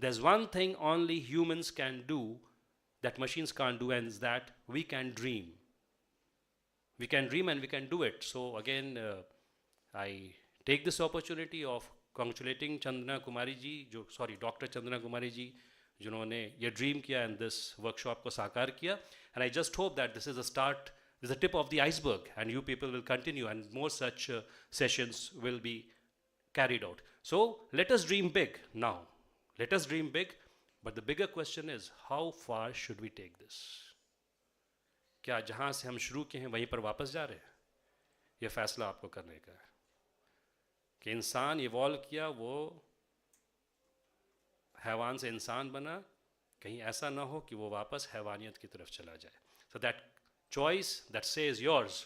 There's one thing only humans can do that machines can't do, and is that we can dream. We can dream and we can do it. So again, I take this opportunity of congratulating Chandana Kumari ji, Dr. Chandana Kumari ji, जिन्होंने ये dream किया and this workshop को साकार किया. And I just hope that this is a start, this is the tip of the iceberg, and you people will continue and more such sessions will be carried out. So let us dream big now. Let us dream big, but the bigger question is, how far should we take this? क्या जहाँ से हम शुरू किए हैं वहीं पर वापस जा रहे हैं? ये फैसला आपको करने का है कि इंसान इवॉल्व किया, वो हैवान से इंसान बना, कहीं ऐसा ना हो कि वो वापस हैवानियत की तरफ चला जाए. So that choice, that say is yours.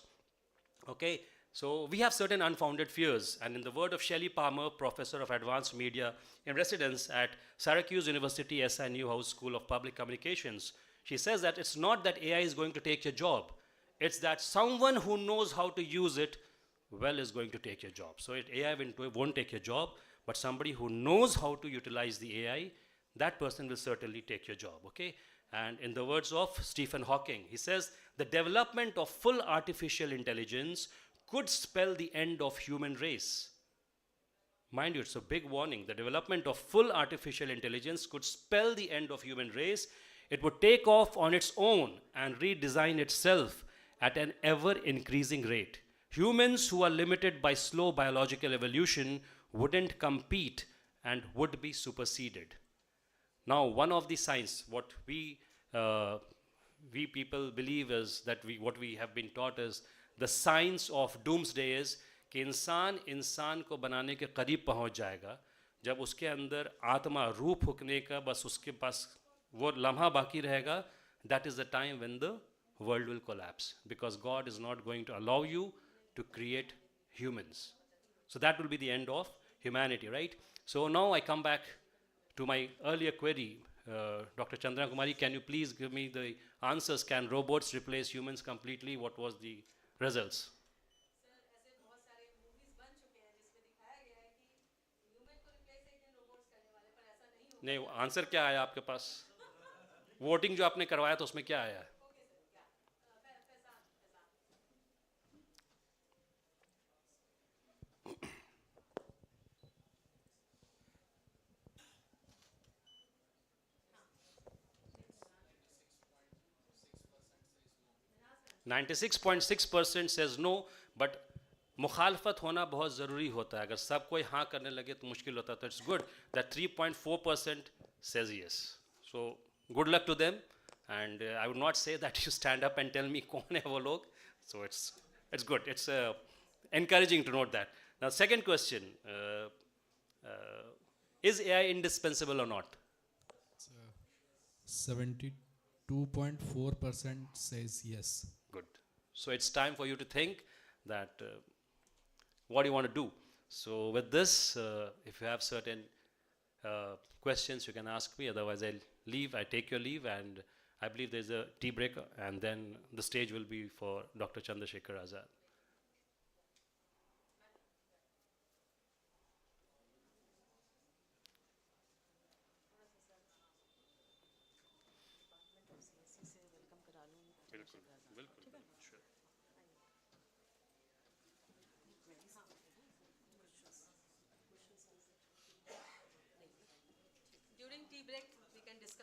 Okay? So we have certain unfounded fears, and in the word of Shelley Palmer, professor of advanced media in residence at Syracuse University SI Newhouse School of Public Communications, she says that it's not that AI is going to take your job, it's that someone who knows how to use it well is going to take your job. So AI won't take your job, but somebody who knows how to utilize the AI, that person will certainly take your job, okay? And in the words of Stephen Hawking, he says, the development of full artificial intelligence could spell the end of human race. Mind you, it's a big warning. The development of full artificial intelligence could spell the end of human race. It would take off on its own and redesign itself at an ever-increasing rate. Humans who are limited by slow biological evolution wouldn't compete and would be superseded. Now, one of the signs, what we people believe is that what we have been taught is the signs of doomsday is कि इंसान इंसान को बनाने के करीब पहुंच जाएगा जब उसके अंदर आत्मा रूह फूकने का बस उसके पास वो लम्हा बाकी रहेगा. That is the time when the world will collapse, because God is not going to allow you to create humans. So that will be the end of humanity, right? So now I come back to my earlier query. Dr. Chandra Kumari, can you please give me the answers? Can robots replace humans completely? What was the results? नहीं, answer क्या आया आपके पास? Voting जो आपने करवाया तो उसमें क्या आया है? .6% says no, but मुखालफत होना बहुत ज़रूरी होता है. अगर सब कोई हाँ करने लगे तो मुश्किल होता है. तो it's good that 3.4% says yes. So good luck to them, and I would not say that you stand up and tell me कौन है वो लोग. So it's good. It's encouraging to note that. Now second question, is AI indispensable or not? 72.4% says yes. Good. So it's time for you to think that what do you want to do. So with this, if you have certain questions, you can ask me. Otherwise, I'll leave. I take your leave, and I believe there's a tea break, and then the stage will be for Dr. Chandrasekhar Azad.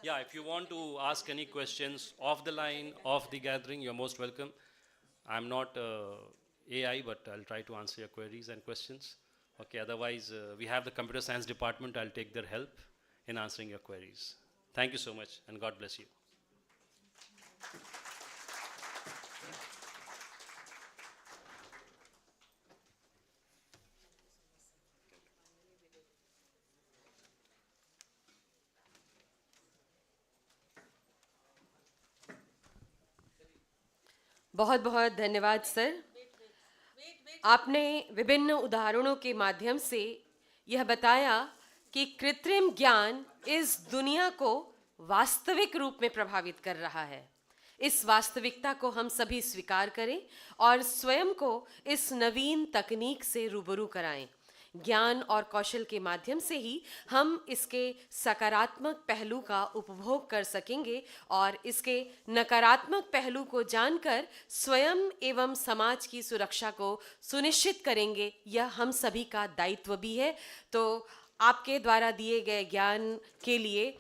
Yeah, if you want to ask any questions off the line, off the gathering, you're most welcome. I'm not AI, but I'll try to answer your queries and questions. Okay, otherwise, we have the computer science department. I'll take their help in answering your queries. Thank you so much, and God bless you. बहुत बहुत धन्यवाद sir. आपने विभिन्न उदाहरणों के माध्यम से यह बताया कि कृत्रिम ज्ञान इस दुनिया को वास्तविक रूप में प्रभावित कर रहा है. इस वास्तविकता को हम सभी स्वीकार करें और स्वयं को इस नवीन तकनीक से रूबरू कराएं. ज्ञान और कौशल के माध्यम से ही हम इसके सकारात्मक पहलू का उपभोग कर सकेंगे और इसके नकारात्मक पहलू को जानकर स्वयं एवं समाज की सुरक्षा को सुनिश्चित करेंगे. यह हम सभी का दायित्व भी है. तो आपके द्वारा दिए गए ज्ञान के लिए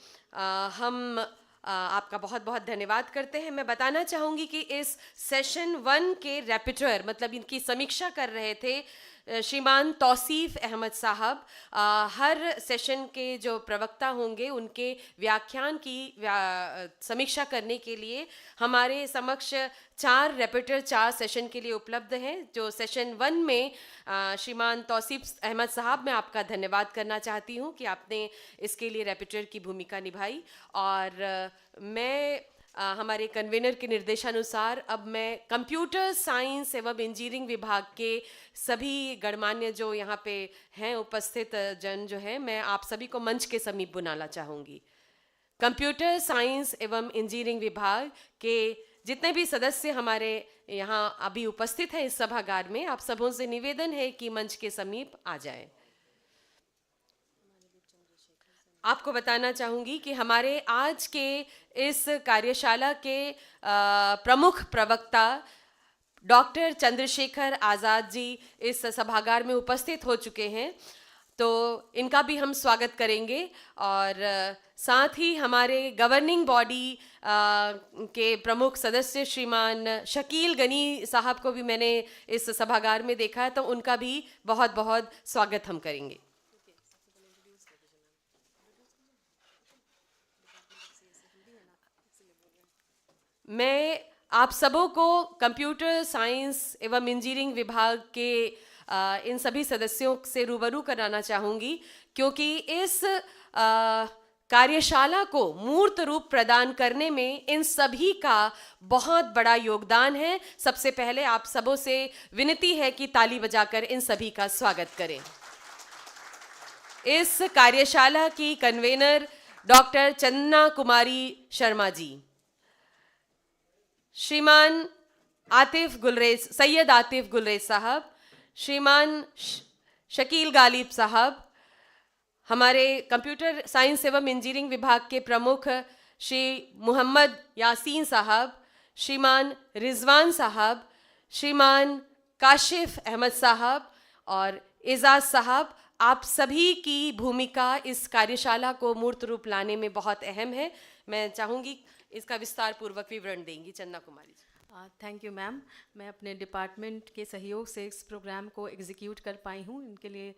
हम आपका बहुत बहुत धन्यवाद करते हैं. मैं बताना चाहूँगी कि इस सेशन 1 के रेपिटर मतलब इनकी समीक्षा कर रहे थे श्रीमान तौसीफ अहमद साहब. हर सेशन के जो प्रवक्ता होंगे उनके व्याख्यान की समीक्षा करने के लिए हमारे समक्ष 4 रेपिटर 4 सेशन के लिए उपलब्ध हैं. जो सेशन 1 में श्रीमान तौसीफ अहमद साहब, मैं आपका धन्यवाद करना चाहती हूं कि आपने इसके लिए रेपिटर की भूमिका निभाई. और मैं हमारे कन्वीनर के निर्देशानुसार अब मैं कंप्यूटर साइंस एवं इंजीनियरिंग विभाग के सभी गणमान्य जो यहाँ पे हैं उपस्थित जन जो हैं, मैं आप सभी को मंच के समीप बुलाना चाहूँगी. कंप्यूटर साइंस एवं इंजीनियरिंग विभाग के जितने भी सदस्य हमारे यहाँ अभी उपस्थित हैं इस सभागार में, आप सबों से निवेदन है कि मंच के समीप आ जाएं. आपको बताना चाहूँगी कि हमारे आज के इस कार्यशाला के प्रमुख प्रवक्ता डॉक्टर चंद्रशेखर आज़ाद जी इस सभागार में उपस्थित हो चुके हैं. तो इनका भी हम स्वागत करेंगे और साथ ही हमारे गवर्निंग बॉडी के प्रमुख सदस्य श्रीमान शकील गनी साहब को भी मैंने इस सभागार में देखा है, तो उनका भी बहुत बहुत स्वागत हम करेंगे। मैं आप सबों को कंप्यूटर साइंस एवं इंजीनियरिंग विभाग के इन सभी सदस्यों से रूबरू कराना चाहूँगी, क्योंकि इस कार्यशाला को मूर्त रूप प्रदान करने में इन सभी का बहुत बड़ा योगदान है। सबसे पहले आप सबों से विनती है कि ताली बजाकर इन सभी का स्वागत करें। इस कार्यशाला की कन्वेनर डॉक्टर चन्ना कुमारी शर्मा जी, श्रीमान आतिफ गुलरेज, सैयद आतिफ गुलरेज साहब, श्रीमान शकील गालिब साहब, हमारे कंप्यूटर साइंस एवं इंजीनियरिंग विभाग के प्रमुख श्री मोहम्मद यासीन साहब, श्रीमान रिजवान साहब, श्रीमान काशिफ अहमद साहब और एजाज साहब, आप सभी की भूमिका इस कार्यशाला को मूर्त रूप लाने में बहुत अहम है। मैं चाहूँगी इसका विस्तार पूर्वक विवरण देंगी Channa Kumari ji. Thank you ma'am. मैं अपने डिपार्टमेंट के सहयोग से इस प्रोग्राम को एग्जीक्यूट कर पाई हूँ, इनके लिए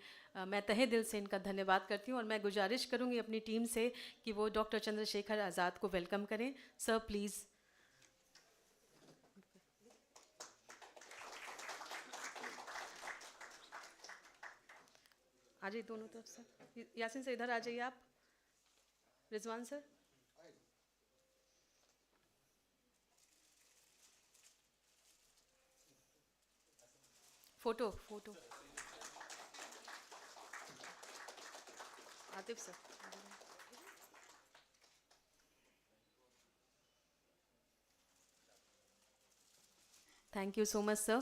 मैं तहे दिल से इनका धन्यवाद करती हूँ। और मैं गुजारिश करूँगी अपनी टीम से कि वो डॉक्टर चंद्रशेखर आज़ाद को वेलकम करें। Sir please. आ जाइए दोनों तरफ सर। यासीन से इधर आ जाइए आप। Rizwan sir. Photo photo Atif sir. Thank you so much sir.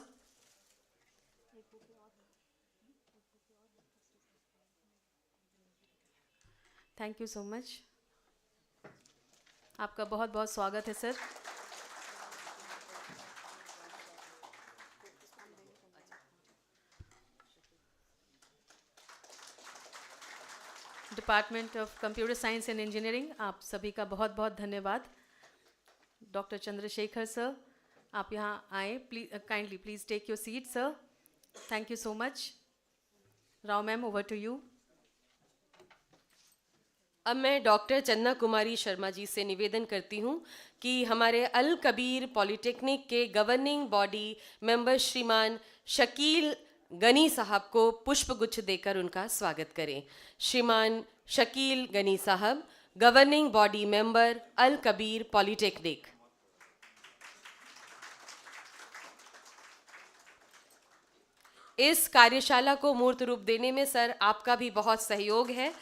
Thank you so much. आपका बहुत बहुत स्वागत है sir. Department of computer science and engineering, आप सभी का बहुत बहुत धन्यवाद। डॉक्टर चंद्रशेखर सर, आप यहाँ आए, please kindly please take your seat sir. Thank you so much. Rao ma'am, over to you. अब मैं डॉक्टर चन्ना कुमारी शर्मा जी से निवेदन करती हूँ कि हमारे अल कबीर पॉलिटेक्निक के गवर्निंग बॉडी मेंबर श्रीमान शकील गनी साहब को पुष्पगुच्छ देकर उनका स्वागत करें। श्रीमान शकील गनी साहब, गवर्निंग बॉडी मेंबर अल कबीर पॉलिटेक्निक। इस कार्यशाला को मूर्त रूप देने में सर आपका भी बहुत सहयोग है।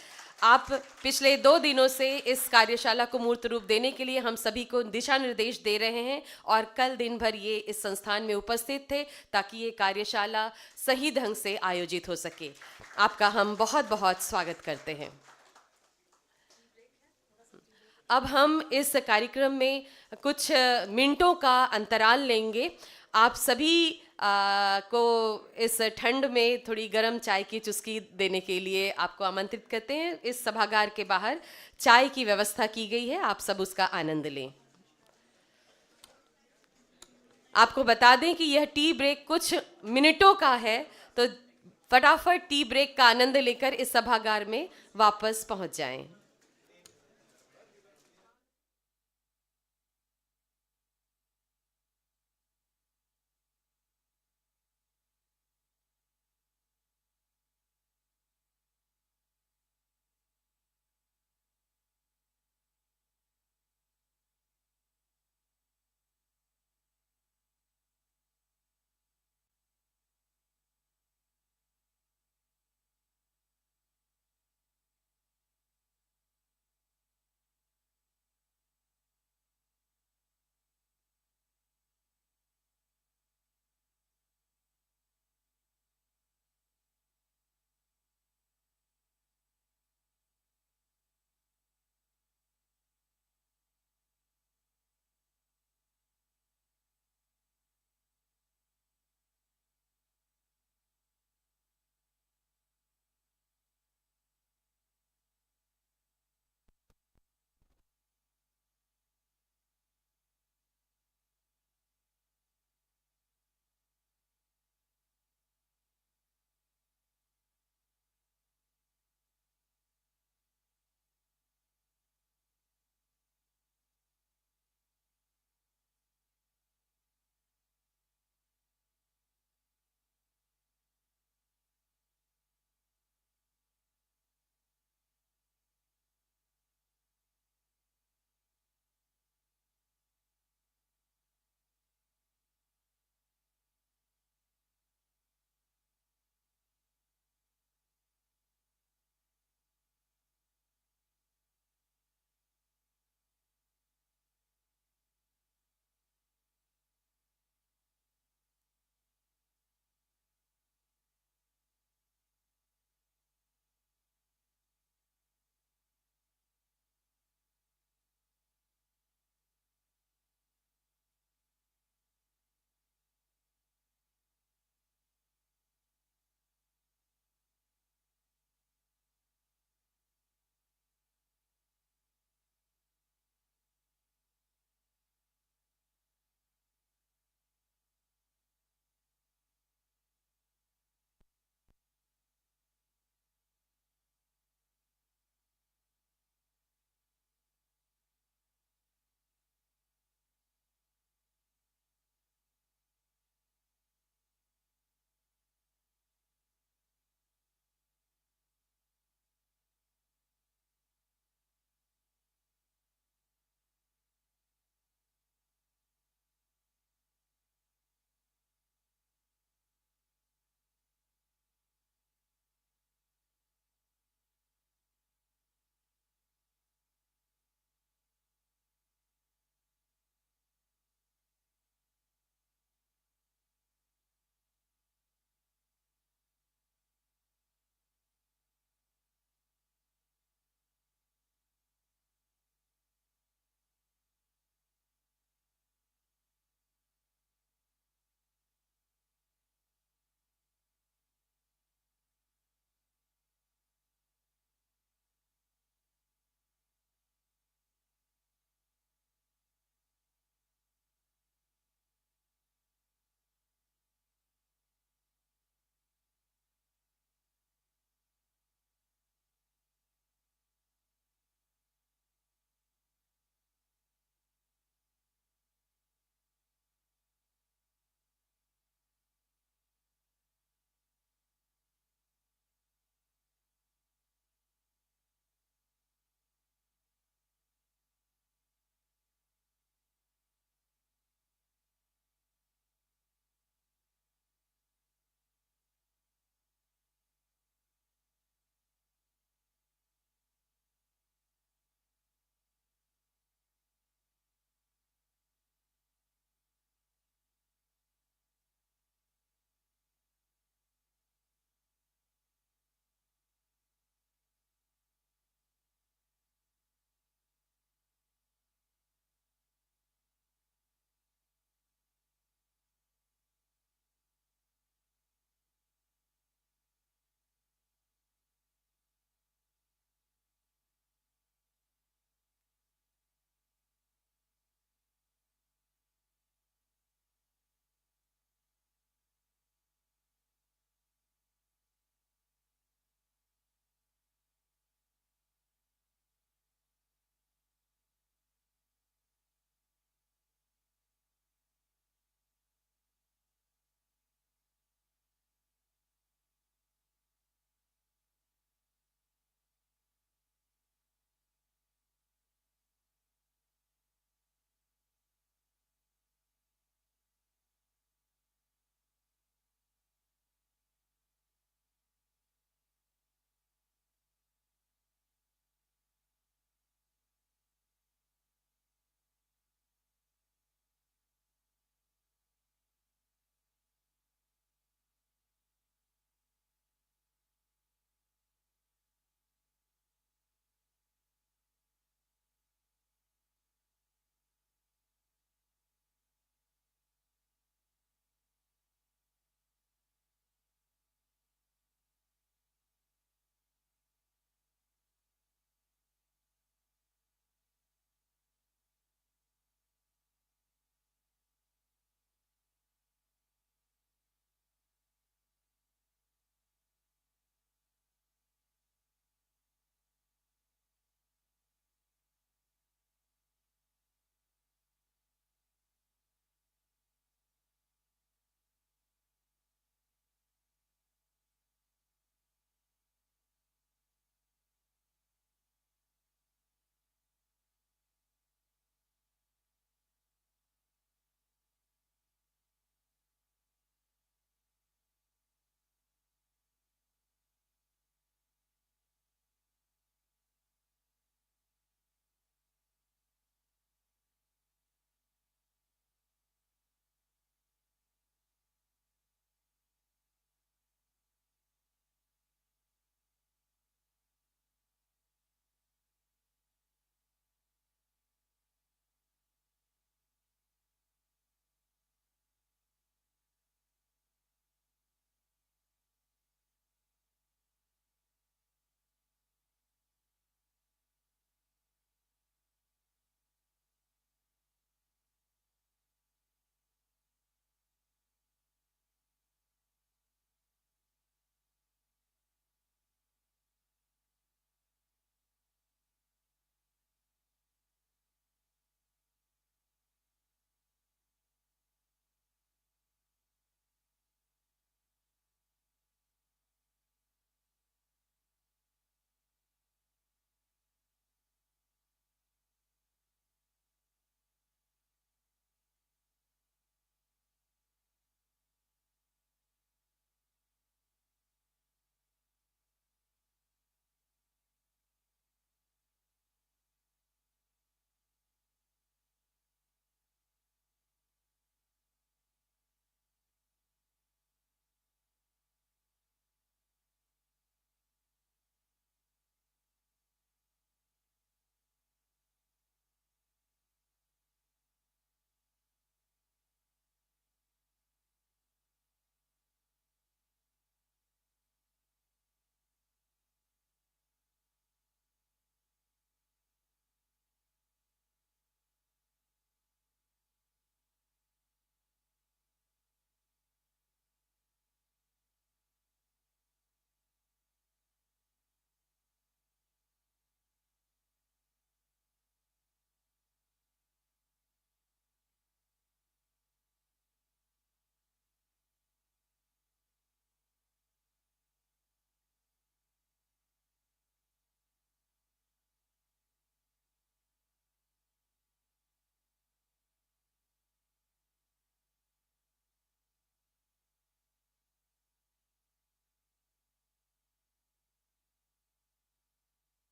आप पिछले 2 दिनों से इस कार्यशाला को मूर्त रूप देने के लिए हम सभी को दिशा निर्देश दे रहे हैं और कल दिन भर ये इस संस्थान में उपस्थित थे ताकि ये कार्यशाला सही ढंग से आयोजित हो सके। आपका हम बहुत बहुत स्वागत करते हैं। अब हम इस कार्यक्रम में कुछ मिनटों का अंतराल लेंगे। आप सभी को इस ठंड में थोड़ी गर्म चाय की चुस्की देने के लिए आपको आमंत्रित करते हैं। इस सभागार के बाहर चाय की व्यवस्था की गई है, आप सब उसका आनंद लें। आपको बता दें कि यह टी ब्रेक कुछ मिनटों का है, तो फटाफट टी ब्रेक का आनंद लेकर इस सभागार में वापस पहुंच जाएं।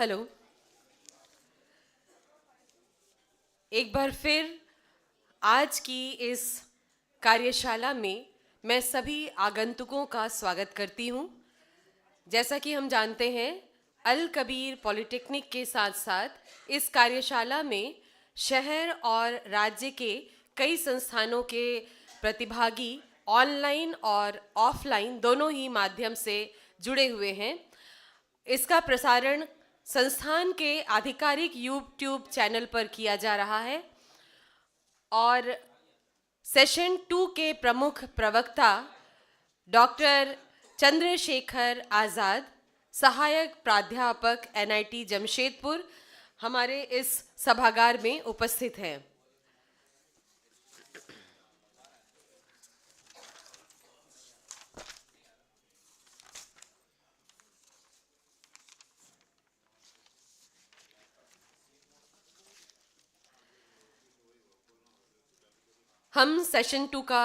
हेलो, एक बार फिर आज की इस कार्यशाला में मैं सभी आगंतुकों का स्वागत करती हूँ। जैसा कि हम जानते हैं, अल कबीर पॉलिटेक्निक के साथ साथ इस कार्यशाला में शहर और राज्य के कई संस्थानों के प्रतिभागी ऑनलाइन और ऑफलाइन दोनों ही माध्यम से जुड़े हुए हैं। इसका प्रसारण संस्थान के आधिकारिक यूट्यूब चैनल पर किया जा रहा है और सेशन 2 के प्रमुख प्रवक्ता डॉक्टर चंद्रशेखर आज़ाद, सहायक प्राध्यापक NIT जमशेदपुर, हमारे इस सभागार में उपस्थित हैं। हम सेशन 2 का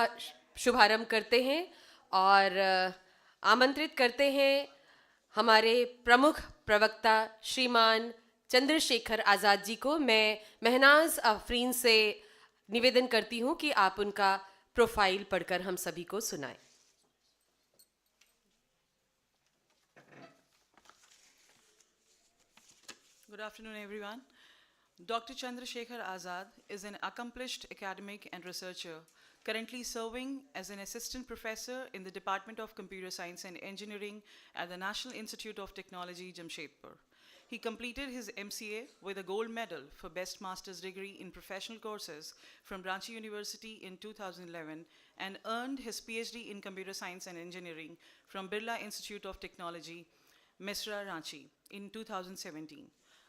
शुभारंभ करते हैं और आमंत्रित करते हैं हमारे प्रमुख प्रवक्ता श्रीमान चंद्रशेखर आज़ाद जी को। मैं महनाज आफरीन से निवेदन करती हूं कि आप उनका प्रोफाइल पढ़कर हम सभी को सुनाएं। Good afternoon, everyone. Dr. Chandrasekhar Azad is an accomplished academic and researcher, currently serving as an assistant professor in the Department of Computer Science and Engineering at the National Institute of Technology, Jamshedpur. He completed his MCA with a gold medal for Best Master's Degree in Professional Courses from Ranchi University in 2011 and earned his PhD in Computer Science and Engineering from Birla Institute of Technology, Misra, Ranchi in 2017.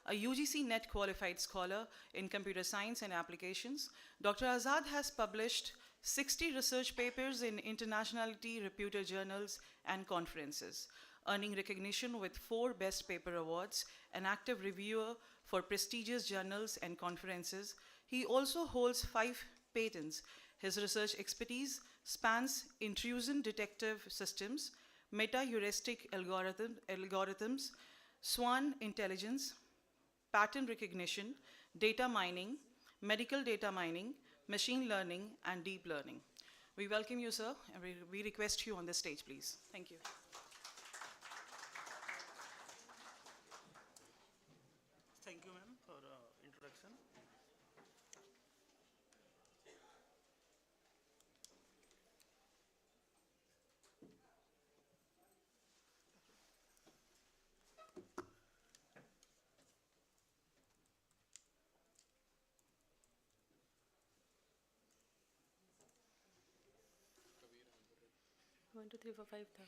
A UGC NET qualified scholar in computer science and applications, Dr. Azad has published 60 research papers in internationally reputed journals and conferences, earning recognition with 4 Best Paper Awards, an active reviewer for prestigious journals and conferences. He also holds 5 patents. His research expertise spans intrusion detective systems, meta-heuristic algorithms, SWAN intelligence, pattern recognition, data mining, medical data mining, machine learning, and deep learning. We welcome you, sir, and we request you on the stage, please. Thank you. Thank you, ma'am, for introduction. One, two, three, four, five था।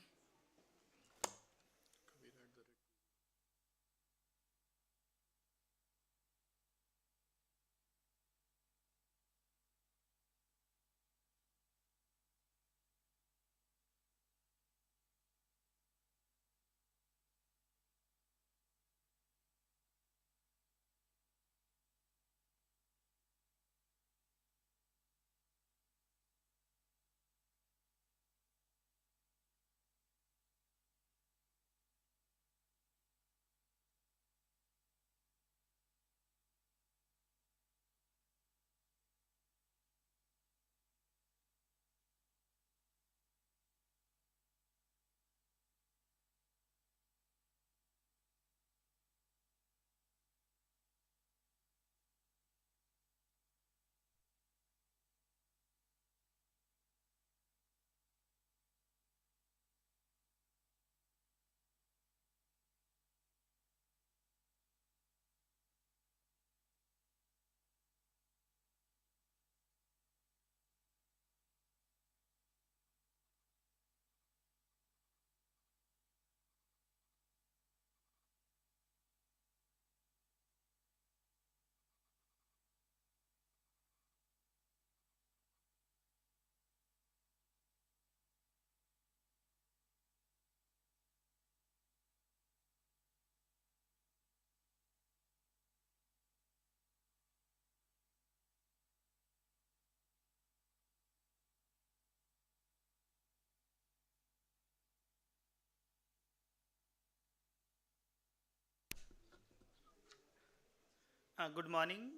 Good morning,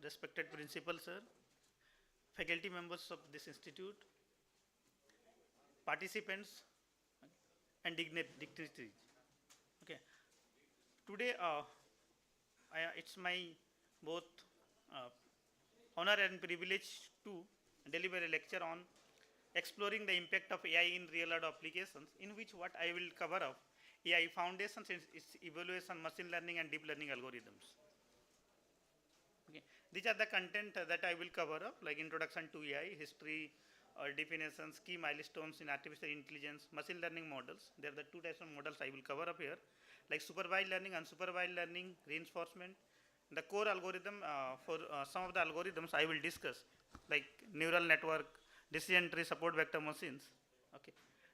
respected principal sir, faculty members of this institute, participants, and dignitaries. Okay. Today, it's my both uh, honor and privilege to deliver a lecture on exploring the impact of AI in real-world applications, in which what I will cover up AI foundations, its evaluation, machine learning, and deep learning algorithms. Okay. These are the content that I will cover up, like introduction to AI, history, definitions, key milestones in artificial intelligence, machine learning models. There are the two types of models I will cover up here, like supervised learning, unsupervised learning, reinforcement. The core algorithm for some of the algorithms I will discuss, like neural network, decision tree, support vector machines. Okay.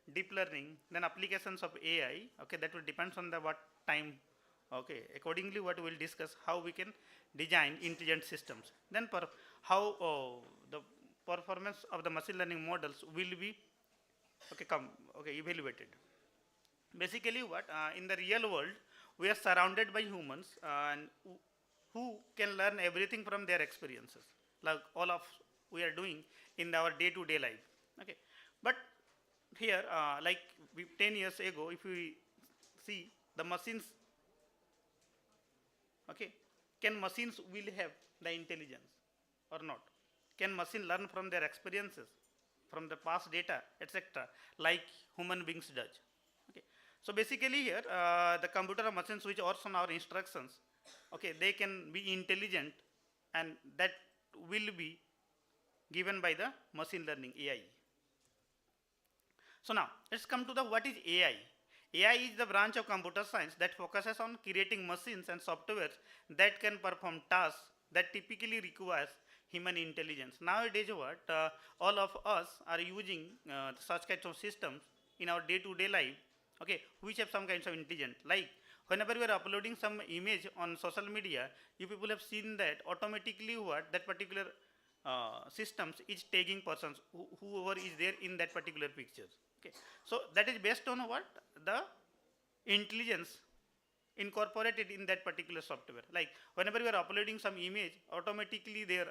Deep learning, then applications of AI. Okay, that will depends on the what time. Okay, accordingly what we will discuss how we can design intelligent systems. Then how the performance of the machine learning models will be evaluated. Basically what in the real world we are surrounded by humans and who can learn everything from their experiences, like all of we are doing in our day-to-day life. Okay, but here 10 years ago, if we see the machines, okay, can machines will have the intelligence or not? Can machine learn from their experiences, from the past data, etc., like human beings does? Okay, so basically here the computer or machines which works on our instructions, okay, they can be intelligent, and that will be given by the machine learning AI. So now let's come to the what is AI. AI is the branch of computer science that focuses on creating machines and softwares that can perform tasks that typically requires human intelligence. Nowadays what all of us are using such kinds of systems in our day-to-day life, okay, which have some kinds of intelligence. Like whenever we are uploading some image on social media, you people have seen that automatically what that particular systems is tagging persons whoever is there in that particular pictures. Okay, so that is based on what the intelligence incorporated in that particular software. Like whenever you are uploading some image, automatically their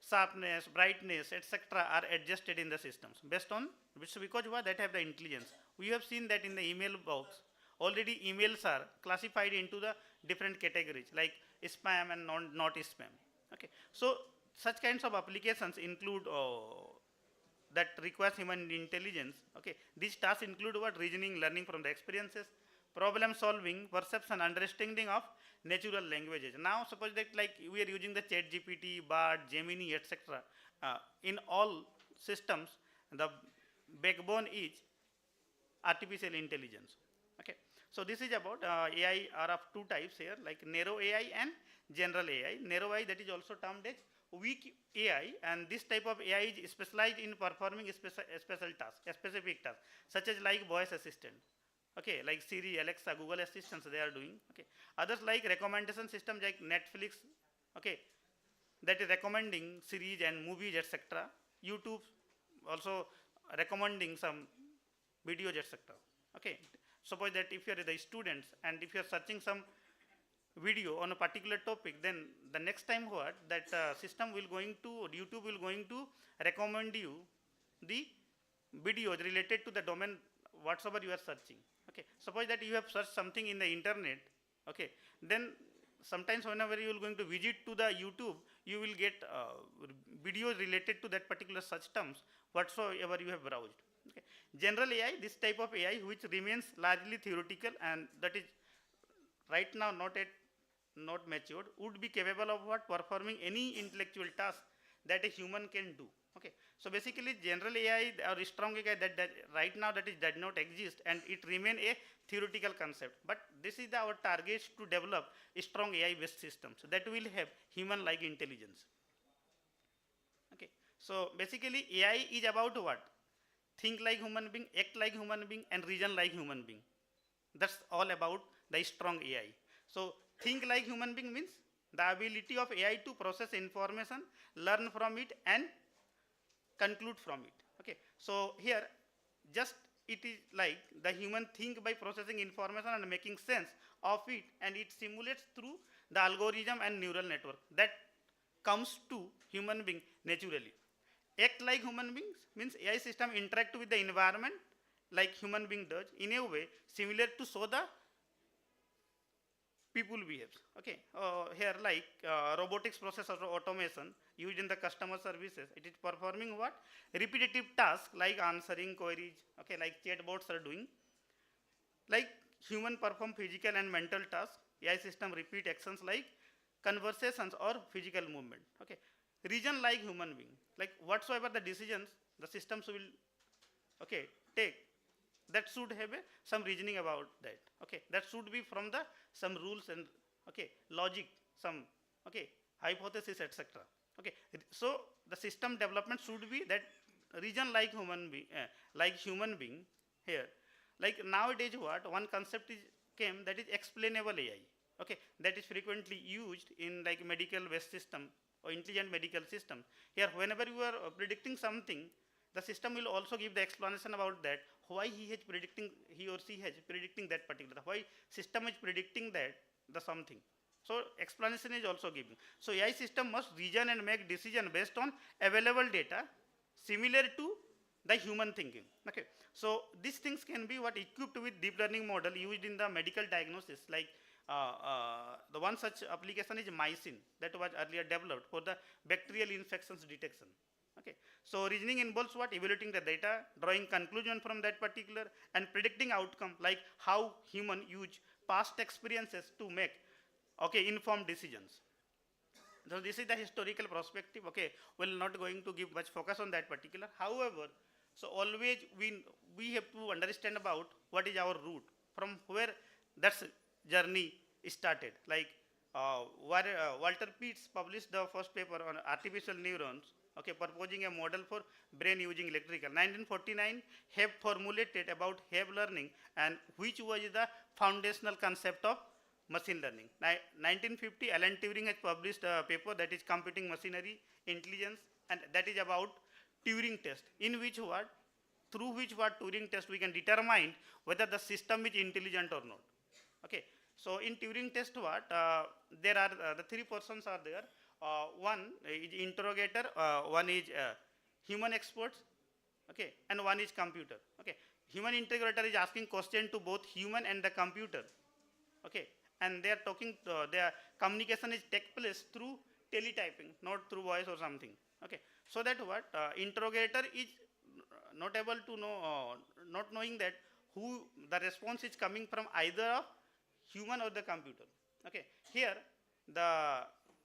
sharpness, brightness, etc. are adjusted in the systems based on which, because what that have the intelligence. We have seen that in the email box already emails are classified into the different categories like spam and not spam. Okay, so such kinds of applications include that requires human intelligence. Okay, these tasks include what? Reasoning, learning from the experiences, problem solving, perception, understanding of natural languages. Now suppose that like we are using the ChatGPT, Bard, Gemini, etc. In all systems the backbone is artificial intelligence. Okay, so this is about AI are of two types here, like narrow AI and general AI. Narrow AI, that is also termed as weak AI, and this type of AI is specialized in performing specific tasks, such as like voice assistant. Okay, like Siri, Alexa, Google Assistants they are doing. Okay, others like recommendation systems like Netflix. Okay, that is recommending series and movies, etc. YouTube also recommending some videos, etc. Okay, suppose that if you are the students and if you are searching some video on a particular topic, then the next time what that system will going to, YouTube will going to recommend you the videos related to the domain whatsoever you are searching. Okay, suppose that you have searched something in the internet, okay, then sometimes whenever you are going to visit to the YouTube, you will get videos related to that particular search terms whatsoever you have browsed. Okay. General AI, this type of AI which remains largely theoretical and that is right now not matured, would be capable of what? Performing any intellectual task that a human can do. Okay, so basically general AI or strong AI that right now that is does not exist and it remain a theoretical concept, but this is our target to develop strong AI based systems that will have human like intelligence. Okay, so basically AI is about what? Think like human being, act like human being, and reason like human being. That's all about the strong AI. So think like human being means the ability of AI to process information, learn from it, and conclude from it. Okay, so here just it is like the human think by processing information and making sense of it, and it simulates through the algorithm and neural network that comes to human being naturally. Act like human beings means AI system interact with the environment like human being does in a way similar to so the people behaves. Okay, here like robotics process or automation used in the customer services, it is performing what? Repetitive tasks like answering queries, okay, like chatbots are doing. Like human perform physical and mental tasks, AI system repeat actions like conversations or physical movement. Okay, reason like human being, like whatsoever the decisions the systems will, okay, take, that should have some reasoning about that. Okay, that should be from the some rules and, okay, logic, some, okay, hypothesis, etc. Okay, so the system development should be that reason like human being here. Like nowadays what one concept is came, that is explainable AI. Okay, that is frequently used in like medical based system or intelligent medical system. Here whenever you are predicting something, the system will also give the explanation about that, why he or she has predicting that particular, why system is predicting that the something. So explanation is also given. So AI system must reason and make decision based on available data similar to the human thinking. Okay, so these things can be what equipped with deep learning model used in the medical diagnosis. Like the one such application is Mycin, that was earlier developed for the bacterial infections detection. Okay, so reasoning involves what? Evaluating the data, drawing conclusion from that particular, and predicting outcome, like how human use past experiences to make, okay, informed decisions. So this is the historical perspective. Okay, we're not going to give much focus on that particular. However, so always we have to understand about what is our root, from where that journey started. Like Walter Pitts published the first paper on artificial neurons, okay, proposing a model for brain using electrical. 1949, Hebb formulated about Hebb learning, and which was the foundational concept of machine learning. 1950, Alan Turing has published a paper that is Computing Machinery, Intelligence, and that is about Turing test, in which what, through which what Turing test we can determine whether the system is intelligent or not. Okay, so in Turing test what, there are the three persons are there. One is interrogator, one is human experts, okay, and one is computer. Okay, human interrogator is asking question to both human and the computer. Okay, and they are talking, their communication is take place through teletyping, not through voice or something. Okay, so that what, interrogator is not able to know, not knowing that who the response is coming from, either of human or the computer. Okay, here the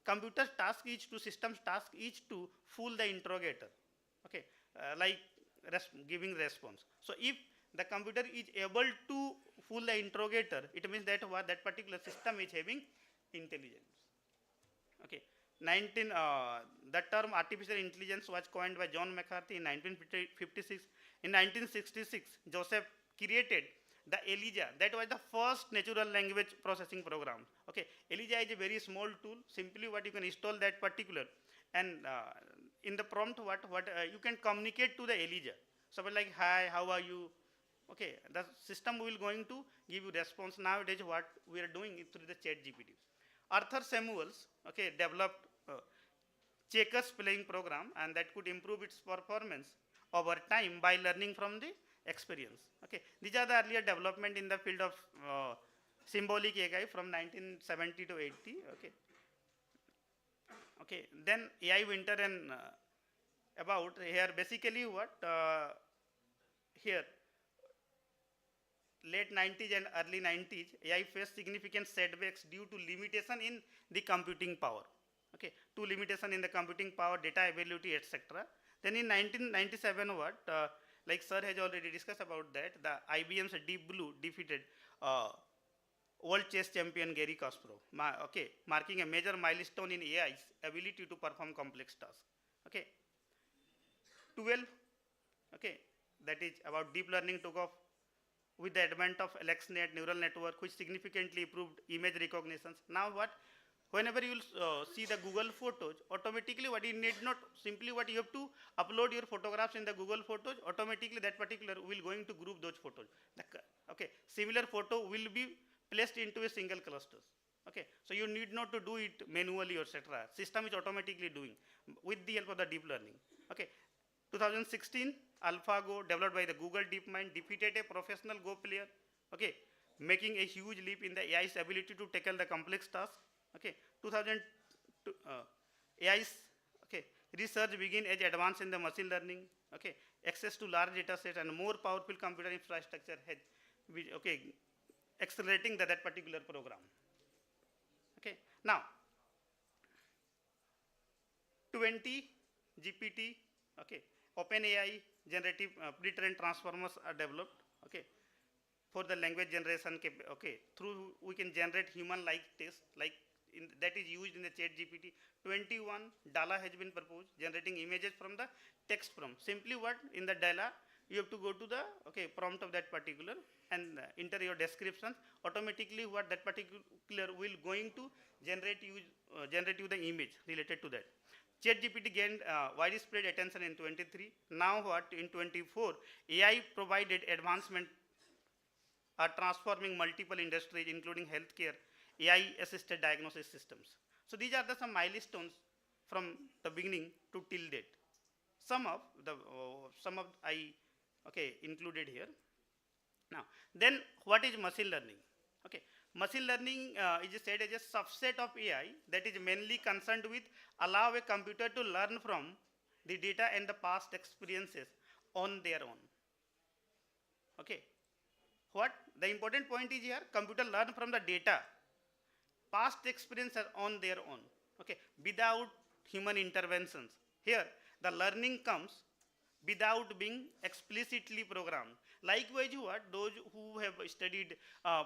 computer's task is to, system's task is to fool the interrogator. Okay, like giving response. So if the computer is able to fool the interrogator, it means that what, that particular system is having intelligence. Okay, the term artificial intelligence was coined by John McCarthy in 1956. In 1966, Joseph created the ELIJA, that was the first natural language processing program. Okay, ELIJA is a very small tool. Simply what you can install that particular, and in the prompt what you can communicate to the ELIJA. So like, hi, how are you? Okay, the system will going to give you response. Nowadays what we are doing is through the ChatGPT. Arthur Samuels, okay, developed checkers playing program, and that could improve its performance over time by learning from the experience. Okay, these are the earlier development in the field of symbolic AI from 1970 to 80. Okay, okay, then AI winter and about here basically what, here late 90s and early 90s, AI faced significant setbacks due to limitation in the computing power. Okay, to limitation in the computing power, data availability, etc. Then in 1997, what, like sir has already discussed about that, the IBM's Deep Blue defeated world chess champion Garry Kasparov, okay, marking a major milestone in AI's ability to perform complex tasks. Okay, 12, okay, that is about deep learning took off with the advent of AlexNet neural network, which significantly improved image recognitions. Now what, whenever you will see the Google Photos, automatically what you need not simply what you have to upload your photographs in the Google Photos, automatically that particular will going to group those photos. Okay, similar photo will be placed into a single clusters. Okay, so you need not to do it manually or etc. System is automatically doing with the help of the deep learning. Okay, 2016 AlphaGo developed by the Google DeepMind defeated a professional Go player. Okay, making a huge leap in the AI's ability to tackle the complex task. Okay, 2000 AI's research begin as advanced in the machine learning. Okay, access to large data sets and more powerful computer infrastructure has accelerating that particular program. Okay, now 20 GPT, okay, OpenAI generative pre-trained transformers are developed. Okay, for the language generation. Okay, through we can generate human-like text like that is used in the chat GPT. 21 DALA has been proposed, generating images from the text prompt. Simply what in the DALA you have to go to the prompt of that particular and enter your description. Automatically what that particular will going to generate you the image related to that. ChatGPT gained widespread attention in 23. Now what in 24 AI provided advancement are transforming multiple industries including healthcare, AI-assisted diagnosis systems. So these are some milestones from the beginning to till date. Some of I included here. Now, then what is machine learning? Okay, machine learning is said as a subset of AI that is mainly concerned with allow a computer to learn from the data and the past experiences on their own. Okay, what the important point is here, computer learn from the data, past experiences on their own, okay, without human interventions. Here, the learning comes without being explicitly programmed. Likewise, what those who have studied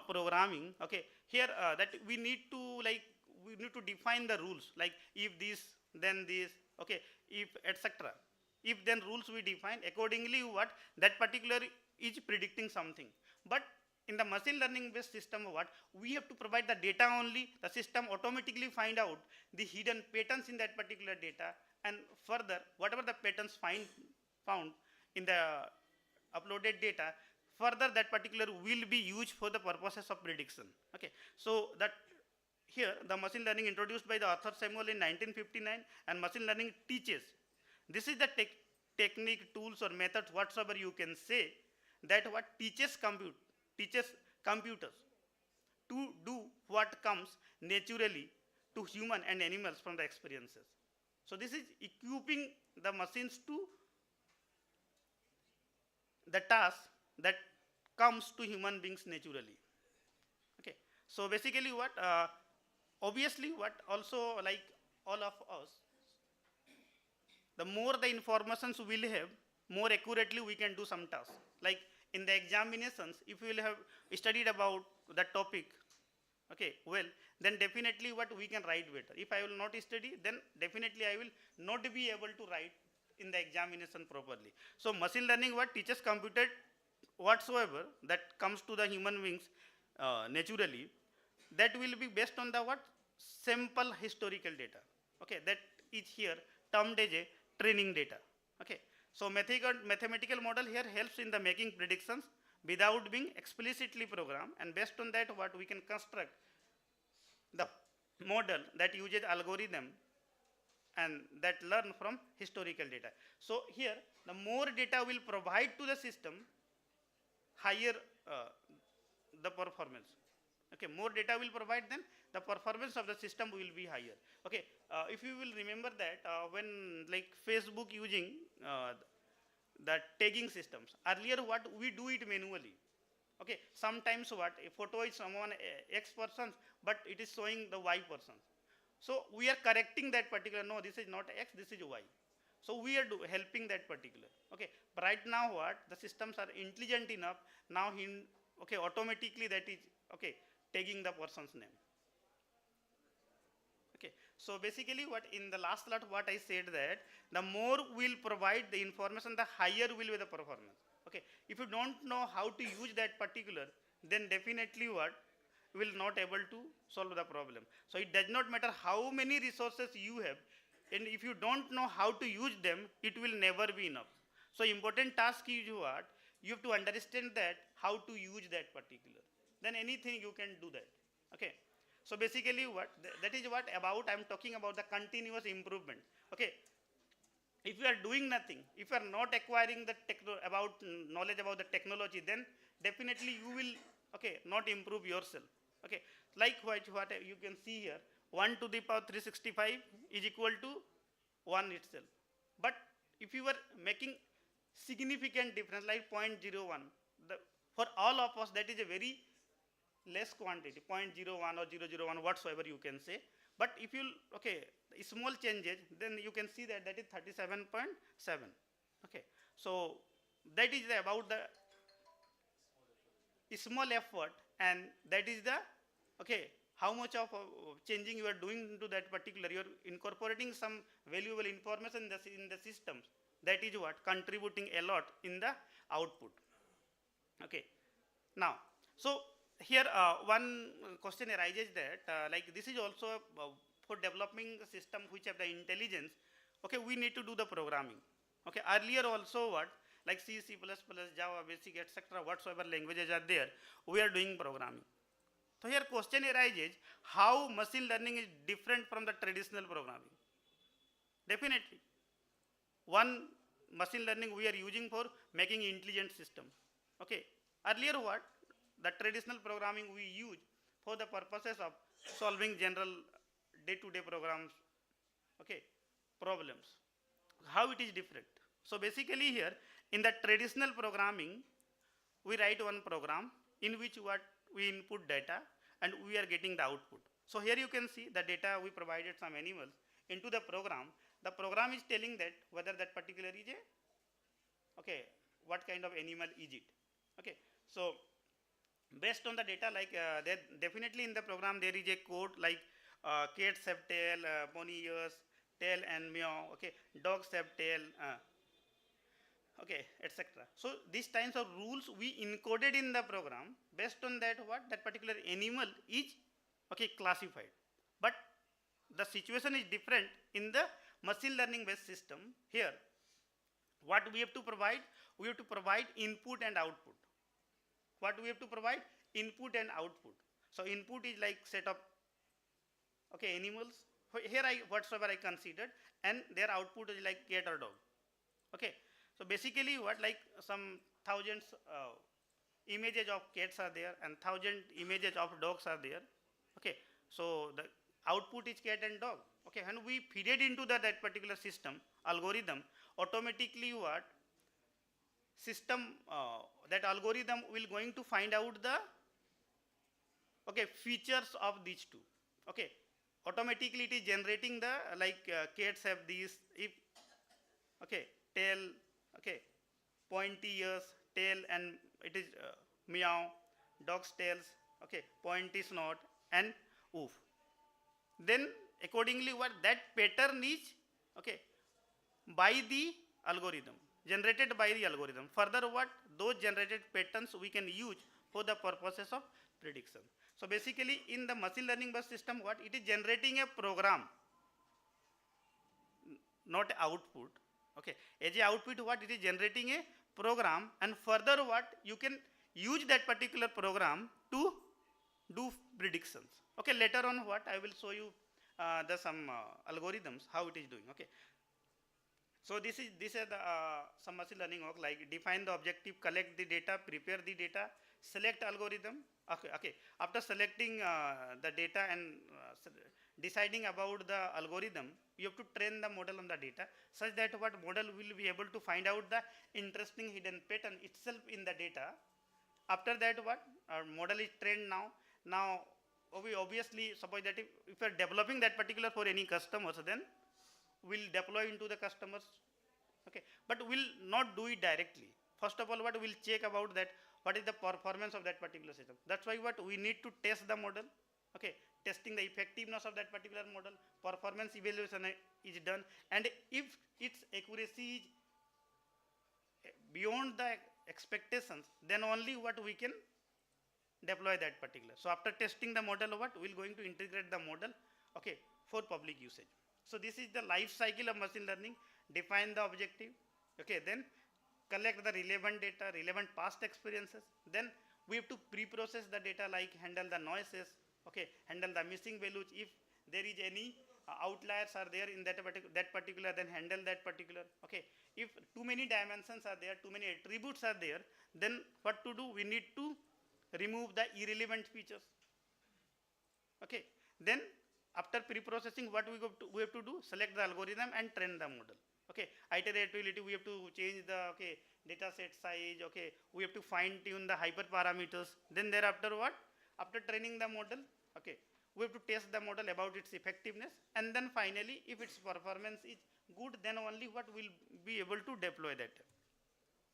programming, okay, here that we need to define the rules, like if this, then this, okay, if etc. If then rules we define accordingly, what that particular is predicting something. But in the machine learning based system, what we have to provide the data only, the system automatically find out the hidden patterns in that particular data, and further whatever the patterns found in the uploaded data, further that particular will be used for the purposes of prediction. Okay, so that here the machine learning introduced by the Arthur Samuel in 1959, and machine learning teaches. This is the technique, tools or methods whatsoever you can say that what teaches computers to do what comes naturally to human and animals from the experiences. So this is equipping the machines to the task that comes to human beings naturally. Okay, so basically what obviously what also like all of us, the more the informations we will have, more accurately we can do some tasks. Like in the examinations, if we will have studied about the topic, okay, well, then definitely what we can write better. If I will not study, then definitely I will not be able to write in the examination properly. So machine learning what teaches computer whatsoever that comes to the human beings naturally, that will be based on the what simple historical data. Okay, that is here termed as a training data. Okay, so mathematical model here helps in the making predictions without being explicitly programmed, and based on that what we can construct the model that uses algorithm and that learn from historical data. So here the more data will provide to the system, higher the performance. Okay, more data will provide, then the performance of the system will be higher. Okay, if you will remember that when like Facebook using the tagging systems, earlier what we do it manually. Okay, sometimes what a photo is someone X person, but it is showing the Y person. So we are correcting that particular, no, this is not X, this is Y. So we are helping that particular. Okay, but right now what the systems are intelligent enough, now okay, automatically that is okay tagging the person's name. Okay, so basically what in the last slide what I said that the more we'll provide the information, the higher will be the performance. Okay, if you don't know how to use that particular, then definitely what will not able to solve the problem. So it does not matter how many resources you have, and if you don't know how to use them, it will never be enough. So important task is what? You have to understand that how to use that particular. Then anything you can do that. Okay. So basically what, that is what about, I'm talking about the continuous improvement. Okay. If you are doing nothing, if you are not acquiring the knowledge about the technology, then definitely you will, okay, not improve yourself. Okay. Likewise, what you can see here, 1 to the power 365 is equal to 1 itself. But if you are making significant difference like 0.01, for all of us that is a very less quantity, 0.01 or 0.001 whatsoever you can say. But if you, okay, small changes, then you can see that that is 37.7. Okay. So that is about the small effort, and that is the, okay, how much of changing you are doing into that particular, you are incorporating some valuable information in the systems. That is what contributing a lot in the output. Okay. Now, so here one question arises that like this is also for developing a system which have the intelligence. Okay, we need to do the programming. Okay, earlier also what, like C, C++, Java, Basic, etc. whatsoever languages are there, we are doing programming. So here question arises, how machine learning is different from the traditional programming? Definitely. One machine learning we are using for making intelligent system. Okay. Earlier what? The traditional programming we use for the purposes of solving general day-to-day programs, okay, problems. How it is different? So basically here, in the traditional programming, we write one program in which what we input data and we are getting the output. So here you can see the data we provided some animals into the program. The program is telling that whether that particular is a, okay, what kind of animal is it? Okay, so based on the data, like there definitely in the program there is a code like cats have tail, pony ears, tail and meow. Okay, dogs have tail, okay, etc. So these kinds of rules we encoded in the program. Based on that, what that particular animal is, okay, classified. But the situation is different in the machine learning based system. Here, what we have to provide? We have to provide input and output. What we have to provide? Input and output. So input is like set of, okay, animals. Here whatsoever I considered, and their output is like cat or dog. Okay. So basically what, like some thousands images of cats are there and 1,000 images of dogs are there. Okay. So the output is cat and dog. Okay. And we feed it into that particular system algorithm. Automatically what? System, that algorithm will going to find out the, okay, features of these two. Okay. Automatically it is generating the, like cats have these, if, okay, tail, okay, pointy ears, tail, and it is meow, dog's tails, okay, pointy snout, and oof. Then accordingly what that pattern is, okay, by the algorithm, generated by the algorithm. Further what? Those generated patterns we can use for the purposes of prediction. So basically in the machine learning based system, what? It is generating a program, not output. Okay. As a output, what? It is generating a program, and further what? You can use that particular program to do predictions. Okay. Later on what? I will show you the some algorithms, how it is doing. Okay. So this is the some machine learning work, like define the objective, collect the data, prepare the data, select algorithm. Okay, okay. After selecting the data and deciding about the algorithm, you have to train the model on the data such that what model will be able to find out the interesting hidden pattern itself in the data. After that, what our model is trained now. Now, we obviously suppose that if you are developing that particular for any customers, then we'll deploy into the customers. Okay, but we'll not do it directly. First of all, what we'll check about that, what is the performance of that particular system. That's why what we need to test the model. Okay, testing the effectiveness of that particular model, performance evaluation is done, and if its accuracy is beyond the expectations, then only what we can deploy that particular. So after testing the model, what we're going to integrate the model, okay, for public usage. So this is the life cycle of machine learning. Define the objective, okay, then collect the relevant data, relevant past experiences. Then we have to pre-process the data, like handle the noises, okay, handle the missing values. If there is any outliers are there in that particular, then handle that particular, okay. If too many dimensions are there, too many attributes are there, then what to do? We need to remove the irrelevant features, okay. Then after pre-processing, what we have to do? Select the algorithm and train the model, okay. Iterativity, we have to change the, okay, data set size, okay. We have to fine tune the hyperparameters. Then thereafter what? After training the model, okay, we have to test the model about its effectiveness, and then finally, if its performance is good, then only what will be able to deploy that.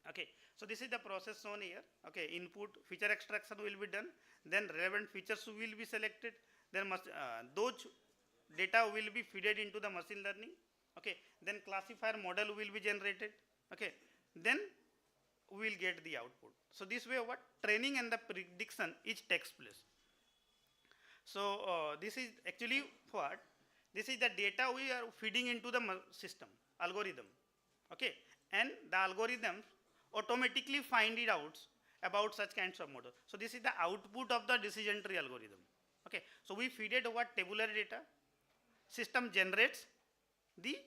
Okay, so this is the process shown here. Okay, input, feature extraction will be done, then relevant features will be selected, then those data will be fed into the machine learning. Okay, then classifier model will be generated. Okay, then we will get the output. So this way, what training and the prediction is takes place. So this is actually what? This is the data we are feeding into the system, algorithm, okay, and the algorithms automatically find it out about such kinds of model. So this is the output of the decision tree algorithm, okay. So we feed it what? Tabular data, system generates the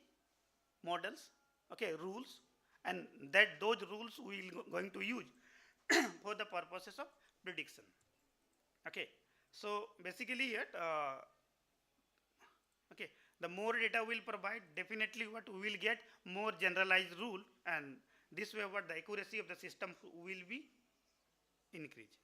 models, okay, rules, and that those rules we will going to use for the purposes of prediction, okay. So basically here, okay, the more data we'll provide, definitely what we will get more generalized rule, and this way what the accuracy of the system will be increased.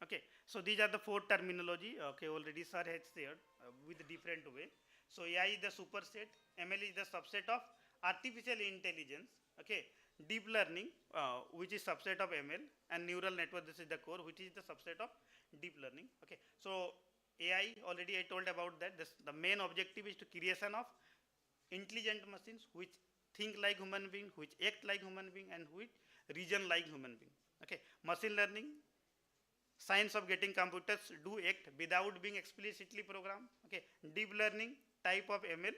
Okay, so these are the four terminology, okay, already sir has shared with different way. So AI is the superset, ML is the subset of artificial intelligence, okay, deep learning, which is subset of ML, and neural network, this is the core, which is the subset of deep learning, okay. So AI, already I told about that, the main objective is to creation of intelligent machines which think like human being, which act like human being, and which reason like human being, okay. Machine learning, science of getting computers do act without being explicitly programmed, okay. Deep learning type of ML,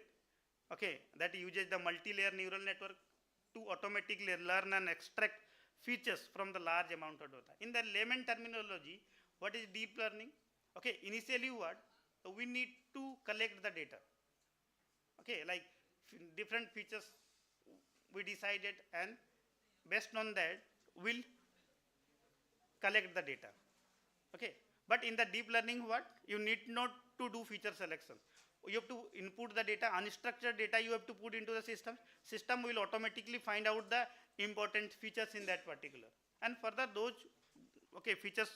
okay, that uses the multi-layer neural network to automatically learn and extract features from the large amount of data. In the layman terminology, what is deep learning? Okay, initially what? We need to collect the data. Okay, like different features we decided, and based on that, we'll collect the data. Okay, but in the deep learning what? You need not to do feature selection. You have to input the data, unstructured data you have to put into the system. System will automatically find out the important features in that particular. And further those, okay, features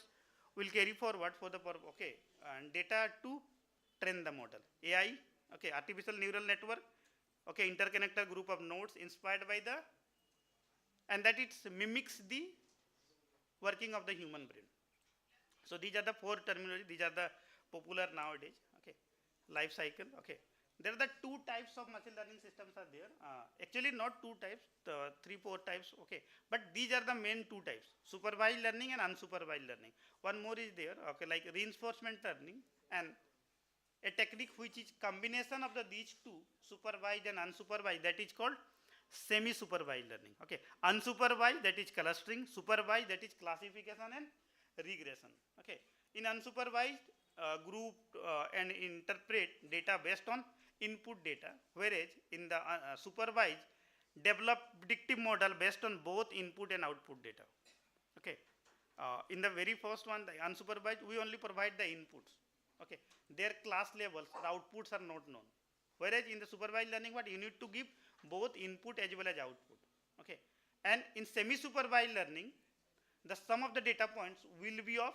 will carry forward for the, okay, and data to train the model. AI, okay, artificial neural network, okay, interconnector group of nodes inspired by the, and that it mimics the working of the human brain. So these are the four terminology, these are the popular nowadays, okay. Life cycle, okay. There are the two types of machine learning systems are there. Actually not two types, 3-4 types, okay. But these are the main two types, supervised learning and unsupervised learning. One more is there, okay, like reinforcement learning, and a technique which is combination of these two, supervised and unsupervised, that is called semi-supervised learning, okay. Unsupervised, that is clustering, supervised, that is classification and regression, okay. In unsupervised, group and interpret data based on input data, whereas in the supervised, develop predictive model based on both input and output data, okay. In the very first one, the unsupervised, we only provide the inputs, okay. Their class levels, the outputs are not known, whereas in the supervised learning, what you need to give both input as well as output, okay. And in semi-supervised learning, the sum of the data points will be of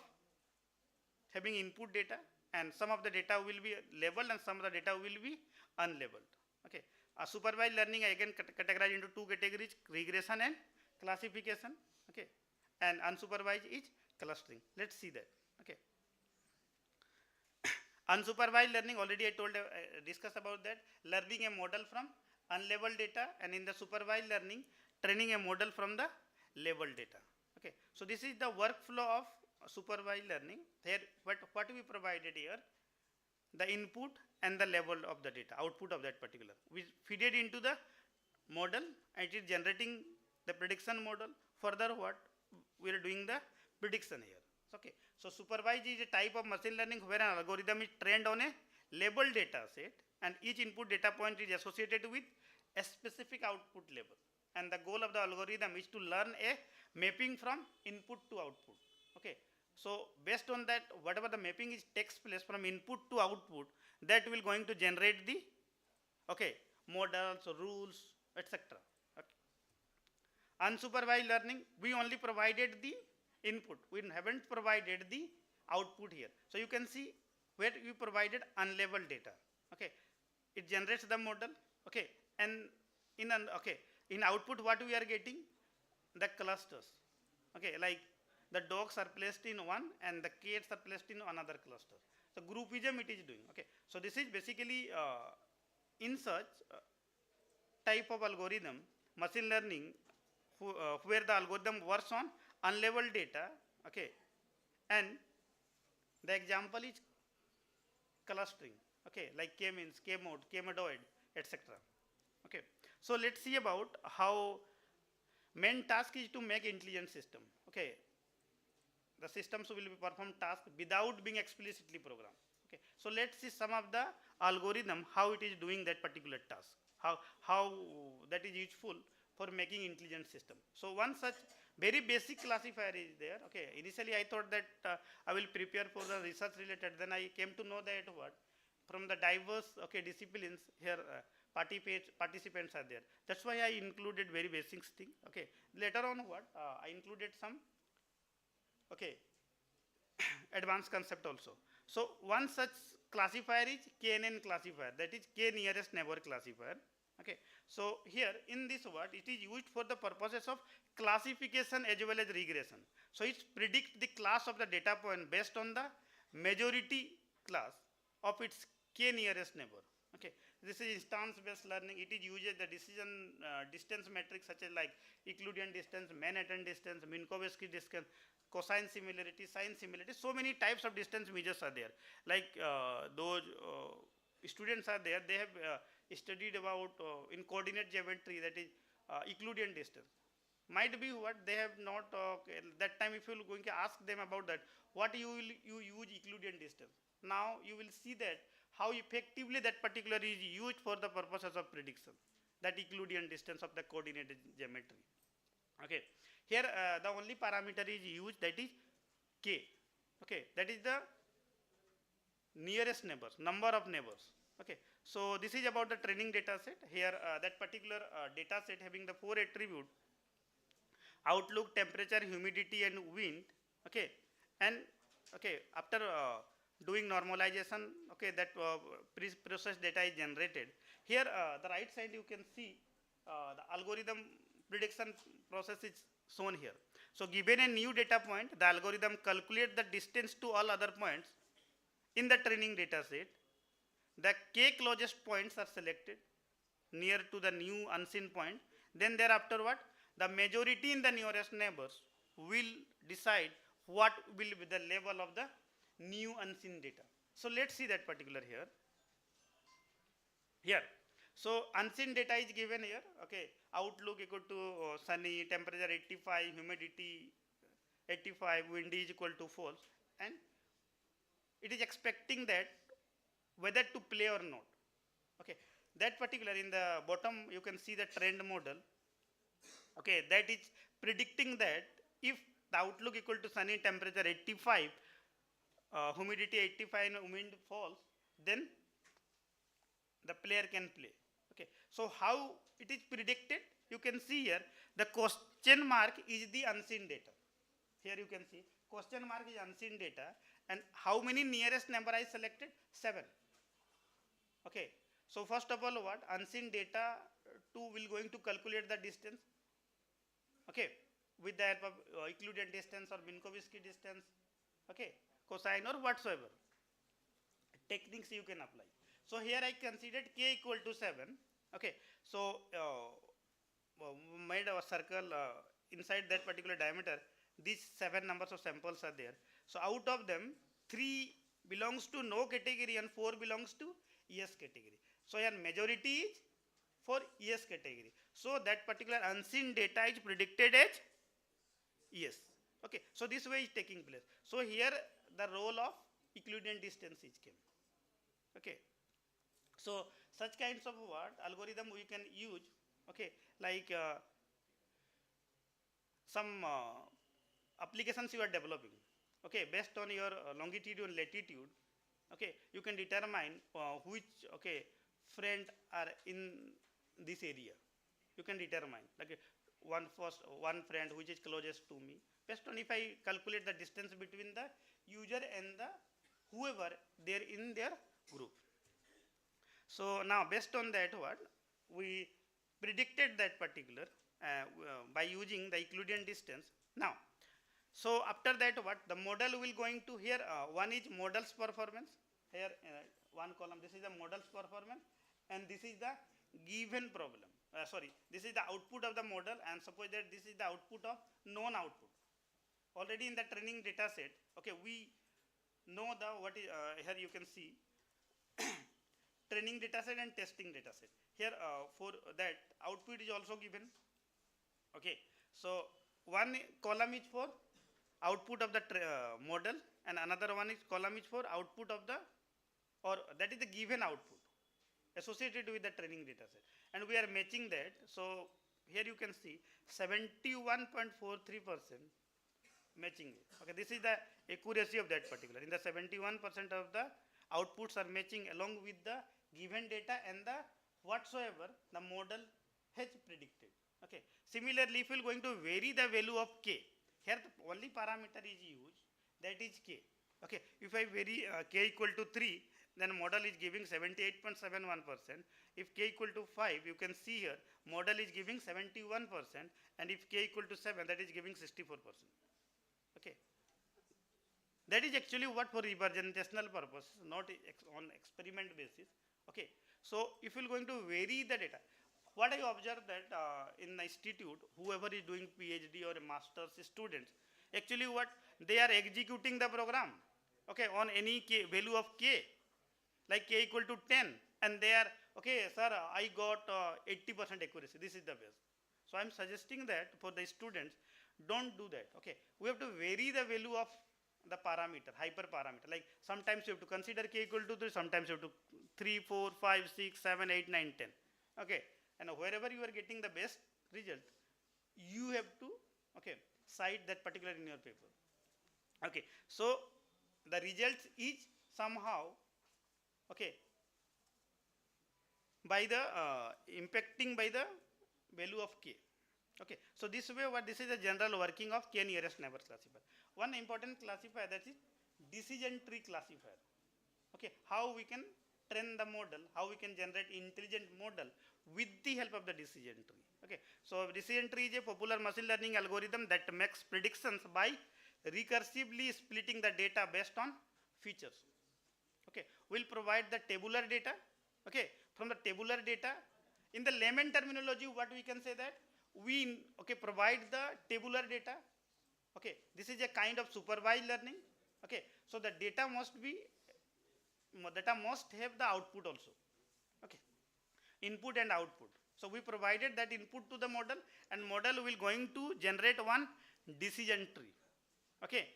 having input data, and some of the data will be labeled and some of the data will be unlabeled, okay. Supervised learning again categorized into two categories, regression and classification, okay. And unsupervised is clustering. Let's see that, okay. Unsupervised learning, already I told, discuss about that, learning a model from unlabeled data, and in the supervised learning, training a model from the labeled data, okay. So this is the workflow of supervised learning, here what we provided here, the input and the level of the data, output of that particular. We feed it into the model and it is generating the prediction model. Further what? We are doing the prediction here. Okay. So supervised is a type of machine learning where an algorithm is trained on a labeled data set and each input data point is associated with a specific output label. And the goal of the algorithm is to learn a mapping from input to output. Okay. So based on that, whatever the mapping is takes place from input to output, that will going to generate the models, rules, etc. Okay. Unsupervised learning, we only provided the input. We haven't provided the output here. So you can see where we provided unlabeled data. Okay. It generates the model. Okay. And in output what we are getting? The clusters. Okay. Like the dogs are placed in one and the cats are placed in another cluster. So groupism it is doing. Okay. So this is basically in such type of algorithm, machine learning, where the algorithm works on unlabeled data. Okay. And the example is clustering. Okay. Like k-means, k-mode, k-modoid, etc. Okay. So let's see about how main task is to make intelligent system. Okay. The systems will be perform task without being explicitly programmed. Okay. So let's see some of the algorithm, how it is doing that particular task, how that is useful for making intelligent system. So one such very basic classifier is there. Okay. Initially I thought that I will prepare for the research related, then I came to know that what from the diverse disciplines here participants are there. That's why I included very basic thing. Okay. Later on what I included some advanced concept also. So one such classifier is KNN classifier, that is K nearest neighbor classifier. Okay. So here in this word it is used for the purposes of classification as well as regression. So it predicts the class of the data point based on the majority class of its K nearest neighbor. Okay. This is instance based learning. It is uses the decision distance metrics such as like Euclidean distance, Manhattan distance, Minkowski distance, cosine similarity, sine similarity. So many types of distance measures are there. Like those students are there, they have studied about in coordinate geometry, that is Euclidean distance. Might be what they have not that time if you are going to ask them about that, what you use Euclidean distance. Now you will see that how effectively that particular is used for the purposes of prediction, that Euclidean distance of the coordinate geometry. Okay. Here the only parameter is used, that is k. Okay. That is the nearest neighbors, number of neighbors. Okay. So this is about the training data set. Here that particular data set having the 4 attributes: outlook, temperature, humidity and wind. Okay. And after doing normalization, that pre-processed data is generated. Here the right side you can see the algorithm prediction process is shown here. So given a new data point, the algorithm calculates the distance to all other points in the training data set. The k closest points are selected near to the new unseen point. Then thereafter what? The majority in the nearest neighbors will decide what will be the level of the new unseen data. So let's see that particular here. Here. So unseen data is given here. Okay. Outlook equal to sunny, temperature 85, humidity 85, windy is equal to false, and it is expecting that whether to play or not. Okay. That particular in the bottom you can see the trend model. Okay. That is predicting that if the outlook equal to sunny, temperature 85, humidity 85 and wind falls, then the player can play. Okay. So how it is predicted? You can see here the question mark is the unseen data. Here you can see question mark is unseen data, and how many nearest number I selected? 7. Okay. So first of all what? Unseen data 2 will going to calculate the distance. Okay. With the help of Euclidean distance or Minkowski distance. Okay. Cosine or whatsoever techniques you can apply. So here I considered k equal to 7. Okay. So made our circle inside that particular diameter. These 7 numbers of samples are there. So out of them, 3 belongs to no category and 4 belongs to yes category. So here majority is for yes category. So that particular unseen data is predicted as yes. Okay, so this way is taking place. So here the role of Euclidean distance is came. Okay, so such kinds of what algorithm we can use. Okay, like some applications you are developing. Okay, based on your longitude and latitude. Okay, you can determine which friend are in this area. You can determine like one friend which is closest to me. Based on if I calculate the distance between the user and the whoever there in their group. So now based on that what we predicted that particular by using the Euclidean distance. Now, so after that what the model will going to here one is model's performance. Here one column, this is the model's performance and this is the given problem. This is the output of the model and suppose that this is the output of known output. Already in the training data set, okay, we know the what is here you can see training data set and testing data set. Here for that output is also given. Okay, so one column is for output of the model and another one is column is for output of the or that is the given output associated with the training data set and we are matching that. So here you can see 71.43% matching it. Okay, this is the accuracy of that particular. In the 71% of the outputs are matching along with the given data and the whatsoever the model has predicted. Okay, similarly if you are going to vary the value of k, here the only parameter is used, that is k. Okay, if I vary k equal to 3, then model is giving 78.71%. If k equal to 5, you can see here model is giving 71% and if k equal to 7, that is giving 64%. Okay, that is actually what for representational purpose, not on experiment basis. Okay, so if you are going to vary the data, what I observed that in the institute, whoever is doing PhD or a master's students, actually what they are executing the program, okay, on any k value of k, like k equal to 10, and they are okay, sir, I got 80% accuracy. This is the best. So I am suggesting that for the students, don't do that. Okay, we have to vary the value of the parameter, hyperparameter. Like sometimes you have to consider k equal to 3, sometimes you have to 3, 4, 5, 6, 7, 8, 9, 10. Okay, and wherever you are getting the best result, you have to cite that particular in your paper. Okay, so the result is somehow by the impacting by the value of k. Okay, so this way what this is the general working of k nearest neighbor classifier. One important classifier, that is decision tree classifier. Okay, how we can train the model, how we can generate intelligent model with the help of the decision tree. Okay, so decision tree is a popular machine learning algorithm that makes predictions by recursively splitting the data based on features. Okay, we'll provide the tabular data. Okay, from the tabular data, in the layman terminology, what we can say that we provide the tabular data. Okay, this is a kind of supervised learning. Okay, so the data must have the output also. Okay, input and output. So we provided that input to the model, and model will going to generate one decision tree. Okay,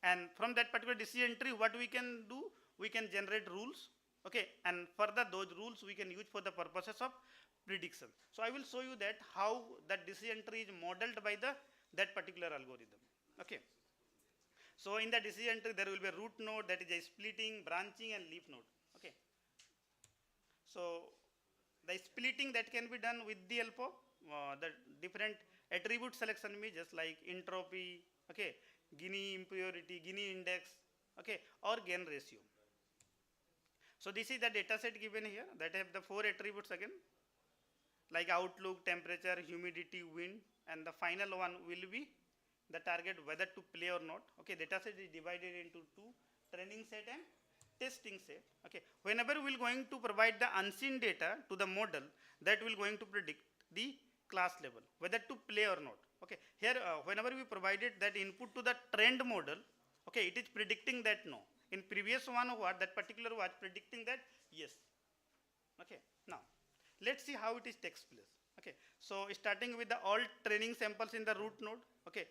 and from that particular decision tree, what we can do, we can generate rules. Okay, and further those rules we can use for the purposes of prediction. So I will show you that how that decision tree is modeled by that particular algorithm. Okay, so in the decision tree there will be a root node, that is a splitting, branching and leaf node. Okay, so the splitting that can be done with the help of the different attribute selection measures like entropy, okay, Gini impurity, Gini index, okay, or gain ratio. So this is the data set given here that have the 4 attributes again, like outlook, temperature, humidity, wind, and the final one will be the target whether to play or not. Okay, data set is divided into 2, training set and testing set. Okay, whenever we will going to provide the unseen data to the model, that will going to predict the class level whether to play or not. Okay, here whenever we provided that input to the trained model, Okay, it is predicting that no. In previous one, what that particular was predicting that yes. Okay, now let's see how it is takes place. Okay, so starting with the all training samples in the root node. Okay,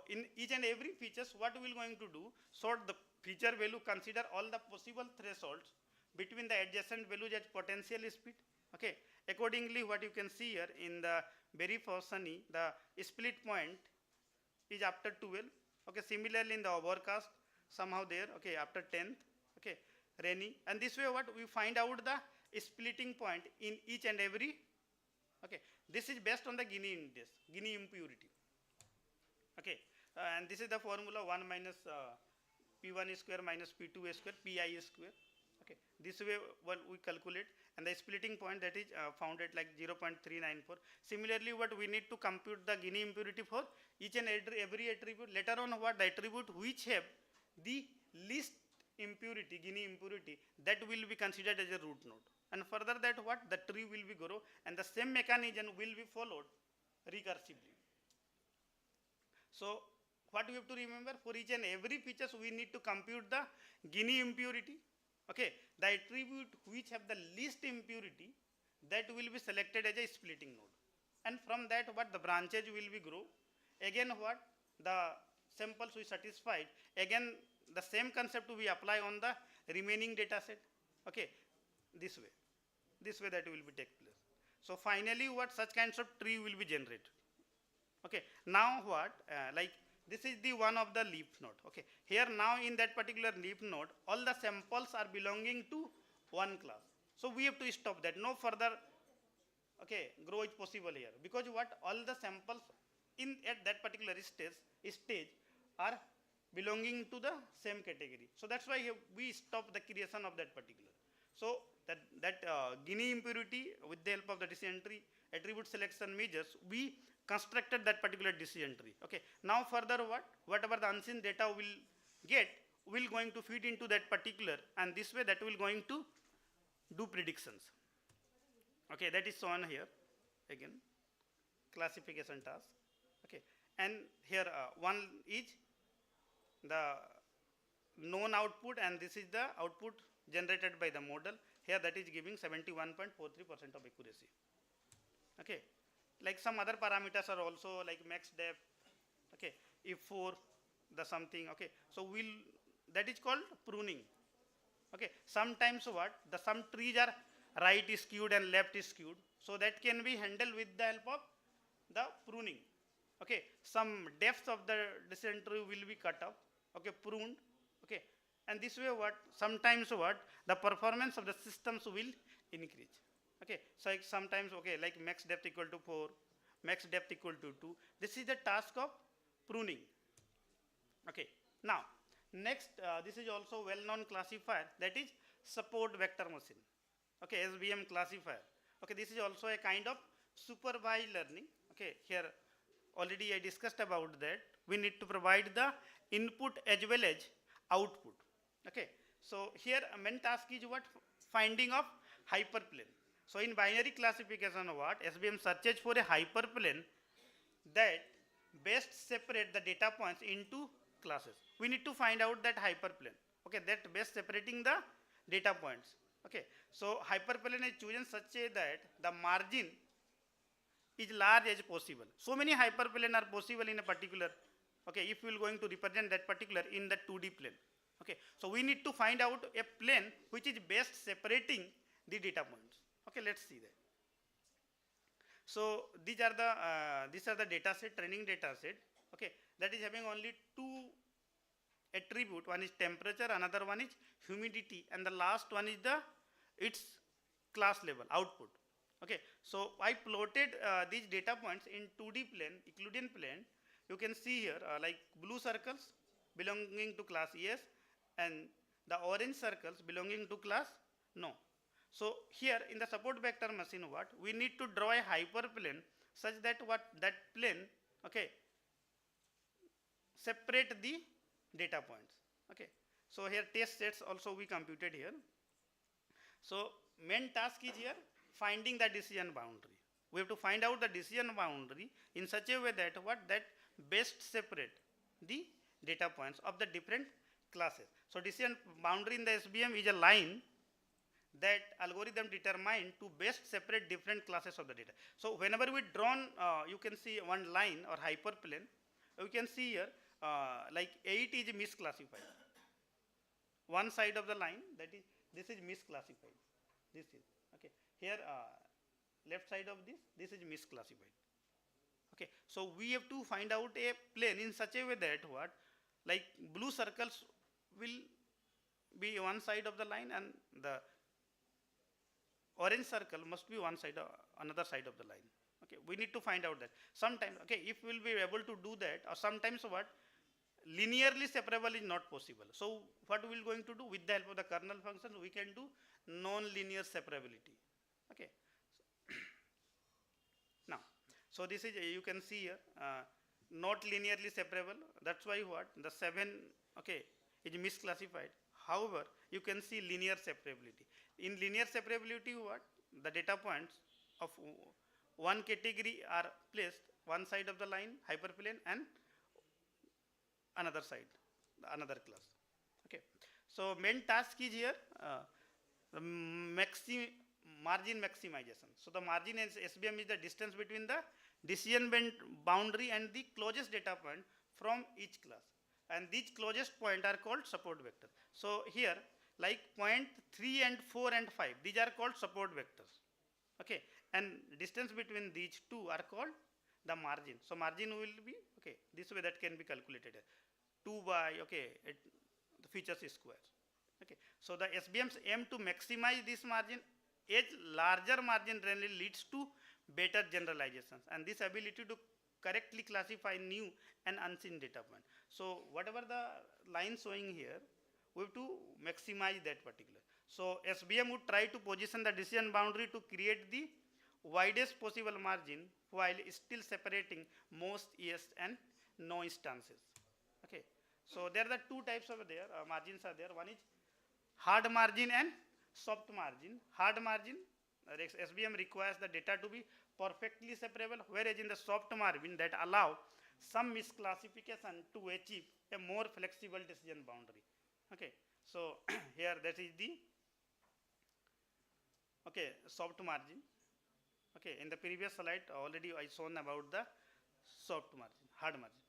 in each and every features, what we will going to do, sort the feature value, consider all the possible thresholds between the adjacent values as potential speed. Okay, accordingly, what you can see here in the very first Sunny, the split point is after 12. Okay, similarly in the overcast, somehow there. Okay, after 10th. Okay, rainy, and this way what we find out the splitting point in each and every. Okay, this is based on the Gini index, Gini impurity. Okay, and this is the formula 1 minus P1 square minus P2 square Pi square. Okay, this way what we calculate, and the splitting point that is found at like 0.394. Similarly, what we need to compute the Gini impurity for each and every attribute. Later on, what the attribute which have the least impurity, Gini impurity, that will be considered as a root node. And further that what the tree will be grow, and the same mechanism will be followed recursively. So what we have to remember, for each and every features we need to compute the Gini impurity. Okay, the attribute which have the least impurity, that will be selected as a splitting node, and from that what the branches will be grow. Again what the samples we satisfied, again the same concept we apply on the remaining data set. Okay, this way that will be take place. So finally what such kinds of tree will be generated. Okay, now what like this is the one of the leaf node. Okay, here now in that particular leaf node, all the samples are belonging to one class. So we have to stop that. No further grow is possible here, because what all the samples in at that particular stage are belonging to the same category. So that's why we stop the creation of that particular. So that Gini impurity, with the help of the decision tree attribute selection measures, we constructed that particular decision tree. Okay, now further whatever the unseen data will get, will going to feed into that particular, and this way that will going to do predictions. Okay, that is shown here again, classification task. Okay, and here one is the known output, and this is the output generated by the model. Here that is giving 71.43% of accuracy. Okay, like some other parameters are also like max depth. Okay, if for the something. Okay, so that is called pruning. Okay, sometimes what some trees are right is skewed and left is skewed, so that can be handled with the help of the pruning. Okay, some depths of the decision tree will be cut off. Okay, pruned. Okay, and this way sometimes the performance of the systems will increase. Okay, so like sometimes like max depth equal to 4, max depth equal to 2. This is the task of pruning. Okay, now next this is also well known classifier, that is support vector machine. Okay, SVM classifier. Okay, this is also a kind of supervised learning. Okay, here already I discussed about that. We need to provide the input as well as output. Okay, so here main task is finding of hyperplane. So in binary classification SVM searches for a hyperplane that best separate the data points into classes. We need to find out that hyperplane. Okay, that best separating the data points. Okay, so hyperplane is chosen such a that the margin is large as possible. So many hyperplane are possible in a particular. Okay, if we are going to represent that particular in the 2D plane. Okay, so we need to find out a plane which is best separating the data points. Okay, let's see that. So these are the data set, training data set. Okay, that is having only two attribute. One is temperature, another one is humidity, and the last one is its class level output. Okay, so I plotted these data points in 2D plane, Euclidean plane. You can see here like blue circles belonging to class yes, and the orange circles belonging to class no. So here in the support vector machine we need to draw a hyperplane such that that plane separate the data points. Okay, so here test sets also we computed here. So main task is here finding the decision boundary. We have to find out the decision boundary in such a way that that best separate the data points of the different classes. So decision boundary in the SVM is a line that algorithm determine to best separate different classes of the data. So whenever we drawn, you can see one line or hyperplane, you can see here like 8 is misclassified. One side of the line, that is, this is misclassified. This is, okay. Here, left side of this is misclassified. Okay, so we have to find out a plane in such a way that what, like blue circles will be one side of the line and the orange circle must be one side, another side of the line. Okay, we need to find out that. Sometimes, okay, if we will be able to do that, or sometimes what, linearly separable is not possible. So what we will going to do with the help of the kernel function, we can do non-linear separability. Okay. Now, so this is, you can see here, not linearly separable. That's why what, the 7, okay, is misclassified. However, you can see linear separability. In linear separability, what, the data points of one category are placed one side of the line, hyperplane, and another side, another class. Okay. So main task is here, the margin maximization. So the margin in SVM is the distance between the decision boundary and the closest data point from each class. And these closest point are called support vector. So here, like point 3 and 4 and 5, these are called support vectors. Okay. And distance between these two are called the margin. So margin will be, okay, this way that can be calculated. 2 by, okay, the features squares. Okay. So the SVMs aim to maximize this margin. As larger margin generally leads to better generalizations, and this ability to correctly classify new and unseen data point. So whatever the line showing here, we have to maximize that particular. So SVM would try to position the decision boundary to create the widest possible margin while still separating most yes and no instances. Okay. So there are the two types of margins are there. One is hard margin and soft margin. Hard margin, SVM requires the data to be perfectly separable, whereas in the soft margin that allow some misclassification to achieve a more flexible decision boundary. Okay. So here that is the, okay, soft margin. Okay, in the previous slide already I shown about the soft margin, hard margin.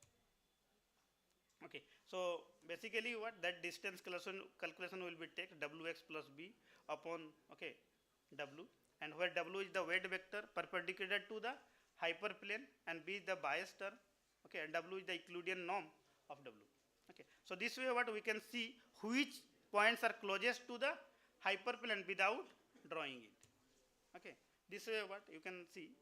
Okay, so basically what, that distance calculation will be take wx plus b upon, okay, w, and where w is the weight vector perpendicular to the hyperplane and b is the bias term, okay, and w is the Euclidean norm of w. Okay, so this way what we can see which points are closest to the hyperplane without drawing it. Okay, this way what you can see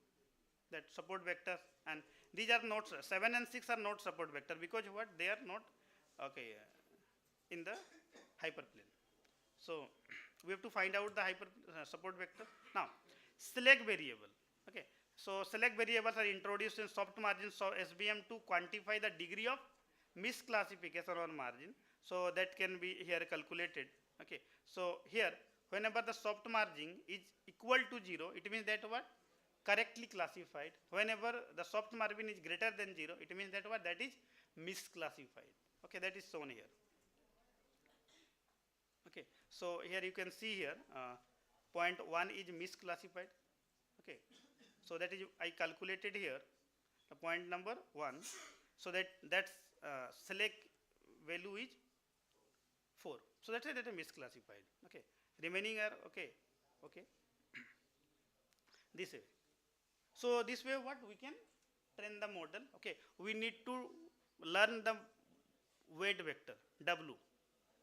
that support vectors, and these are not, 7 and 6 are not support vector because what, they are not, okay, in the hyperplane. So we have to find out the support vector. Now select variable. Okay, so select variables are introduced in soft margin so SVM to quantify the degree of misclassification on margin. So that can be here calculated. Okay, so here whenever the soft margin is equal to 0, it means that what, correctly classified. Whenever the soft margin is greater than 0, it means that what, that is misclassified. Okay, that is shown here. Okay, so here you can see here point 1 is misclassified. Okay, so that is I calculated here the point number 1. So that's select value is 4. So that's that is misclassified. Okay, remaining are okay. Okay, this way. So this way what we can train the model. Okay, we need to learn the weight vector w,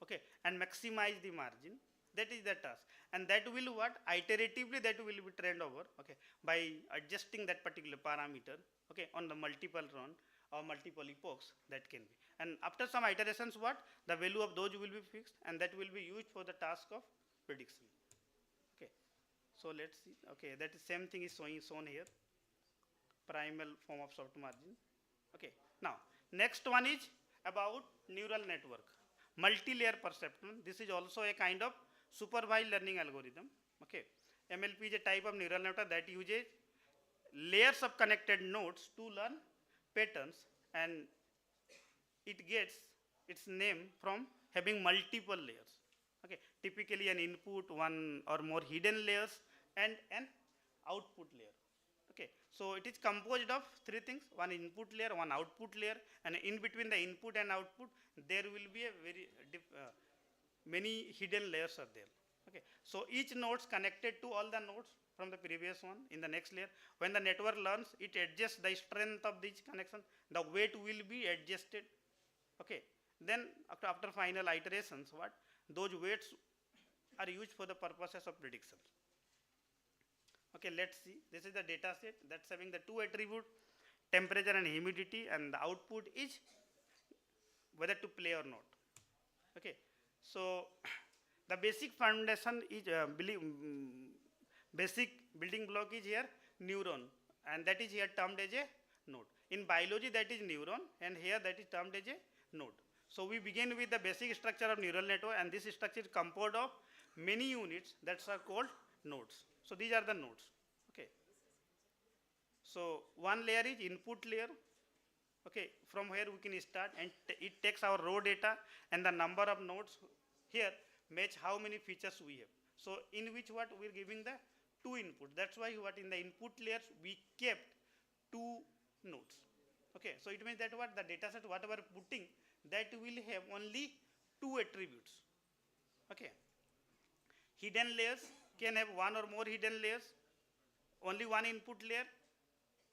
okay, and maximize the margin. That is the task, and that will what, iteratively that will be trained over, okay, by adjusting that particular parameter, okay, on the multiple run or multiple epochs that can be, and after some iterations what, the value of those will be fixed and that will be used for the task of prediction. Okay, so let's see. Okay, that is same thing is shown here, primal form of soft margin. Okay, now next one is about neural network, multi-layer perceptron. This is also a kind of supervised learning algorithm. Okay, MLP is a type of neural network that uses layers of connected nodes to learn patterns, and it gets its name from having multiple layers. Okay, typically an input, one or more hidden layers, and an output layer. Okay, so it is composed of three things: one input layer, one output layer, and in between the input and output, there will be a many hidden layers are there. Okay, so each nodes connected to all the nodes from the previous one in the next layer. When the network learns, it adjusts the strength of each connection. The weight will be adjusted. Okay, then after final iterations, what those weights are used for the purposes of prediction. Okay, let's see. This is the data set that's having the two attributes, temperature and humidity, and the output is whether to play or not. Okay, so the basic foundation is basic building block is here neuron, and that is here termed as a node. In biology, that is neuron, and here that is termed as a node. So we begin with the basic structure of neural network, and this structure is composed of many units that are called nodes. So these are the nodes. Okay. So one layer is input layer. Okay, from where we can start, and it takes our raw data and the number of nodes here match how many features we have. So in which what we are giving the two input. That's why what in the input layers we kept two nodes. Okay, so it means that what the data set whatever putting, that will have only two attributes. Okay, hidden layers can have one or more hidden layers, only one input layer,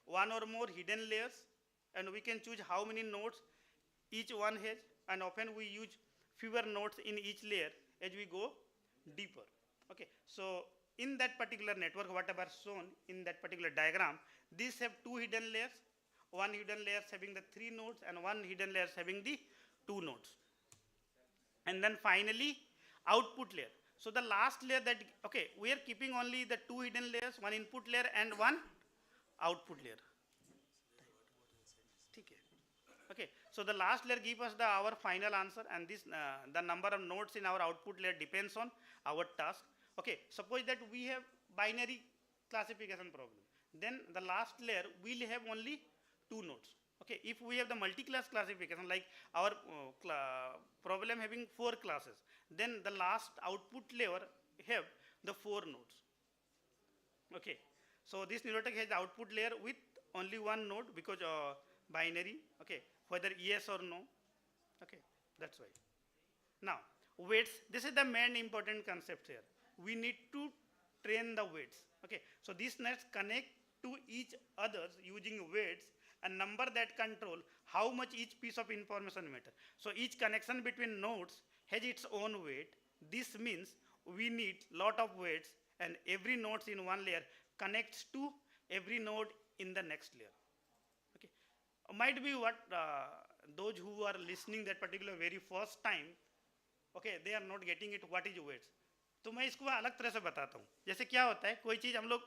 one or more hidden layers, and we can choose how many nodes each one has, and often we use fewer nodes in each layer as we go deeper. Okay, so in that particular network, whatever shown in that particular diagram, these have two hidden layers, one hidden layer having the three nodes and one hidden layer having the two nodes. And then finally, output layer. So the last layer that, okay, we are keeping only the two hidden layers, one input layer and one output layer. Okay, so the last layer gives us our final answer, and this the number of nodes in our output layer depends on our task. Okay, suppose that we have binary classification problem, then the last layer will have only two nodes. Okay, if we have the multi-class classification, like our problem having 4 classes, then the last output layer have the 4 nodes. Okay, so this Neurotech has output layer with only one node because binary. Okay, whether yes or no. Okay, that's why. Now weights. This is the main important concept here. We need to train the weights. Okay, so these nets connect to each others using weights, a number that control how much each piece of information matter. So each connection between nodes has its own weight. This means we need lot of weights, and every node in one layer connects to every node in the next layer. Okay, might be what those who are listening that particular very first time, okay, they are not getting it. What is weights? तो मैं इसको अलग तरह से बताता हूँ. जैसे क्या होता है, कोई चीज़ हम लोग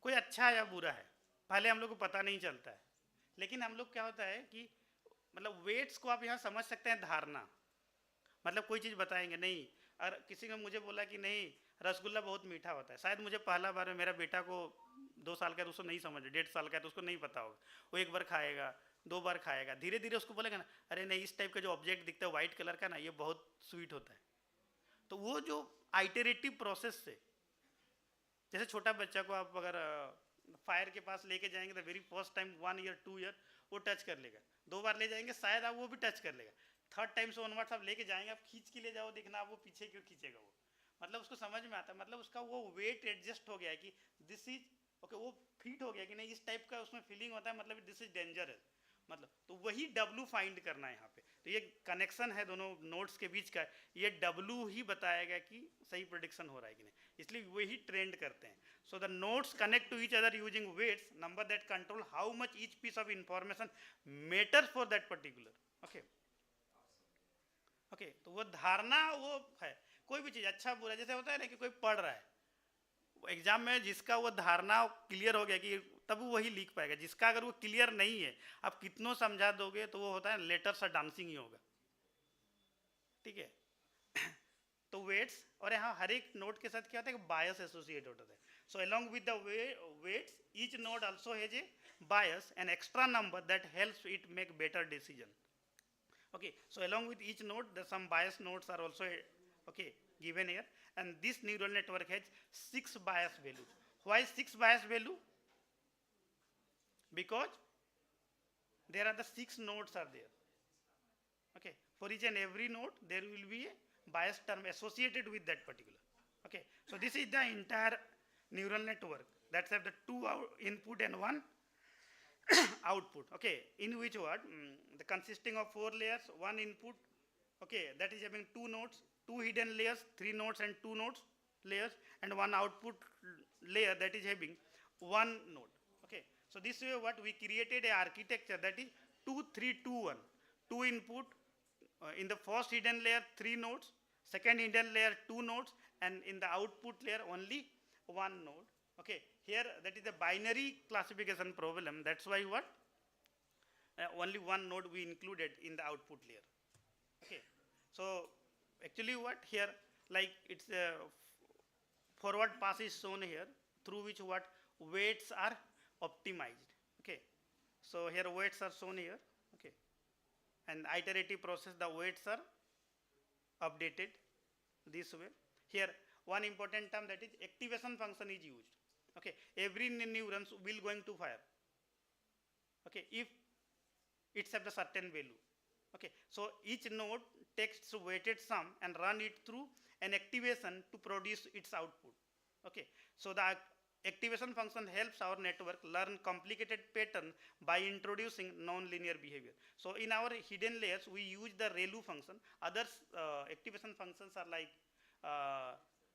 कोई अच्छा है या बुरा है पहले हम लोग को पता नहीं चलता है, लेकिन हम लोग क्या होता है कि मतलब वेट्स को आप यहाँ समझ सकते हैं धारणा. मतलब कोई चीज़ बताएंगे नहीं, और किसी ने मुझे बोला कि नहीं रसगुल्ला बहुत मीठा होता है, शायद मुझे पहला बार में मेरा बेटा को 2 साल का है तो उसको नहीं समझ, 1.5 साल का है तो उसको नहीं पता होगा, वो 1 बार खाएगा 2 बार खाएगा, धीरे धीरे उसको बोलेगा ना अरे नहीं इस टाइप का जो ऑब्जेक्ट दिखता है वाइट कलर का ना ये बहुत स्वीट होता है. तो वो जो आइटरेटिव प्रोसेस से, जैसे छोटा बच्चा को आप अगर फायर के पास लेके जाएंगे तो very first time 1 year 2 year वो टच कर लेगा, 2 बार ले जाएंगे शायद आप वो भी टच कर लेगा, 3rd टाइम से ऑनवर्ड्स आप लेके जाएंगे, आप खींच के ले जाओ देखना आप वो पीछे क्यों खींचेगा, वो मतलब उसको समझ में आता है, मतलब उसका वो वेट एडजस्ट हो गया है कि दिस इज ओके, वो फिट हो गया कि नहीं इस टाइप का उसमें फीलिंग होता है, मतलब दिस इज डेंजरस, मतलब तो वही W फाइंड करना है यहाँ पे. तो ये कनेक्शन है दोनों नोड्स के बीच का, ये W ही बताएगा कि सही प्रेडिक्शन हो रहा है कि नहीं, इसलिए वही ट्रेंड करते हैं. So the nodes connect to each other using weights, number that control how much each piece of information matters for that particular. Okay okay, तो वो धारणा वो है. कोई भी चीज़ अच्छा बुरा, जैसे होता है ना कि कोई पढ़ रहा है एग्जाम में, जिसका वो धारणा क्लियर हो गया कि तब वही लिख पाएगा, जिसका अगर वो क्लियर नहीं है आप कितनों समझा दोगे तो वो होता है लेटर सा डांसिंग ही होगा. ठीक है, तो वेट्स, और यहाँ हर एक नोड के साथ क्या होता है कि बायस एसोसिएट होता है. So along with the weights each node also has a bias, an extra number that helps it make better decision. Okay, so along with each node, some bias nodes are also okay given here, and this neural network has 6 bias values. Why 6 bias value? Because there are the 6 nodes are there. Okay, for each and every node there will be a bias term associated with that particular. Okay, so this is the entire neural network that have the 2 input and 1 output. Okay, in which what the consisting of 4 layers, 1 input, okay, that is having 2 nodes, 2 hidden layers, 3 nodes and 2 nodes layers, and 1 output layer that is having 1 node. Okay, so this way what we created a architecture that is 2 3 2 1. 2 input in the first hidden layer 3 nodes, second hidden layer 2 nodes, and in the output layer only 1 node. Okay, here that is a binary classification problem. That's why what only 1 node we included in the output layer. Okay, so actually what here, like it's a forward pass is shown here, through which what weights are optimized. Okay, so here weights are shown here. Okay, and iterative process, the weights are updated this way. Here one important term, that is activation function is used. Okay, every neurons will going to fire. Okay, if it's have the certain value. Okay, so each node takes weighted sum and run it through an activation to produce its output. Okay, so the activation function helps our network learn complicated pattern by introducing non-linear behavior. So in our hidden layers we use the ReLU function. Other activation functions are like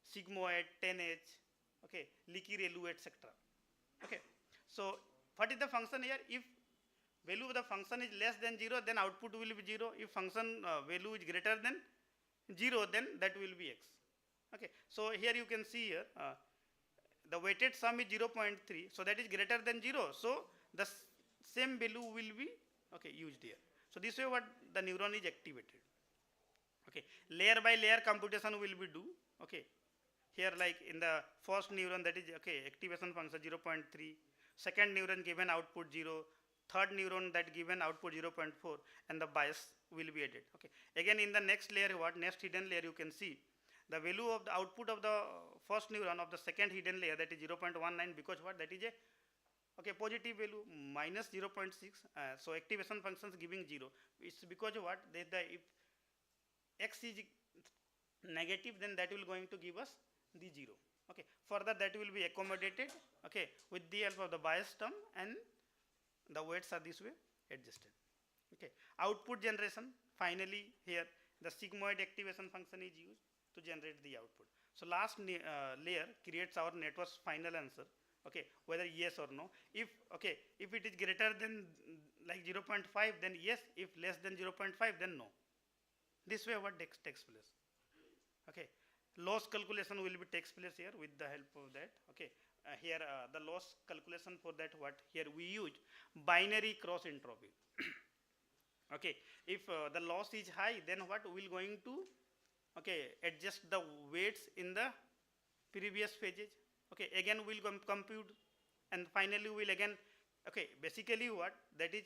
sigmoid, 10H, okay, leaky ReLU, etc. Okay, so what is the function here? If value of the function is less than 0, then output will be 0. If function value is greater than 0, then that will be x. Okay, so here you can see here the weighted sum is 0.3, so that is greater than 0. So the same value will be okay used here. So this way what the neuron is activated. Okay, layer by layer computation will be do. Okay, here like in the first neuron, that is okay activation function 0.3, second neuron given output 0, third neuron that given output 0.4, and the bias will be added. Okay, again in the next layer, what next hidden layer, you can see the value of the output of the first neuron of the second hidden layer, that is 0.19, because what that is a okay positive value minus 0.6. So activation functions giving 0. It's because what if x is negative, then that will going to give us the 0. Okay, further that will be accommodated okay with the help of the bias term, and the weights are this way adjusted. Okay, output generation, finally here the sigmoid activation function is used to generate the output. So last layer creates our network's final answer, okay, whether yes or no. If okay, if it is greater than like 0.5, then yes. If less than 0.5, then no. This way what takes place. Okay, loss calculation will be takes place here with the help of that. Okay, here the loss calculation for that, what here we use binary cross entropy. Okay, if the loss is high, then what we'll going to okay adjust the weights in the previous phases. Okay, again we'll compute, and finally we'll again okay basically what that is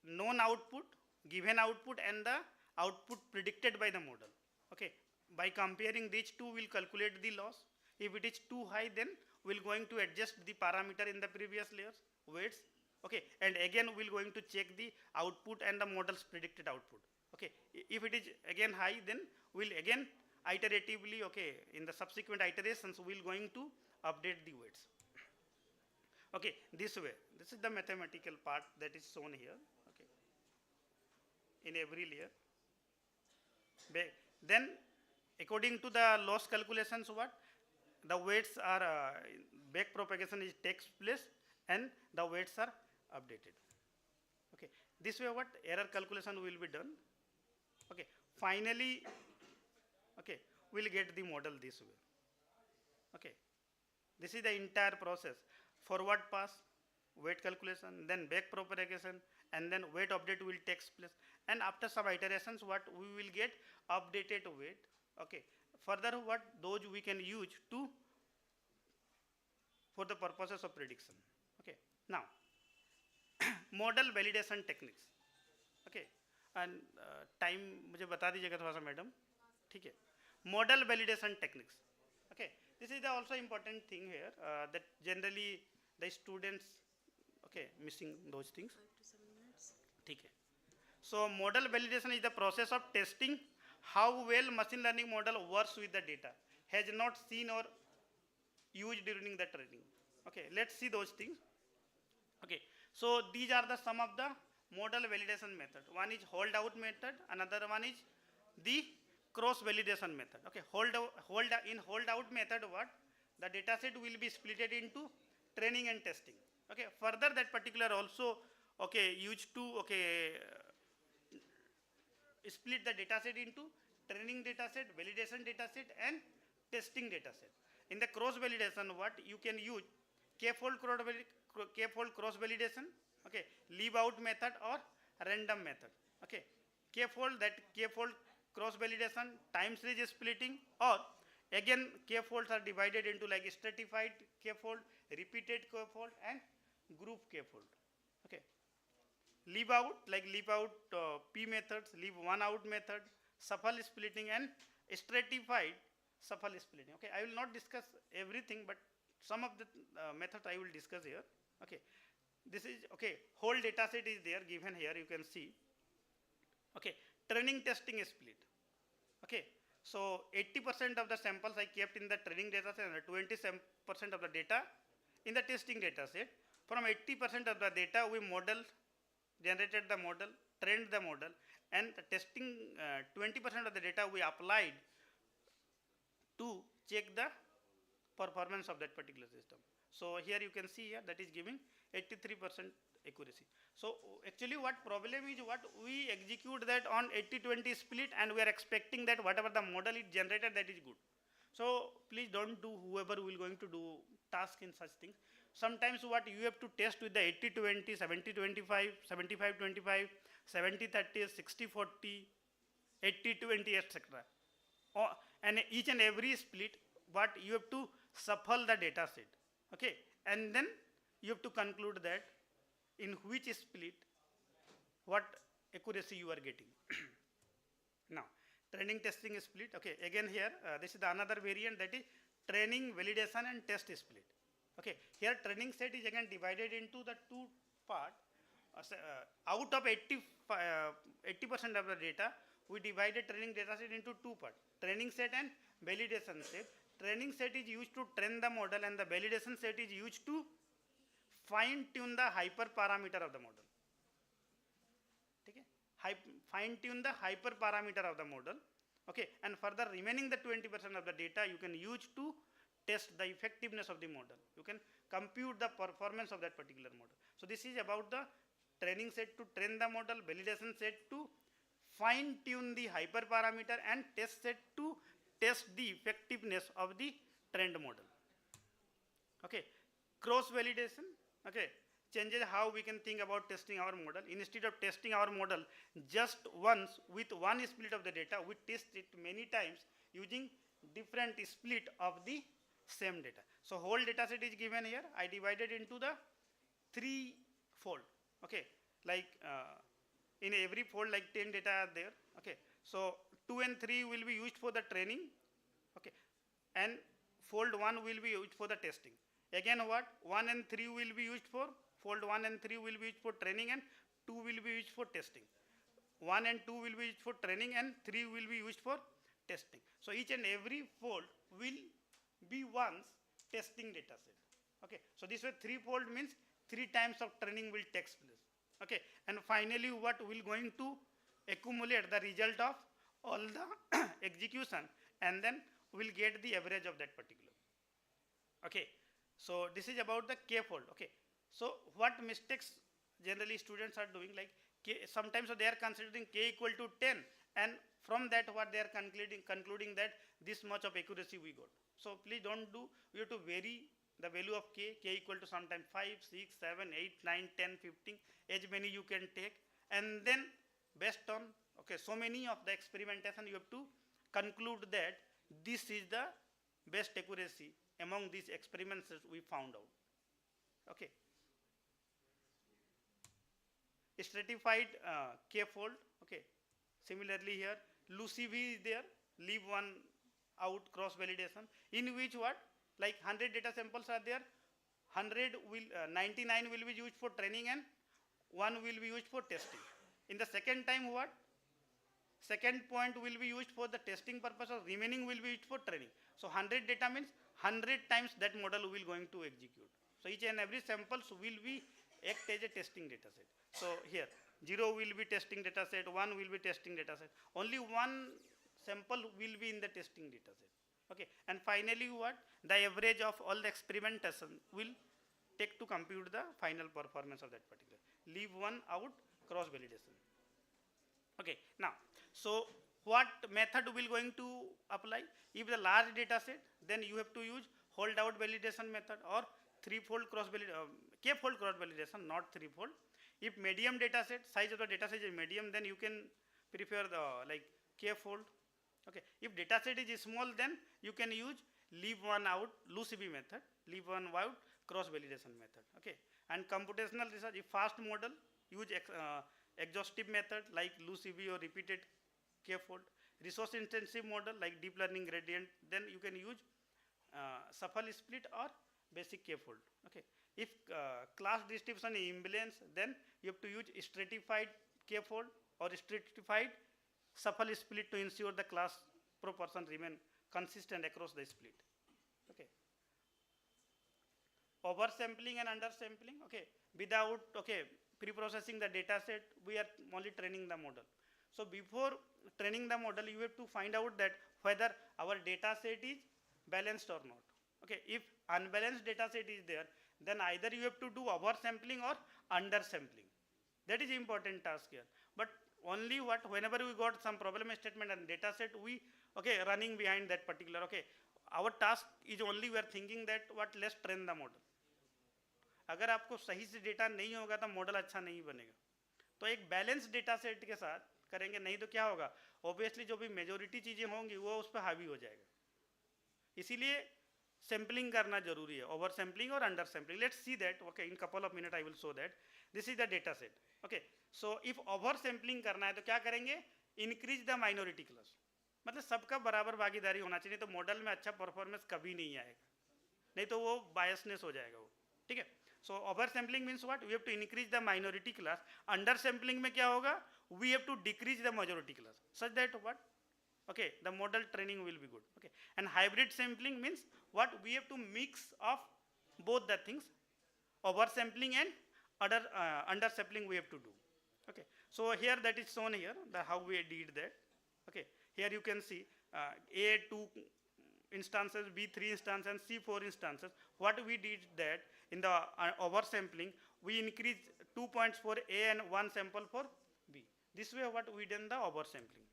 known output, given output, and the output predicted by the model. Okay, by comparing these two we'll calculate the loss. If it is too high, then we'll going to adjust the parameter in the previous layers weights. Okay, and again we'll going to check the output and the model's predicted output. Okay, if it is again high, then we'll again iteratively okay in the subsequent iterations we'll going to update the weights. Okay, this way, this is the mathematical part that is shown here. Okay, in every layer. Then according to the loss calculations, what the weights are back propagation is takes place, and the weights are updated. Okay, this way what error calculation will be done. Okay, finally okay we'll get the model this way. Okay, this is the entire process: forward pass, weight calculation, then back propagation, and then weight update will take place, and after some iterations what we will get updated weight. Okay, further what those we can use to for the purposes of prediction. Okay, now model validation techniques. Okay, and time मुझे बता दीजिएगा थोड़ा सा madam, ठीक है. Model validation techniques. Okay, this is the also important thing here that generally the students missing those things. 5 to 7 minutes. ठीक है. So model validation is the process of testing how well machine learning model works with the data has not seen or used during the training. Okay, let's see those things. Okay, so these are the some of the model validation method. One is hold out method, another one is the cross validation method. Okay, hold out method, what the data set will be split into training and testing. Okay, further that particular also used to split the data set into training data set, validation data set and testing data set. In the cross validation, what you can use k-fold cross validation, okay, leave out method or random method. Okay, k-fold cross validation, time series splitting, or again k-folds are divided into like stratified k-fold, repeated k-fold and group k-fold. Okay, leave out p methods, leave one out method, shuffle splitting and stratified shuffle splitting. Okay, I will not discuss everything, but some of the methods I will discuss here. Okay, this is whole data set is there given here, you can see. Okay, training testing split. Okay, so 80% of the samples I kept in the training data set and 20% of the data in the testing data set. From 80% of the data we generated the model, trained the model, and the testing 20% of the data we applied to check the performance of that particular system. So here you can see here that is giving 83% accuracy. So actually what problem is, what we execute that on 80-20 split and we are expecting that whatever the model is generated, that is good. So please don't do, whoever will going to do task in such things. Sometimes what you have to test with the 80-20, 70-25, 75-25, 70-30, 60-40, 80-20, etc. And each and every split, what you have to shuffle the data set. Okay, and then you have to conclude that in which split what accuracy you are getting. Now training testing split. Okay, again here this is the another variant, that is training, validation and test split. Okay, here training set is again divided into the two part. Out of 80% of the data, we divided training data set into two parts, training set and validation set. Training set is used to train the model and the validation set is used to fine tune the hyperparameter of the model. Okay, fine tune the hyperparameter of the model. Okay, and further remaining the 20% of the data you can use to test the effectiveness of the model. You can compute the performance of that particular model. So this is about the training set to train the model, validation set to fine tune the hyperparameter, and test set to test the effectiveness of the trained model. Okay, cross validation. Okay, changes how we can think about testing our model. Instead of testing our model just once with one split of the data, we test it many times using different split of the same data. So whole data set is given here. I divided into the 3 fold. Okay, like in every fold like 10 data are there. Okay, so 2 and 3 will be used for the training. Okay, and fold 1 will be used for the testing. Again what 1 and 3 will be used for, fold 1 and 3 will be used for training and 2 will be used for testing. 1 and 2 will be used for training and 3 will be used for testing. So each and every fold will be one's testing data set. Okay, so this way 3 fold means 3 times of training will take place. Okay, and finally what will going to accumulate the result of all the execution, and then we'll get the average of that particular. Okay, so this is about the k fold. Okay, so what mistakes generally students are doing, like k, sometimes they are considering k equal to 10, and from that what they are concluding that this much of accuracy we got. So please don't do, you have to vary the value of k equal to sometimes 5, 6, 7, 8, 9, 10, 15, as many you can take, and then based on so many of the experimentation you have to conclude that this is the best accuracy among these experiments we found out. Okay. stratified k-fold, okay. Similarly here, Lucy V is there, leave one out, cross validation, in which what, like 100 data samples are there, 99 will be used for training and 1 will be used for testing. In the second time what? Second point will be used for the testing purpose, or remaining will be used for training. So 100 data means 100 times that model will going to execute. So each and every samples will be act as a testing data set. So here 0 will be testing data set, 1 will be testing data set. Only one sample will be in the testing data set. Okay, and finally what? The average of all the experimentation will take to compute the final performance of that particular. Leave one out, cross validation. Okay, now, so what method will going to apply? If the large data set, then you have to use hold out validation method or threefold cross validation, k-fold cross validation, not threefold. If medium data set, size of the data set is medium, then you can prefer the like k-fold. Okay, if data set is small, then you can use leave one out, Lucy V method, leave one out, cross validation method. Okay, and computational research, if fast model, use exhaustive method like Lucy V or repeated k-fold. Resource intensive model like deep learning gradient, then you can use shuffle split or basic k-fold. Okay, if class distribution is imbalance, then you have to use stratified k-fold or stratified shuffle split to ensure the class proportion remain consistent across the split. Okay. Oversampling and undersampling. Okay. Without pre-processing the data set, we are only training the model. So before training the model, you have to find out that whether our data set is balanced or not. Okay. If unbalanced data set is there, then either you have to do oversampling or undersampling. That is important task here. But only what, whenever we got some problem statement and data set, we running behind that particular. Okay, our task is only we are thinking that what, let's train the model. अगर आपको सही से data नहीं होगा तो model अच्छा नहीं बनेगा. तो एक बैलेंस डेटा सेट के साथ करेंगे, नहीं तो क्या होगा, ऑब्वियसली जो भी मेजोरिटी चीजें होंगी वो उस पर हावी हो जाएगा. इसीलिए सैम्पलिंग करना जरूरी है, ओवर सैम्पलिंग और under sampling. Let's see that. Okay, in couple of minute I will show that. This is the data set. Okay, so if over sampling करना है तो क्या करेंगे, इंक्रीज द माइनॉरिटी क्लास. मतलब सबका बराबर भागीदारी होना चाहिए, तो मॉडल में अच्छा परफॉर्मेंस कभी नहीं आएगा, नहीं तो वो बायसनेस हो जाएगा वो. ठीक है. So over sampling means what, we have to increase the minority class. Under sampling में क्या होगा, we have to decrease the majority class such that what, okay, the model training will be good. Okay, and hybrid sampling means what, we have to mix of both the things, over sampling and under sampling we have to do. Okay, so here that is shown here, the how we did that. Okay, here you can see A2 instances, B3 instances and C4 instances. What we did that in the over sampling, we increased 2 points for A and 1 sample for B. This way what we done the over sampling.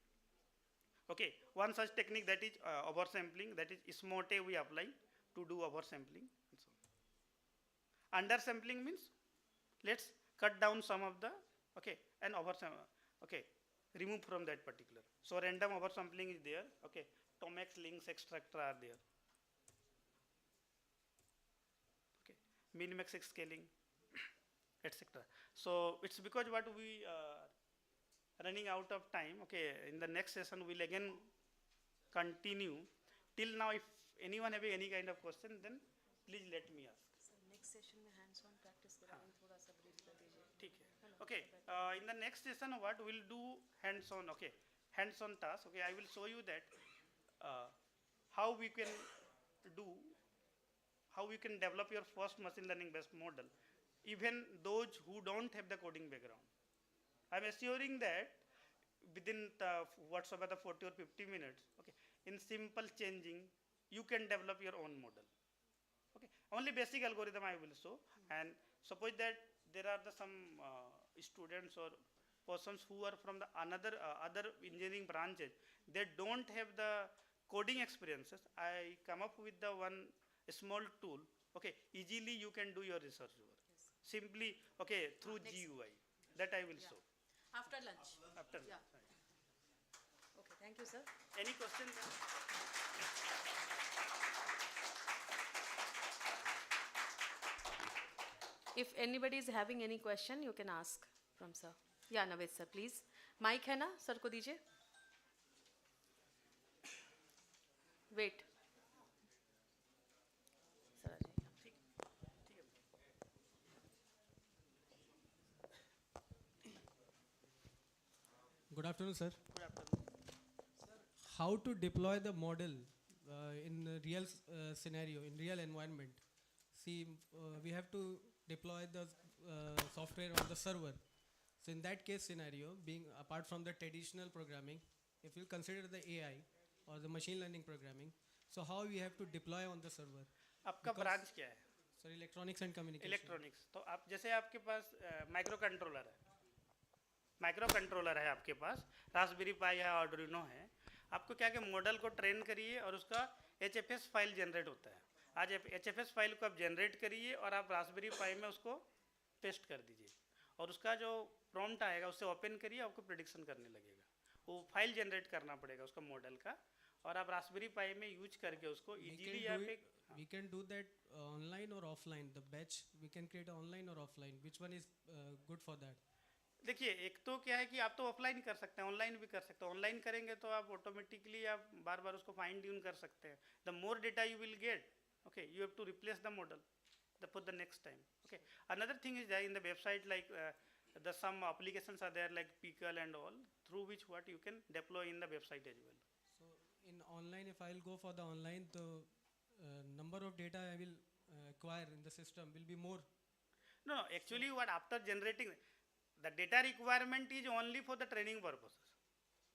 Okay, one such technique, that is oversampling, that is SMOTE we apply to do oversampling. Undersampling means let's cut down some of the, and remove from that particular. So random oversampling is there. Okay, Tomax links extractor are there. Okay, min-max scaling, etc. So it's because what we running out of time. Okay, in the next session we'll again continue. Till now, if anyone having any kind of question, then please let me ask. Sir, next session में hands-on practice कराएंगे, थोड़ा सा brief कर दीजिए. ठीक है. Okay, in the next session, what we'll do hands-on. Okay, hands-on task. Okay, I will show you that how we can develop your first machine learning based model, even those who don't have the coding background. I'm assuring that within the whatsoever the 40 or 50 minutes, okay, in simple changing, you can develop your own model. Okay, only basic algorithm I will show. And suppose that there are some students or persons who are from the other engineering branches, they don't have the coding experiences. I come up with the one small tool. Okay, easily you can do your research work. Yes. Simply, okay, through GUI. That I will show. After lunch. After Yeah. Okay, thank you, sir. Any questions? If anybody is having any question, you can ask. From sir, या Naved sir please, mic है ना, sir को दीजिए. Wait, sir आ जाइए. Good afternoon, sir. Good afternoon. How to deploy the model in a real scenario, in real environment? See, we have to deploy the software on the server. So in that case scenario, being apart from the traditional programming, if you consider the AI or the machine learning programming, so how we have to deploy on the server? आपका Because- branch क्या है? Sir, electronics and communication. Electronics. तो आप जैसे आपके पास micro controller है आपके पास, Raspberry पाई है, आर्डुइनो है. आपको क्या कि मॉडल को ट्रेन करिए और उसका HFS फाइल जनरेट होता है. आज HFS फाइल को आप जनरेट करिए और आप रास्पबेरी पाई में उसको पेस्ट कर दीजिए और उसका जो प्रॉम्प्ट आएगा उससे ओपन करिए, आपको प्रेडिक्शन करने लगेगा. वो फाइल जनरेट करना पड़ेगा उसका मॉडल का, और आप रास्पबेरी पाई में यूज करके उसको इजीली यहाँ पे. We can do that online or offline. The batch we can create online or offline. Which one is good for that? देखिए, एक तो क्या है कि आप तो ऑफलाइन कर सकते हैं, ऑनलाइन भी कर सकते हैं. ऑनलाइन करेंगे तो आप ऑटोमेटिकली आप बार बार उसको फाइन ट्यून कर सकते हैं. The more data you will gate, okay, you have to replace the model for the next time. Okay, another thing is that in the website, like the some applications are there like Pickle and all, through which what you can deploy in the website as well. So in online, if I'll go for the online, the number of data I will acquire in the system will be more. No, actually what after generating the data requirement is only for the training purposes.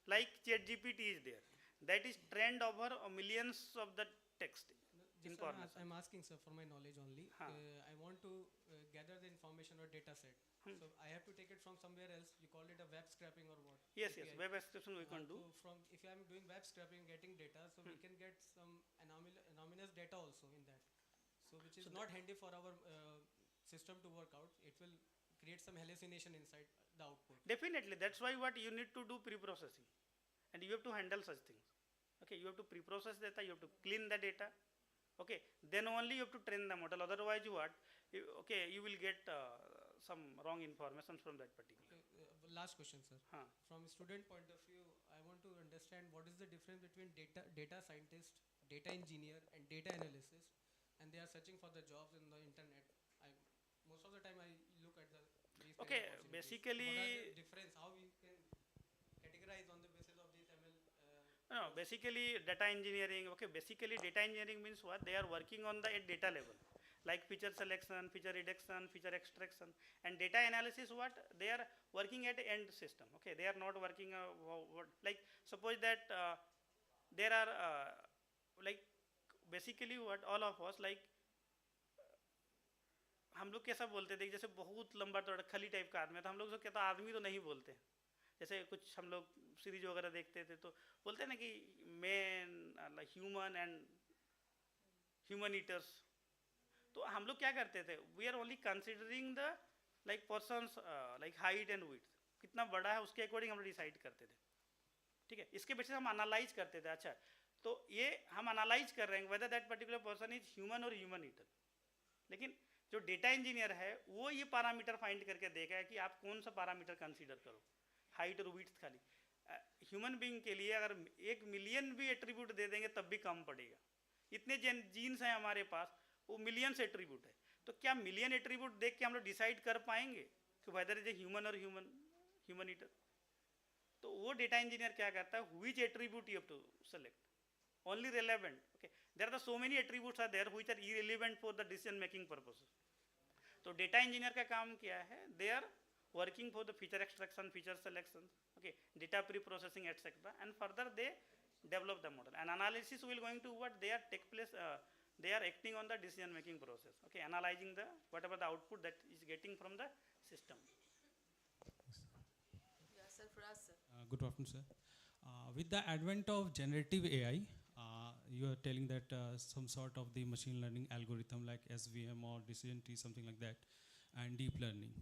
Like ChatGPT is there, that is trained over millions of the text Just information. I'm asking, sir, for my knowledge only. Huh. I want to gather the information or data set. So I have to take it from somewhere else. You call it a web scraping or what? Yes, API. web extraction we can do. So from if I'm doing web scraping, getting data, so we can get some anomalous data also in that. So which is not handy for our system to work out. It will create some hallucination inside the output. Definitely, that's why what you need to do pre-processing, and you have to handle such things. Okay, you have to pre-process data, you have to clean the data. Okay, then only you have to train the model. Otherwise, you will get some wrong information from that particular. Last question, sir. Huh. From student point of view, I want to understand what is the difference between data scientist, data engineer, and data analysis, and they are searching for the jobs in the internet. Most of the time I look at these kind of Okay, opportunities. basically- what are the difference? How we can categorize on the basis of these ML? No, basically data engineering. Okay, basically data engineering means what? They are working on the data level, like feature selection, feature reduction, feature extraction, and data analysis. What? They are working at end system. Okay, they are not working like suppose that there are like basically what all of us like. हम लोग कैसा बोलते थे, जैसे बहुत लंबा चौड़ा खली टाइप का आदमी है तो हम लोग जो कहता आदमी तो नहीं बोलते. जैसे कुछ हम लोग सीरीज वगैरह देखते थे तो बोलते हैं ना कि man human and human eaters. तो हम लोग क्या करते थे, we are only considering the like persons like height and width, कितना बड़ा है उसके अकॉर्डिंग हम लोग डिसाइड करते थे. ठीक है, इसके बेसिस हम एनालाइज करते थे. अच्छा, तो ये हम एनालाइज कर रहे हैं whether that particular person is human और ह्यूमन ईटर. लेकिन जो डेटा इंजीनियर है वो ये पैरामीटर फाइंड करके देखा है कि आप कौन सा पैरामीटर कंसीडर करो, हाइट और विड्थ खाली. ह्यूमन बीइंग के लिए अगर 1 मिलियन भी एट्रीब्यूट दे देंगे तब भी कम पड़ेगा. इतने जीन्स हैं हमारे पास, वो मिलियंस एट्रीब्यूट है. तो क्या मिलियन एट्रीब्यूट देख के हम लोग डिसाइड कर पाएंगे कि वेदर इज ए ह्यूमन और ह्यूमन ईटर? तो वो डेटा इंजीनियर क्या करता है, which attribute you have to select, only relevant. Okay, there are so many attributes are there which are irrelevant for the decision making purposes. तो data engineer का काम क्या है, they are working for the feature extraction, feature selection, okay, data pre processing etcetera, and further they develop the model. And analysis will going to what they are take place, they are acting on the decision making process. Okay, analyzing the whatever the output that is getting from the system. Yeah, sir, Faraz sir. Good afternoon, sir. With the advent of generative AI, you are telling that some sort of the machine learning algorithm like SVM or decision tree, something like that, and deep learning.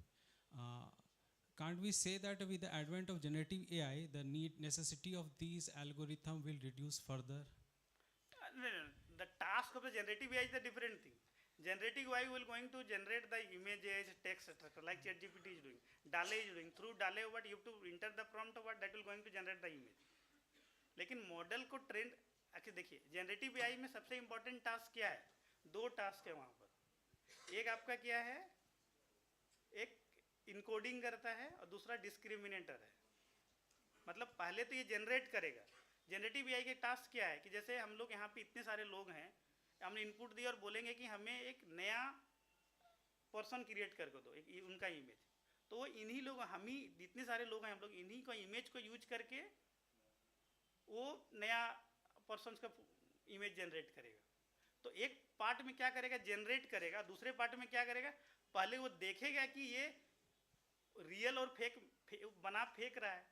Can't we say that with the advent of generative AI, the necessity of these algorithm will reduce further? No, the task of the generative AI is a different thing. Generative AI will going to generate the images, text, etc. like ChatGPT is doing. DALL-E is doing. Through DALL-E what you have to enter the prompt what that will going to generate the image. लेकिन model को train आखिर देखिए generative AI में सबसे important task क्या है? 2 task है वहाँ पर. एक आपका क्या है? एक इनकोडिंग करता है और दूसरा डिस्क्रिमिनेटर है. मतलब पहले तो ये जनरेट करेगा. जनरेटिव एआई के टास्क क्या है कि जैसे हम लोग यहाँ पे इतने सारे लोग हैं, हमने इनपुट दिया और बोलेंगे कि हमें एक नया पर्सन क्रिएट करके दो, एक उनका इमेज. तो वो इन्हीं लोग, हम ही जितने सारे लोग हैं हम लोग इन्हीं को इमेज को यूज करके वो नया पर्सन का इमेज जनरेट करेगा. तो एक पार्ट में क्या करेगा? जनरेट करेगा. दूसरे पार्ट में क्या करेगा? पहले वो देखेगा कि ये रियल और फेक रहा है.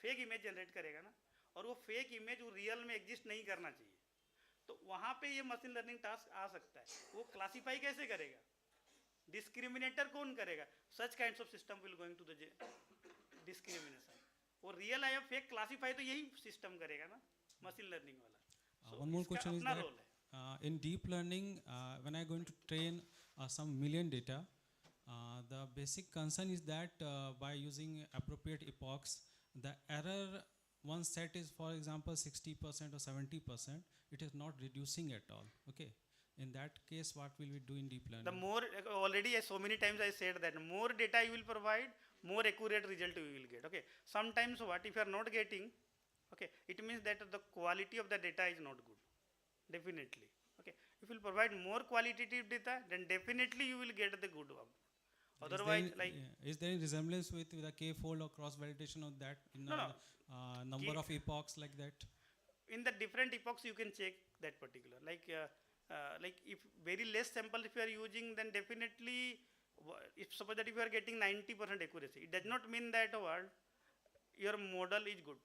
फेक इमेज जनरेट करेगा ना, और वो फेक इमेज वो रियल में एग्जिस्ट नहीं करना चाहिए. तो वहाँ पे ये मशीन लर्निंग टास्क आ सकता है. वो क्लासीफाई कैसे करेगा? डिस्क्रिमिनेटर कौन करेगा? Such kinds of system will going to the discrimination. वो रियल है या फेक क्लासीफाई तो यही सिस्टम करेगा ना, मशीन लर्निंग वाला. One more question is that in deep learning, when I going to train some million data, the basic concern is that by using appropriate epochs, the error one set is, for example, 60% or 70%, it is not reducing at all. Okay. In that case, what will we do in deep learning? The more, already so many times I said that more data you will provide, more accurate result you will get. Okay. Sometimes what if you are not getting, okay, it means that the quality of the data is not good. Definitely. Okay. If you will provide more qualitative data, then definitely you will get the good one. Otherwise, is there any resemblance with the k-fold or cross validation of that in number of epochs like that? In the different epochs you can check that particular. Like if very less sample if you are using, then definitely if suppose that if you are getting 90% accuracy, it does not mean that your model is good.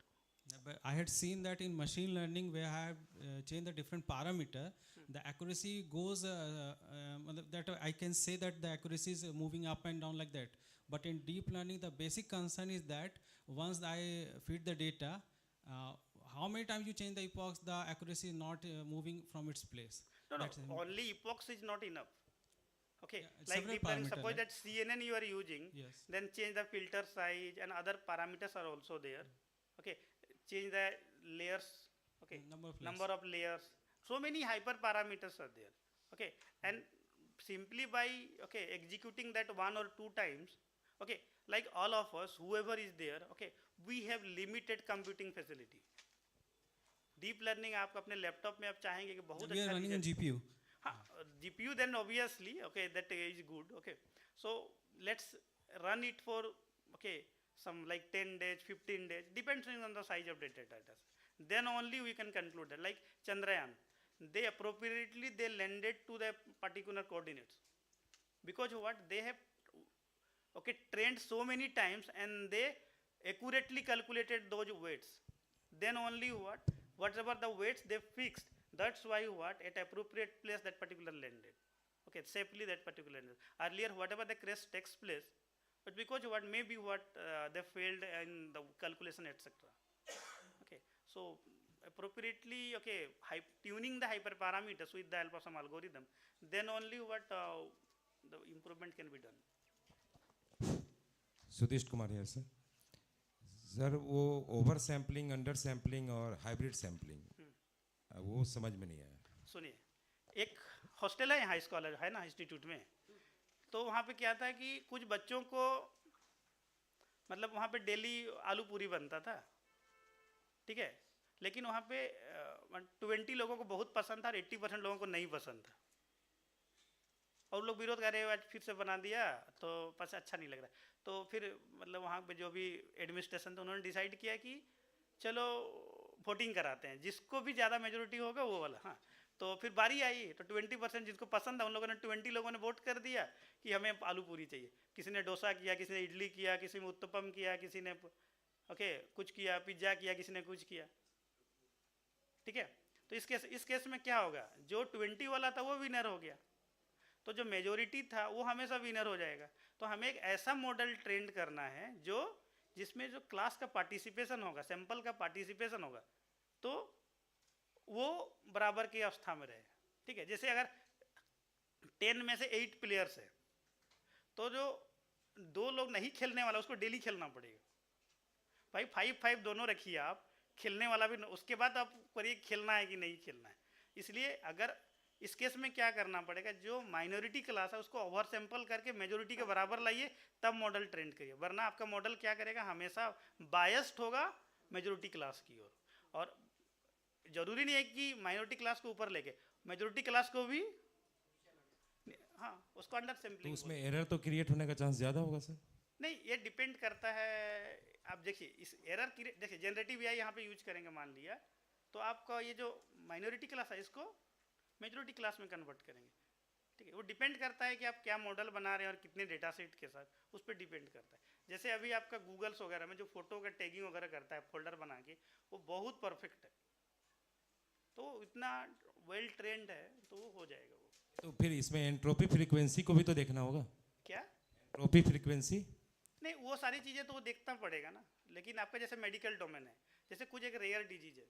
But I had seen that in machine learning where I have changed the different parameter, the accuracy goes, that I can say that the accuracy is moving up and down like that. But in deep learning, the basic concern is that once I feed the data, how many times you change the epochs, the accuracy is not moving from its place. No, only epochs is not enough. Okay, yeah, like depends, suppose that CNN you are using, yes, then change the filter size and other parameters are also there. Okay, change the layers, okay, number of layers. So many hyper parameters are there. Okay, and simply by executing that 1 or 2 times, okay, like all of us, whoever is there, okay, we have limited computing facility. Deep learning आप अपने laptop में आप चाहेंगे कि बहुत we are running on GPU. GPU then obviously, okay, that is good. Okay, so let's run it for some like 10 days, 15 days, depends on the size of data. Then only we can conclude that. Like Chandrayaan, they appropriately landed to the particular coordinates because what they have trained so many times and they accurately calculated those weights. Then only whatever the weights they fixed, that's why at appropriate place that particular landed. Okay, safely that particular landed. Earlier whatever the crash takes place, but because maybe they failed in the calculation, etc. Okay, so appropriately tuning the hyperparameters with the help of some algorithm, then only the improvement can be done. Sudesh Kumar है sir. Sir वो over sampling, under sampling और hybrid sampling वो समझ में नहीं आया. सुनिए, एक हॉस्टल है यहाँ कॉलेज है ना इंस्टीट्यूट में, तो वहाँ पे क्या था कि कुछ बच्चों को मतलब वहाँ पे डेली आलू पूरी बनता था, ठीक है, लेकिन वहाँ पे 20 लोगों को बहुत पसंद था और 80% लोगों को नहीं पसंद था, और लोग विरोध कर रहे हैं आज फिर से बना दिया तो बस अच्छा नहीं लग रहा. तो फिर मतलब वहाँ पे जो भी एडमिनिस्ट्रेशन था उन्होंने डिसाइड किया कि चलो वोटिंग कराते हैं, जिसको भी ज़्यादा मेजोरिटी होगा वो वाला. हाँ, तो फिर बारी आई तो 20% जिसको पसंद है उन लोगों ने 20 लोगों ने वोट कर दिया कि हमें आलू पूरी चाहिए. किसी ने डोसा किया, किसी ने इडली किया, किसी ने उत्तपम किया, किसी ने कुछ किया, पिज्ज़ा किया, किसी ने कुछ किया. ठीक है, तो इस केस में क्या होगा, जो 20 वाला था वो विनर हो गया, तो जो मेजोरिटी था वो हमेशा विनर हो जाएगा. तो हमें एक ऐसा मॉडल ट्रेंड करना है जिसमें जो क्लास का पार्टिसिपेशन होगा, सैंपल का पार्टिसिपेशन होगा, तो वो बराबर की अवस्था में रहे. ठीक है, जैसे अगर 10 में से 8 प्लेयर्स है, तो जो 2 लोग नहीं खेलने वाला उसको डेली खेलना पड़ेगा भाई। 5-5 दोनों रखिए आप, खेलने वाला भी उसके बाद आप करिए खेलना है कि नहीं खेलना है। इसलिए अगर इस केस में क्या करना पड़ेगा, जो माइनॉरिटी क्लास है उसको ओवर सैंपल करके मेजोरिटी के बराबर लाइए, तब मॉडल ट्रेंड करिए, वरना आपका मॉडल क्या करेगा, हमेशा बायस्ड होगा मेजोरिटी क्लास की ओर। और जरूरी नहीं है कि माइनॉरिटी क्लास को ऊपर लेके, मेजोरिटी क्लास को भी हाँ उसको अंडर तो सैंपलिंग। उसमें एरर तो क्रिएट होने का चांस ज़्यादा होगा सर? नहीं, ये डिपेंड करता है। आप देखिए इस एरर की, देखिए जनरेटिव एआई यहाँ पे यूज करेंगे मान लिया, तो आपका ये जो माइनॉरिटी क्लास है इसको मेजॉरिटी क्लास में कन्वर्ट करेंगे, ठीक है। वो डिपेंड करता है कि आप क्या मॉडल बना रहे हैं और कितने डेटा सेट के साथ, उस पर डिपेंड करता है। जैसे अभी आपका गूगल्स वगैरह में जो फोटो का टैगिंग वगैरह करता है फोल्डर बना के, वो बहुत परफेक्ट है, तो इतना वेल ट्रेंड है, तो वो हो जाएगा वो। तो फिर इसमें एंट्रोपी फ्रीक्वेंसी को भी तो देखना होगा। क्या एंट्रोपी फ्रीक्वेंसी? नहीं, वो सारी चीज़ें तो वो देखना पड़ेगा ना, लेकिन आपका जैसे मेडिकल डोमेन है, जैसे कुछ एक रेयर डिजीज है,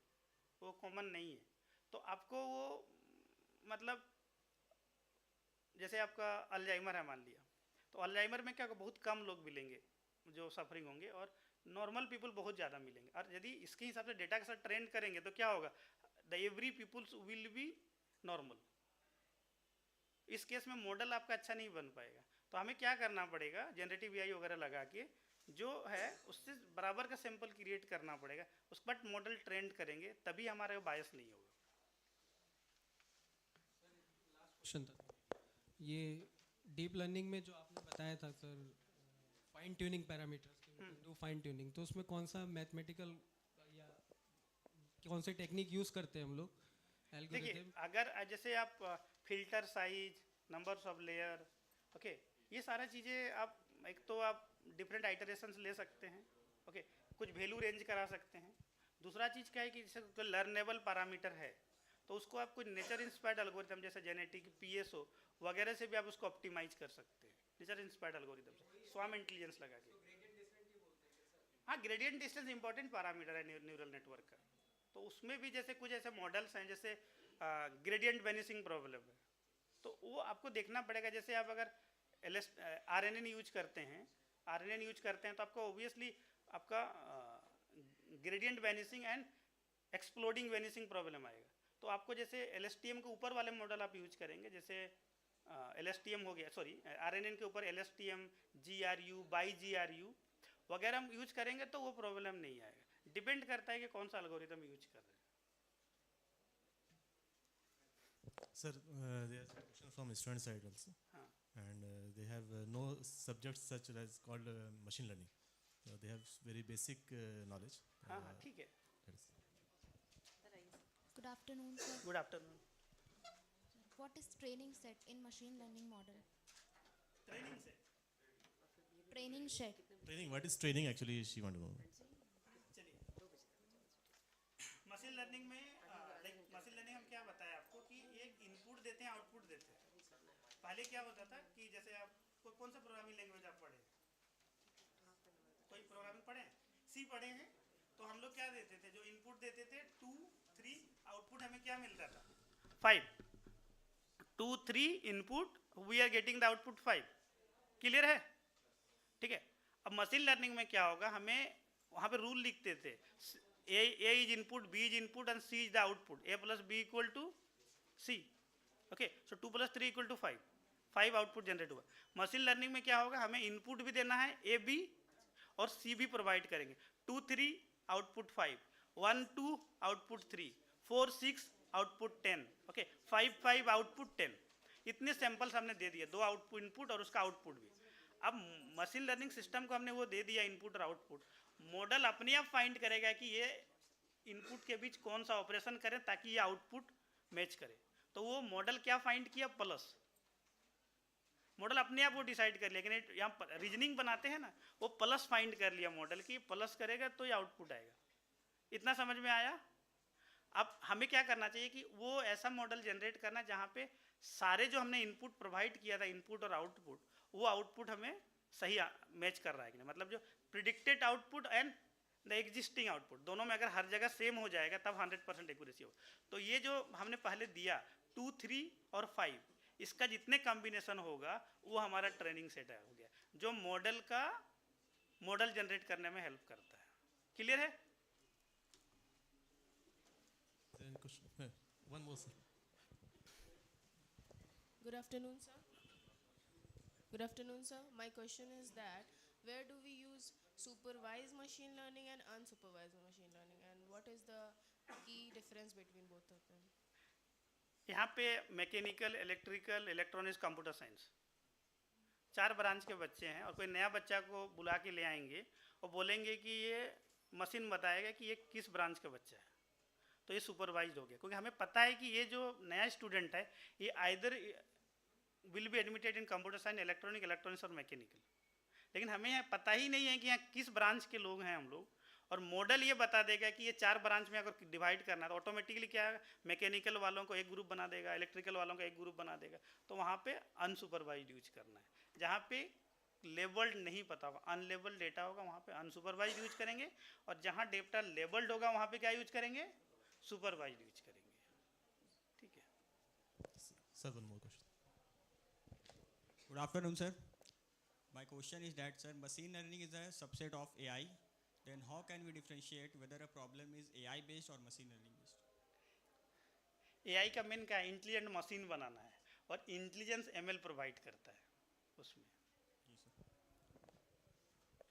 वो कॉमन नहीं है, तो आपको वो मतलब जैसे आपका अल्जाइमर है मान लिया, तो अल्जाइमर में क्या बहुत कम लोग मिलेंगे जो सफरिंग होंगे, और नॉर्मल पीपल बहुत ज़्यादा मिलेंगे। और यदि इसके हिसाब से डेटा के साथ ट्रेंड करेंगे तो क्या होगा, the every peoples will be normal. इस केस में मॉडल आपका अच्छा नहीं बन पाएगा, तो हमें क्या करना पड़ेगा, जनरेटिव एआई वगैरह लगा के जो है उससे बराबर का सैंपल क्रिएट करना पड़ेगा, उस पर मॉडल ट्रेंड करेंगे, तभी हमारा बायस नहीं होगा। क्वेश्चन था ये डीप लर्निंग में जो आपने बताया था sir, fine tuning parameters, do fine tuning, तो उसमें कौन सा मैथमेटिकल या कौन से टेक्निक यूज़ करते हैं हम लोग? देखिए अगर जैसे आप filter size, numbers of layer, okay, ये सारा चीज़ें आप एक तो आप डिफरेंट आइटरेशंस ले सकते हैं, ओके, कुछ वैल्यू रेंज करा सकते हैं। दूसरा चीज़ क्या है कि जैसे तो लर्नेबल पैरामीटर है, तो उसको आप कुछ नेचर इंस्पायर्ड एल्गोरिथम जैसे जेनेटिक, पीएसओ वगैरह से भी आप उसको ऑप्टिमाइज कर सकते हैं, नेचर इंस्पायर्ड एल्गोरिथम से स्वाम इंटेलिजेंस लगा के। हाँ, ग्रेडियंट डिस्टेंस इंपॉर्टेंट पैरामीटर है न्यूरल नेटवर्क का, तो उसमें भी जैसे कुछ ऐसे मॉडल्स हैं जैसे ग्रेडियंट वेनिसिंग प्रॉब्लम है, तो वो आपको देखना पड़ेगा। जैसे आप अगर RNN यूज करते हैं, तो आपको ऑब्वियसली आपका gradient vanishing and exploding vanishing problem आएगा। तो आपको जैसे LSTM के ऊपर वाले मॉडल आप यूज करेंगे, जैसे LSTM हो गया, सॉरी RNN के ऊपर LSTM, GRU, BiGRU वगैरह हम यूज करेंगे तो वो प्रॉब्लम नहीं आएगा। डिपेंड करता है कि कौन सा एल्गोरिथम यूज कर रहे हैं। Sir, there is a question from student side also, and they have no subjects such as called machine learning. They have very basic knowledge. हाँ हाँ ठीक है। Good afternoon, sir. Good afternoon. What is training set in machine learning model? Training set. Training set. Training. What is training actually? She want to know. Machine learning में machine learning हम क्या बताया आपको कि एक इनपुट देते हैं, output देते हैं। पहले क्या होता था कि जैसे आप कौन सा प्रोग्रामिंग लैंग्वेज आप पढ़े, कोई प्रोग्रामिंग पढ़े, सी पढ़े हैं, तो हम लोग क्या देते थे, जो इनपुट देते थे 2, 3, आउटपुट हमें क्या मिलता था 5, 2, 3 input, we are getting the output 5। Clear है? ठीक है। अब मशीन लर्निंग में क्या होगा, हमें वहाँ पे रूल लिखते थे, A is input, B is input and C is the output. A plus B equal to C. Okay, so 2 plus 3 equal to 5. 5 output generate हुआ। मशीन लर्निंग में क्या होगा, हमें इनपुट भी देना है A, B और C भी प्रोवाइड करेंगे। 2, 3 output 5, 1, 2 output 3, 4, 6 output 10, okay, 5, 5 output 10। इतने सैंपल्स हमने दे दिए, 2 आउटपुट इनपुट और उसका आउटपुट भी। अब मशीन लर्निंग सिस्टम को हमने वो दे दिया इनपुट और आउटपुट, मॉडल अपने आप फाइंड करेगा कि ये इनपुट के बीच कौन सा ऑपरेशन करें ताकि ये आउटपुट मैच करे। तो वो मॉडल क्या फाइंड किया, प्लस। मॉडल अपने आप वो डिसाइड कर लिया, लेकिन यहाँ रीजनिंग बनाते हैं ना, वो प्लस फाइंड कर लिया मॉडल की, प्लस करेगा तो ये आउटपुट आएगा। इतना समझ में आया? अब हमें क्या करना चाहिए कि वो ऐसा मॉडल जनरेट करना जहाँ पे सारे जो हमने इनपुट प्रोवाइड किया था, इनपुट और आउटपुट, वो आउटपुट हमें सही मैच कर रहा है कि नहीं, मतलब जो predicted output and the existing output दोनों में अगर हर जगह सेम हो जाएगा तब 100% एक्यूरेसी होगा। तो ये जो हमने पहले दिया 2, 3 और 5, इसका जितने कॉम्बिनेशन होगा वो हमारा ट्रेनिंग सेट हो गया, जो मॉडल जनरेट करने में हेल्प करता है। क्लियर है? One more, sir. Good afternoon, sir. Good afternoon, sir. My question is that where do we use supervised machine learning and unsupervised machine learning, and what is the key difference between both of them? यहाँ पे mechanical, electrical, electronics, computer science 4 branch के बच्चे हैं, और कोई नया बच्चा को बुला के ले आएंगे और बोलेंगे कि ये मशीन बताएगा कि ये किस ब्रांच का बच्चा है, तो ये सुपरवाइज्ड हो गया, क्योंकि हमें पता है कि ये जो नया स्टूडेंट है ये either will be admitted in computer science, electronics और मैकेनिकल, लेकिन हमें यहाँ पता ही नहीं है कि यहाँ किस ब्रांच के लोग हैं हम लोग, और मॉडल ये बता देगा कि ये 4 ब्रांच में अगर डिवाइड करना है तो ऑटोमेटिकली क्या है, मैकेनिकल वालों को एक ग्रुप बना देगा, इलेक्ट्रिकल वालों को एक ग्रुप बना देगा, तो वहाँ पे अनसुपरवाइज्ड यूज करना है। जहाँ पे लेबल्ड नहीं पता होगा, अनलेबल्ड डेटा होगा, वहाँ पे अनसुपरवाइज्ड यूज करेंगे, और जहाँ डेटा लेबल्ड होगा वहाँ पे क्या यूज करेंगे, सुपरवाइज्ड यूज करेंगे। ठीक है Sir, one more question. Good afternoon, sir. My question is that, sir, machine learning is a subset of AI. Then how can we differentiate whether a problem is AI based or machine learning based? AI का main क्या है, intelligent machine बनाना है, और intelligence ML provide करता है उसमें।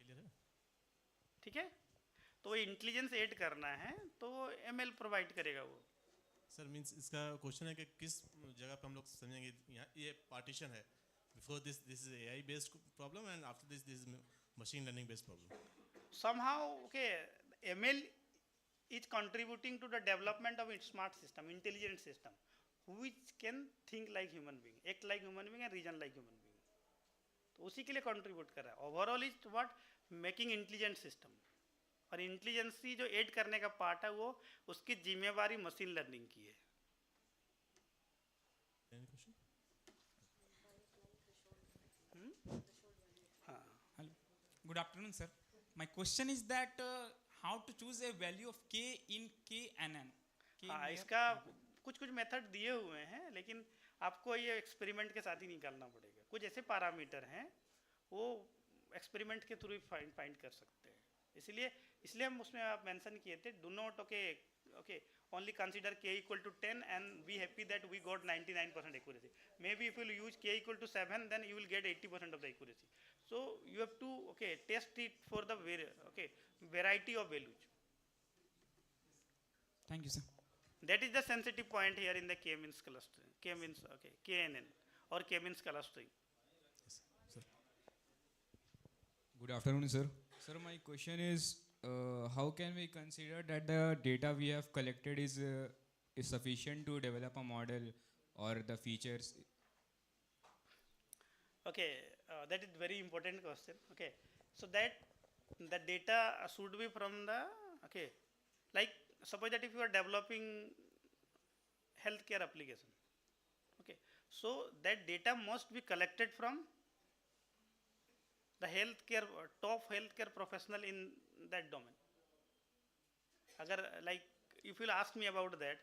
Clear है? ठीक है, तो वो इंटेलिजेंस ऐड करना है तो ML प्रोवाइड करेगा वो। सर मीन्स इसका क्वेश्चन है कि किस जगह पे हम लोग समझेंगे यहाँ ये पार्टीशन है, before this is AI based problem and after this is machine learning based problem. Somehow, okay, ML is contributing to the development of a smart system, intelligent system, which can think like human being, act like human being and reason like human being. तो उसी के लिए contribute कर रहा है। Overall is what making intelligent system, और intelligence जो add करने का पार्ट है वो उसकी जिम्मेवारी मशीन लर्निंग की है। Good afternoon, sir. My question is that how to choose a value of k in KNN. हाँ, इसका कुछ मेथड दिए हुए हैं, लेकिन आपको ये एक्सपेरिमेंट के साथ ही निकालना पड़ेगा। कुछ ऐसे पैरामीटर हैं वो एक्सपेरिमेंट के थ्रू फाइंड कर सकते हैं, इसलिए हम उसमें आप मेंशन किए थे, do not okay only consider k equal to 10 and be happy that we got 99% accuracy. Maybe if you use k equal to 7, then you will get 80% of the accuracy. So you have to test it for the variety of values. Thank you, sir. That is the sensitive point here in the k-means clustering, KNN or k-means clustering. Yes, sir. Good afternoon, sir. Sir, my question is, how can we consider that the data we have collected is sufficient to develop a model or the features? Okay, that is very important question. Okay, so that the data should be from the like suppose that if you are developing healthcare application, so that data must be collected from the top healthcare professional in that domain. Agar like if you will ask me about that,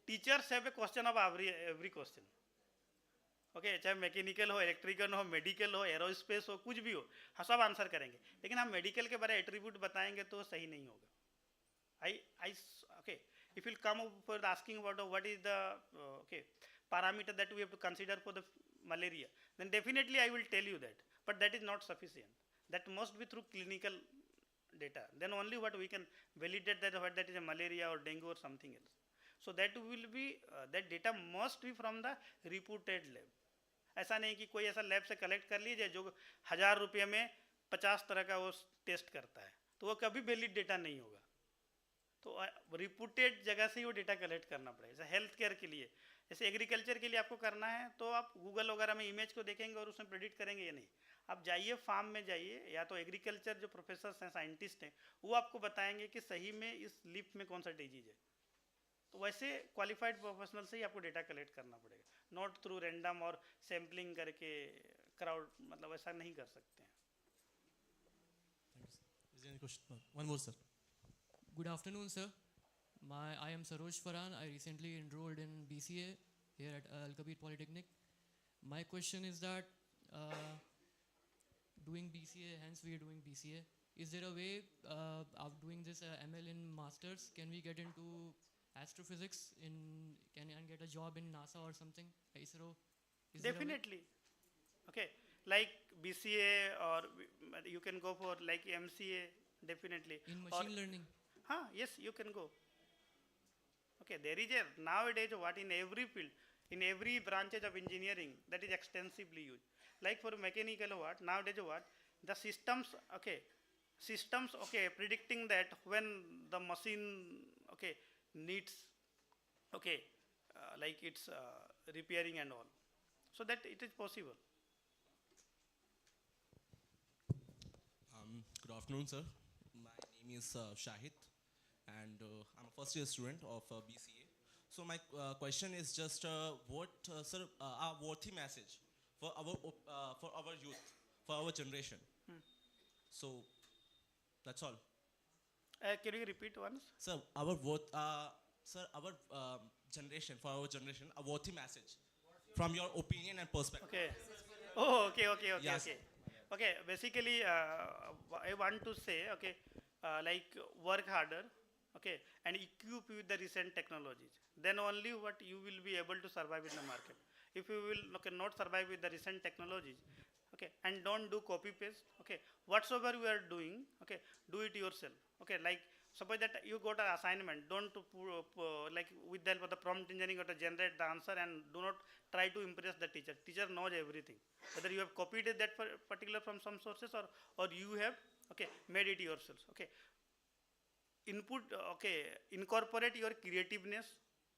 teachers have a question of every question. चाहे mechanical हो, electrical हो, medical हो, aerospace हो, कुछ भी हो, हाँ सब आंसर करेंगे, लेकिन हम मेडिकल के बारे में एट्रीब्यूट बताएंगे तो सही नहीं होगा। If you come for asking about what is the parameter that we have to consider for the malaria, then definitely I will tell you that, but that is not sufficient. That must be through clinical data. Then only what we can validate that what that is a malaria or dengue or something else. So that will be that data must be from the reputed lab. ऐसा नहीं कि कोई ऐसा lab से collect कर लीजिए जो 1000 रुपये में 50 तरह का वो टेस्ट करता है, तो वो कभी वैलिड डेटा नहीं होगा। तो रिपूटेड जगह से ही वो डेटा कलेक्ट करना पड़ेगा। जैसे हेल्थ केयर के लिए, जैसे एग्रीकल्चर के लिए आपको करना है तो आप गूगल वगैरह में इमेज को देखेंगे और उसमें प्रेडिक्ट करेंगे ये नहीं। आप जाइए फार्म में जाइए, या तो एग्रीकल्चर जो प्रोफेसर्स हैं, साइंटिस्ट हैं, वो आपको बताएंगे कि सही में इस लीफ में कौन सा डिजीज है। तो वैसे क्वालिफाइड प्रोफेशनल से ही आपको डेटा कलेक्ट करना पड़ेगा, नॉट थ्रू रैंडम और सैम्पलिंग करके क्राउड, मतलब ऐसा नहीं कर सकते हैं। Is there any question? One more, sir. Good afternoon, sir. I am Saroj Farhan. I recently enrolled in BCA here at Al Kabir Polytechnic. My question is that doing BCA, hence we are doing BCA. Is there a way of doing this ML in masters? Can we get into astrophysics and get a job in NASA or something? ISRO? Is there a way? Definitely. Okay, like BCA or you can go for like MCA, definitely. In Or- machine learning? Yes, you can go. Okay, there is a nowadays what in every field, in every branches of engineering that is extensively used. Like for mechanical what nowadays what the systems predicting that when the machine needs like it's repairing and all, so that it is possible. Good afternoon, sir. My name is Shahid, and I'm a first year student of BCA. So my question is just sir, our worthy message for our youth, for our generation. So that's all. Can you repeat once? Sir, generation, for our generation, a worthy message from your opinion and perspective. Okay. Oh, okay. Yes. Okay, basically, I want to say, like work harder, and equip with the recent technologies. Then only what you will be able to survive in the market. If you will not survive with the recent technologies, and don't do copy paste, whatsoever you are doing, do it yourself. Like suppose that you got an assignment, don't like with the help of the prompt engineering or to generate the answer, and do not try to impress the teacher. Teacher knows everything. Whether you have copied it that particular from some sources or you have made it yourselves. Input incorporate your creativeness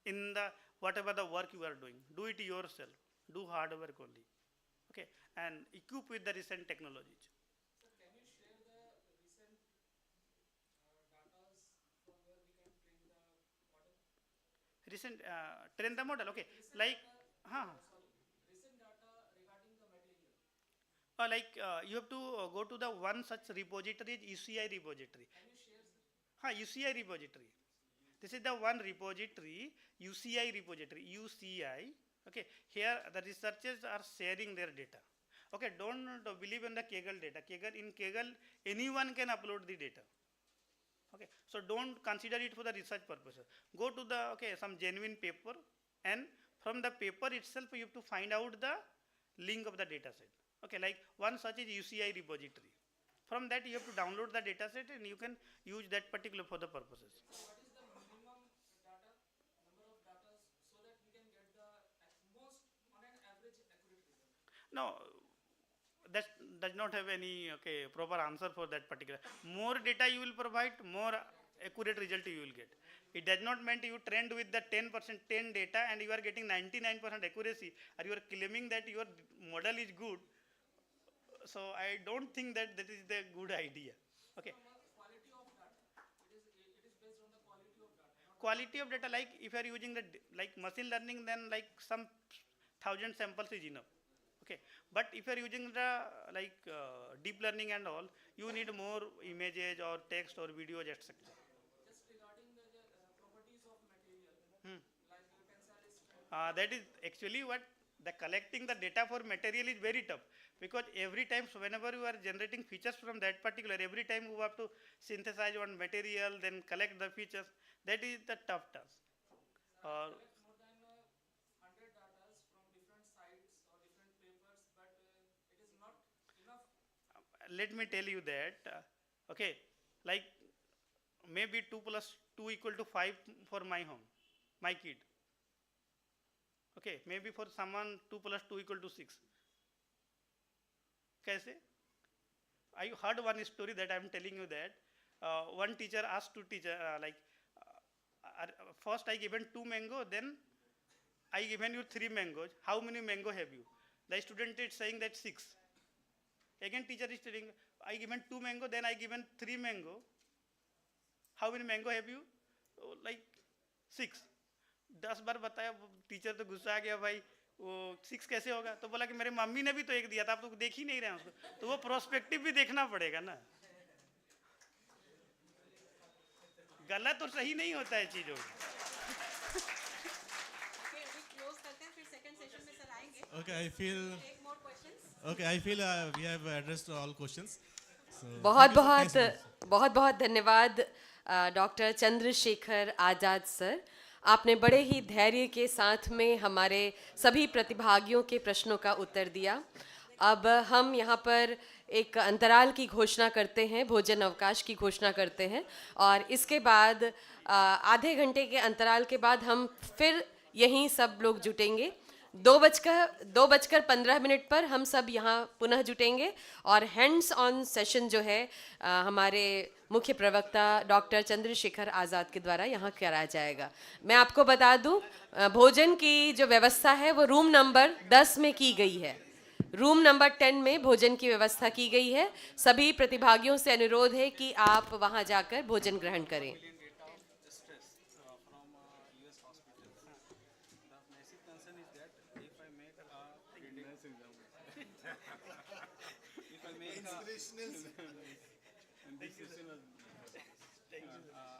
in the whatever the work you are doing. Do it yourself. Do hard work only. And equip with the recent technologies. Recent train the model, like like you have to go to the one such repository, UCI repository. UCI repository. This is the one repository, UCI repository, UCI. Here the researchers are sharing their data. Don't believe in the Kaggle data. In Kaggle, anyone can upload the data. So don't consider it for the research purposes. Go to the some genuine paper, and from the paper itself you have to find out the link of the data set. Like one such is UCI repository. From that you have to download the data set, and you can use that particular for the purposes. So what is the minimum number of data so that we can get the most on an average accurate result? No, that does not have any proper answer for that particular. More data you will provide, more accurate result you will get. It does not mean you trained with the 10% 10 data and you are getting 99% accuracy, or you are claiming that your model is good. So I don't think that is the good idea. Quality of data. It is based on the quality of data. Quality of data, like if you are using the like machine learning, then like some 1,000 samples is enough. But if you are using the like deep learning and all, you need more images or text or videos, etc. Just regarding the properties of material, like tensile strength. That is actually what the collecting the data for material is very tough, because every time, so whenever you are generating features from that particular, every time you have to synthesize one material, then collect the features. That is the tough task. More than 100 data from different sites or different papers, but it is not enough. Let me tell you that, like maybe 2 plus 2 equal to 5 for my home, my kid. Maybe for someone 2 plus 2 equal to 6. Kaise? I heard one story that I am telling you that one teacher asked to teacher first I given 2 mango, then I given you 3 mangoes. How many mango have you? The student is saying that 6. Again teacher is telling, I given 2 mango, then I given 3 mango. How many mango have you? Like 6. 10 बार बताया, teacher तो गुस्सा आ गया, भाई वो 6 कैसे होगा? तो बोला कि मेरे मम्मी ने भी तो 1 दिया था, आप तो देख ही नहीं रहे हैं उसको. तो वो प्रोस्पेक्टिव भी देखना पड़ेगा ना. गलत और सही नहीं होता है चीजों. क्लोज करते हैं, फिर सेकंड सेशन में सर आएंगे. Okay, I feel. Okay, I feel we have addressed all questions. So बहुत thank you बहुत so much. बहुत बहुत धन्यवाद डॉक्टर चंद्रशेखर आज़ाद सर, आपने बड़े ही धैर्य के साथ में हमारे सभी प्रतिभागियों के प्रश्नों का उत्तर दिया। अब हम यहाँ पर एक अंतराल की घोषणा करते हैं, भोजन अवकाश की घोषणा करते हैं, और इसके बाद आधे घंटे के अंतराल के बाद हम फिर यहीं सब लोग जुटेंगे। 2:15 पर हम सब यहाँ पुनः जुटेंगे और हैंड्स ऑन सेशन जो है हमारे मुख्य प्रवक्ता डॉक्टर चंद्रशेखर आज़ाद के द्वारा यहाँ कराया जाएगा। मैं आपको बता दूँ, भोजन की जो व्यवस्था है वो रूम नंबर 10 में की गई है। रूम नंबर 10 में भोजन की व्यवस्था की गई है। सभी प्रतिभागियों से अनुरोध है कि आप वहाँ जाकर भोजन ग्रहण करें।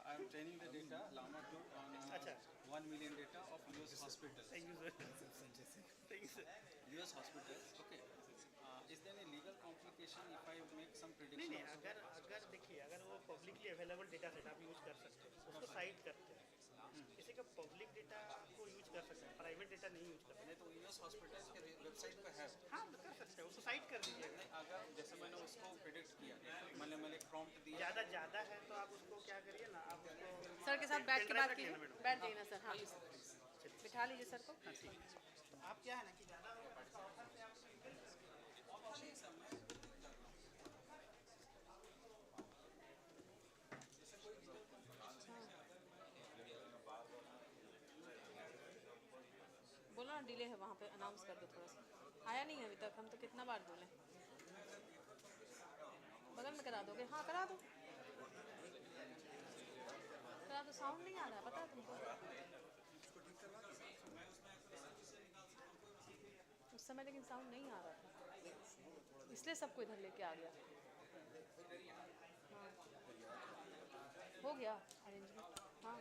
I am training the data Llama 2 on 1 million data of US hospitals. Thank you, sir. Thanks. US hospitals. Okay. Is there any legal complication if I make some prediction? नहीं अगर देखिए, अगर वो पब्लिकली अवेलेबल डेटा सेट आप use कर सकते हैं, उसको साइट करते हैं। किसी का पब्लिक डेटा को यूज कर सकते हैं, प्राइवेट डेटा नहीं यूज कर सकते। नहीं तो यूएस हॉस्पिटल्स के वेबसाइट पे है। हाँ, कर सकते हैं, उसको साइट कर दीजिएगा। अगर जैसे मैंने उसको प्रेडिक्ट किया, मैंने प्रॉम्प्ट दिया, ज़्यादा है तो आप उसको क्या करिए ना, आप उसको सर के साथ बैठ के बात कीजिए, बैठ जाइए ना सर। हाँ, बिठा लीजिए सर को। तो आप क्या है ना कि ज़्यादा होगा तो ऑफर से आप बोलो ना, डिले है वहाँ पे, अनाउंस कर दो थोड़ा सा। आया नहीं है अभी तक, हम तो कितना बार बोले। बगल में करा दोगे? हाँ करा दो, करा दो। साउंड नहीं आ रहा है, पता है तुमको? उस समय लेकिन साउंड नहीं आ रहा था, इसलिए सबको इधर लेके आ गया। हाँ हो गया अरेंजमेंट। हाँ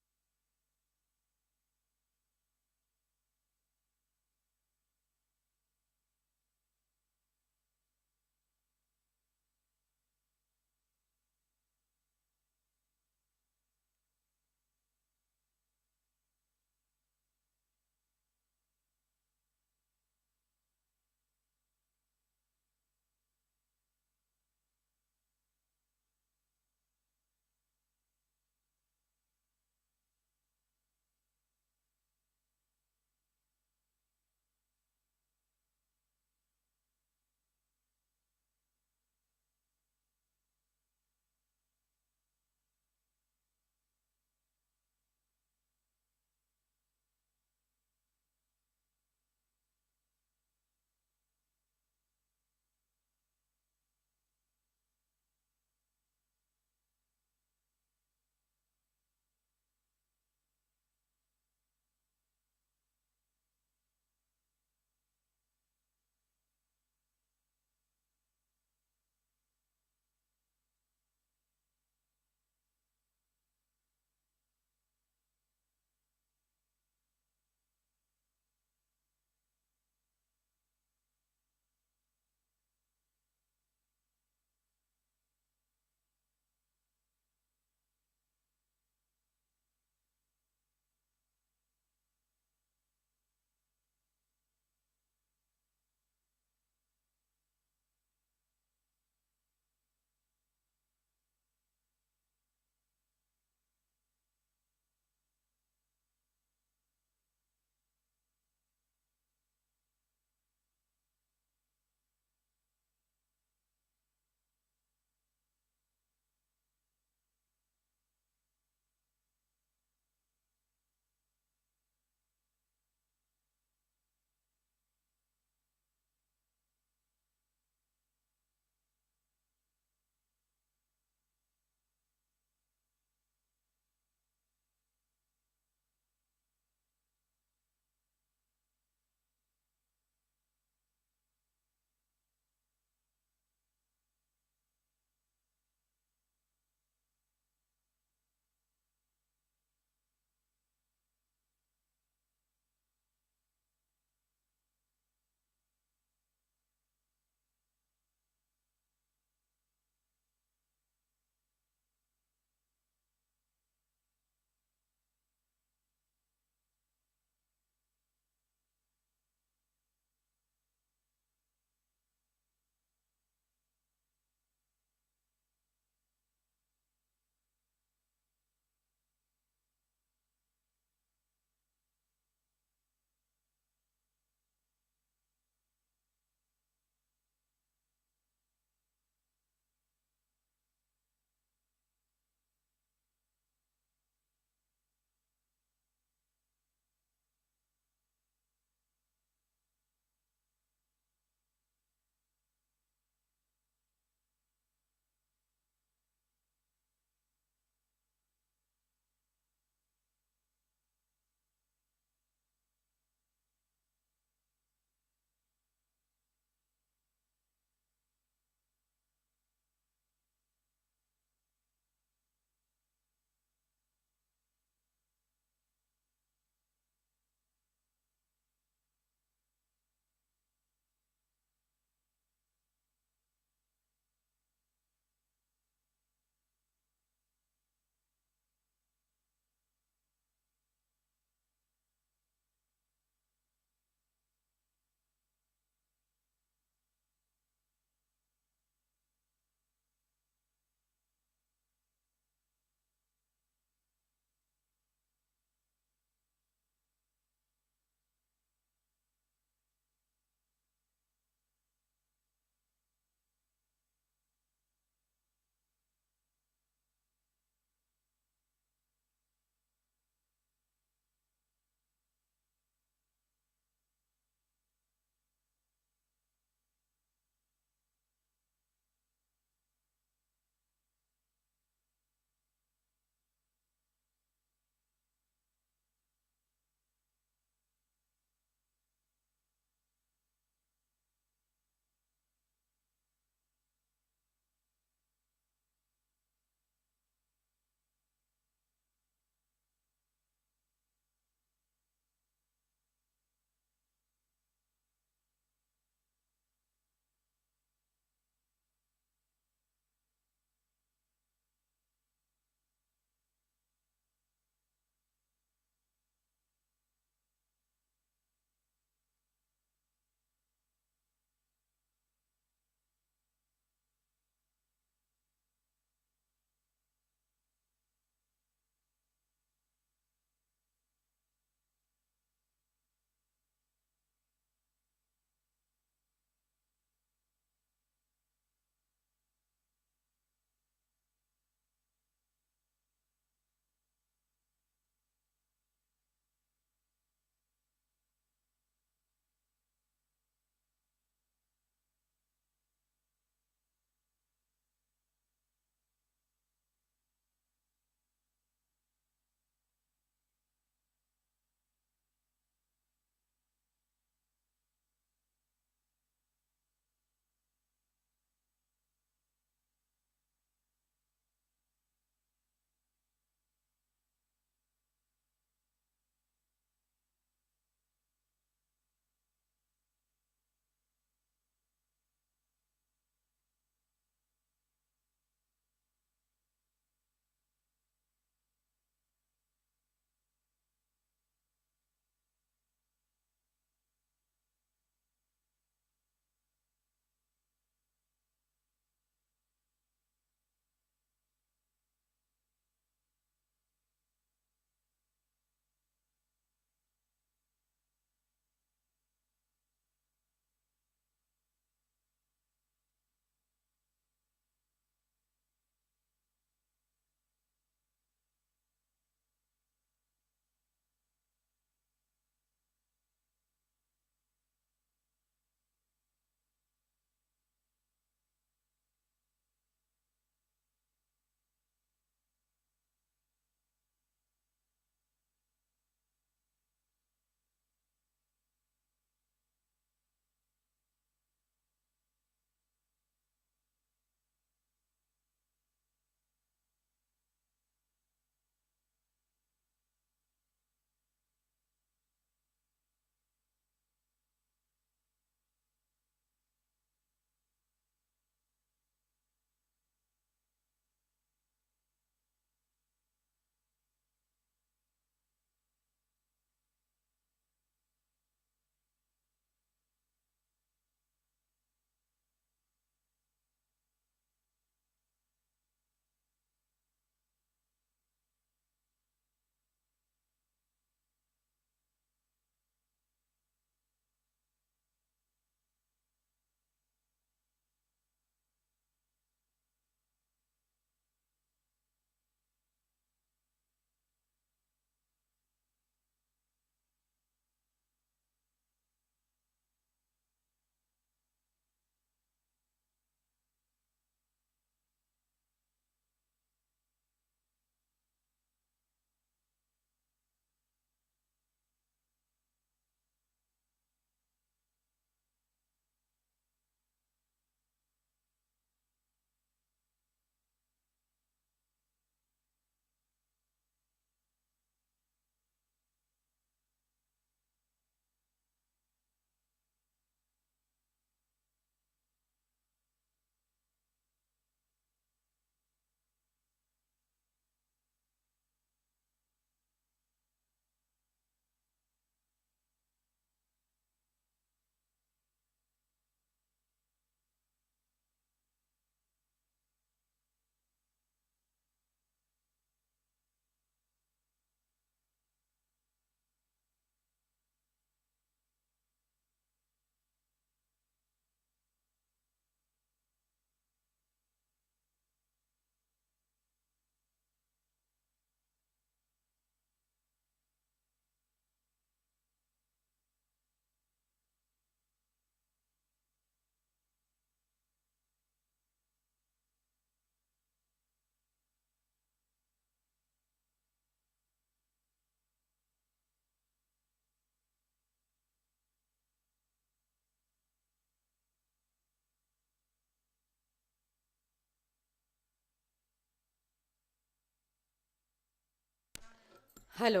हेलो,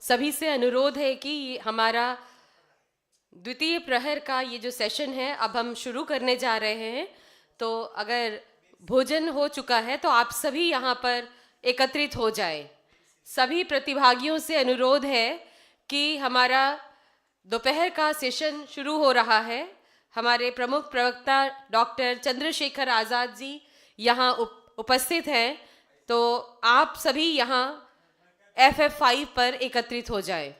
सभी से अनुरोध है कि हमारा द्वितीय प्रहर का ये जो सेशन है अब हम शुरू करने जा रहे हैं। तो अगर भोजन हो चुका है तो आप सभी यहाँ पर एकत्रित हो जाए। सभी प्रतिभागियों से अनुरोध है कि हमारा दोपहर का सेशन शुरू हो रहा है। हमारे प्रमुख प्रवक्ता डॉक्टर चंद्रशेखर आज़ाद जी यहाँ उपस्थित हैं, तो आप सभी यहाँ FF5 पर एकत्रित हो जाए।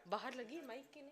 बाहर लगी है माइक के नहीं?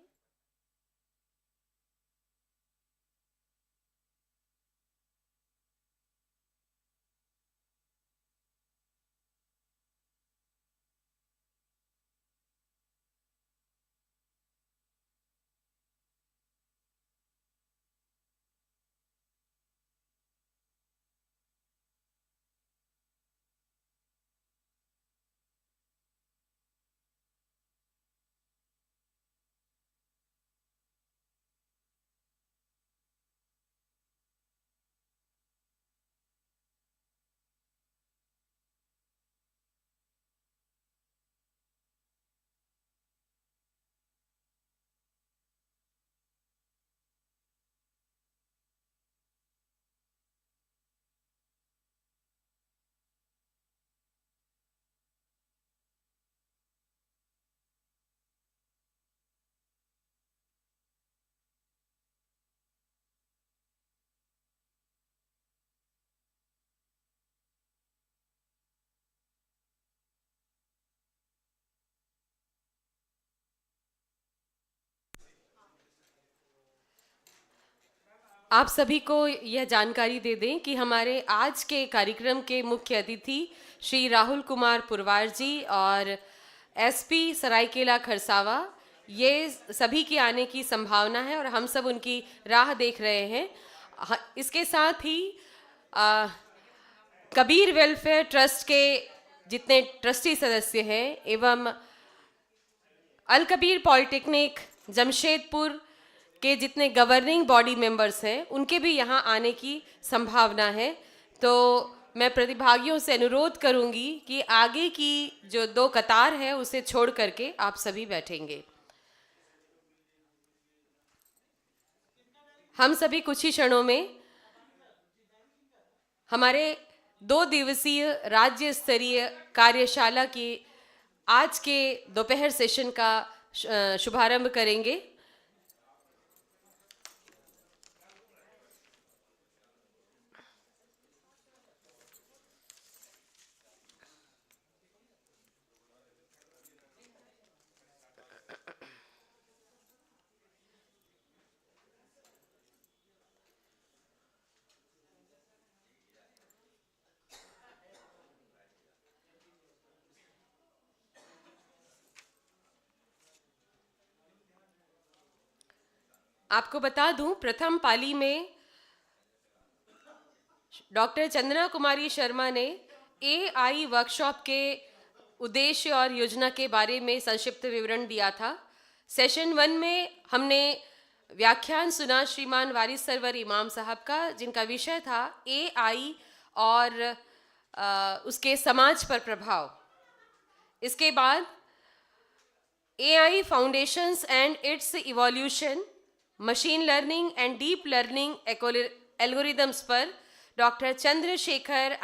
आप सभी को यह जानकारी दे दें कि हमारे आज के कार्यक्रम के मुख्य अतिथि श्री राहुल कुमार पुरवार जी और SP सरायकेला खरसावा, ये सभी के आने की संभावना है और हम सब उनकी राह देख रहे हैं। इसके साथ ही कबीर वेलफेयर ट्रस्ट के जितने ट्रस्टी सदस्य हैं एवं अल कबीर पॉलिटेक्निक जमशेदपुर के जितने गवर्निंग बॉडी मेंबर्स हैं उनके भी यहाँ आने की संभावना है। तो मैं प्रतिभागियों से अनुरोध करूंगी कि आगे की जो 2 कतार है उसे छोड़ करके आप सभी बैठेंगे। हम सभी कुछ ही क्षणों में हमारे 2 दिवसीय राज्य स्तरीय कार्यशाला की आज के दोपहर सेशन का शुभारंभ करेंगे। आपको बता दूं, प्रथम पाली में डॉक्टर चंदना कुमारी शर्मा ने AI वर्कशॉप के उद्देश्य और योजना के बारे में संक्षिप्त विवरण दिया था। सेशन 1 में हमने व्याख्यान सुना श्रीमान वारिस सरवर इमाम साहब का, जिनका विषय था AI और उसके समाज पर प्रभाव। इसके बाद AI foundations and it's evolution, machine learning and deep learning algorithms पर डॉक्टर चंद्रशेखर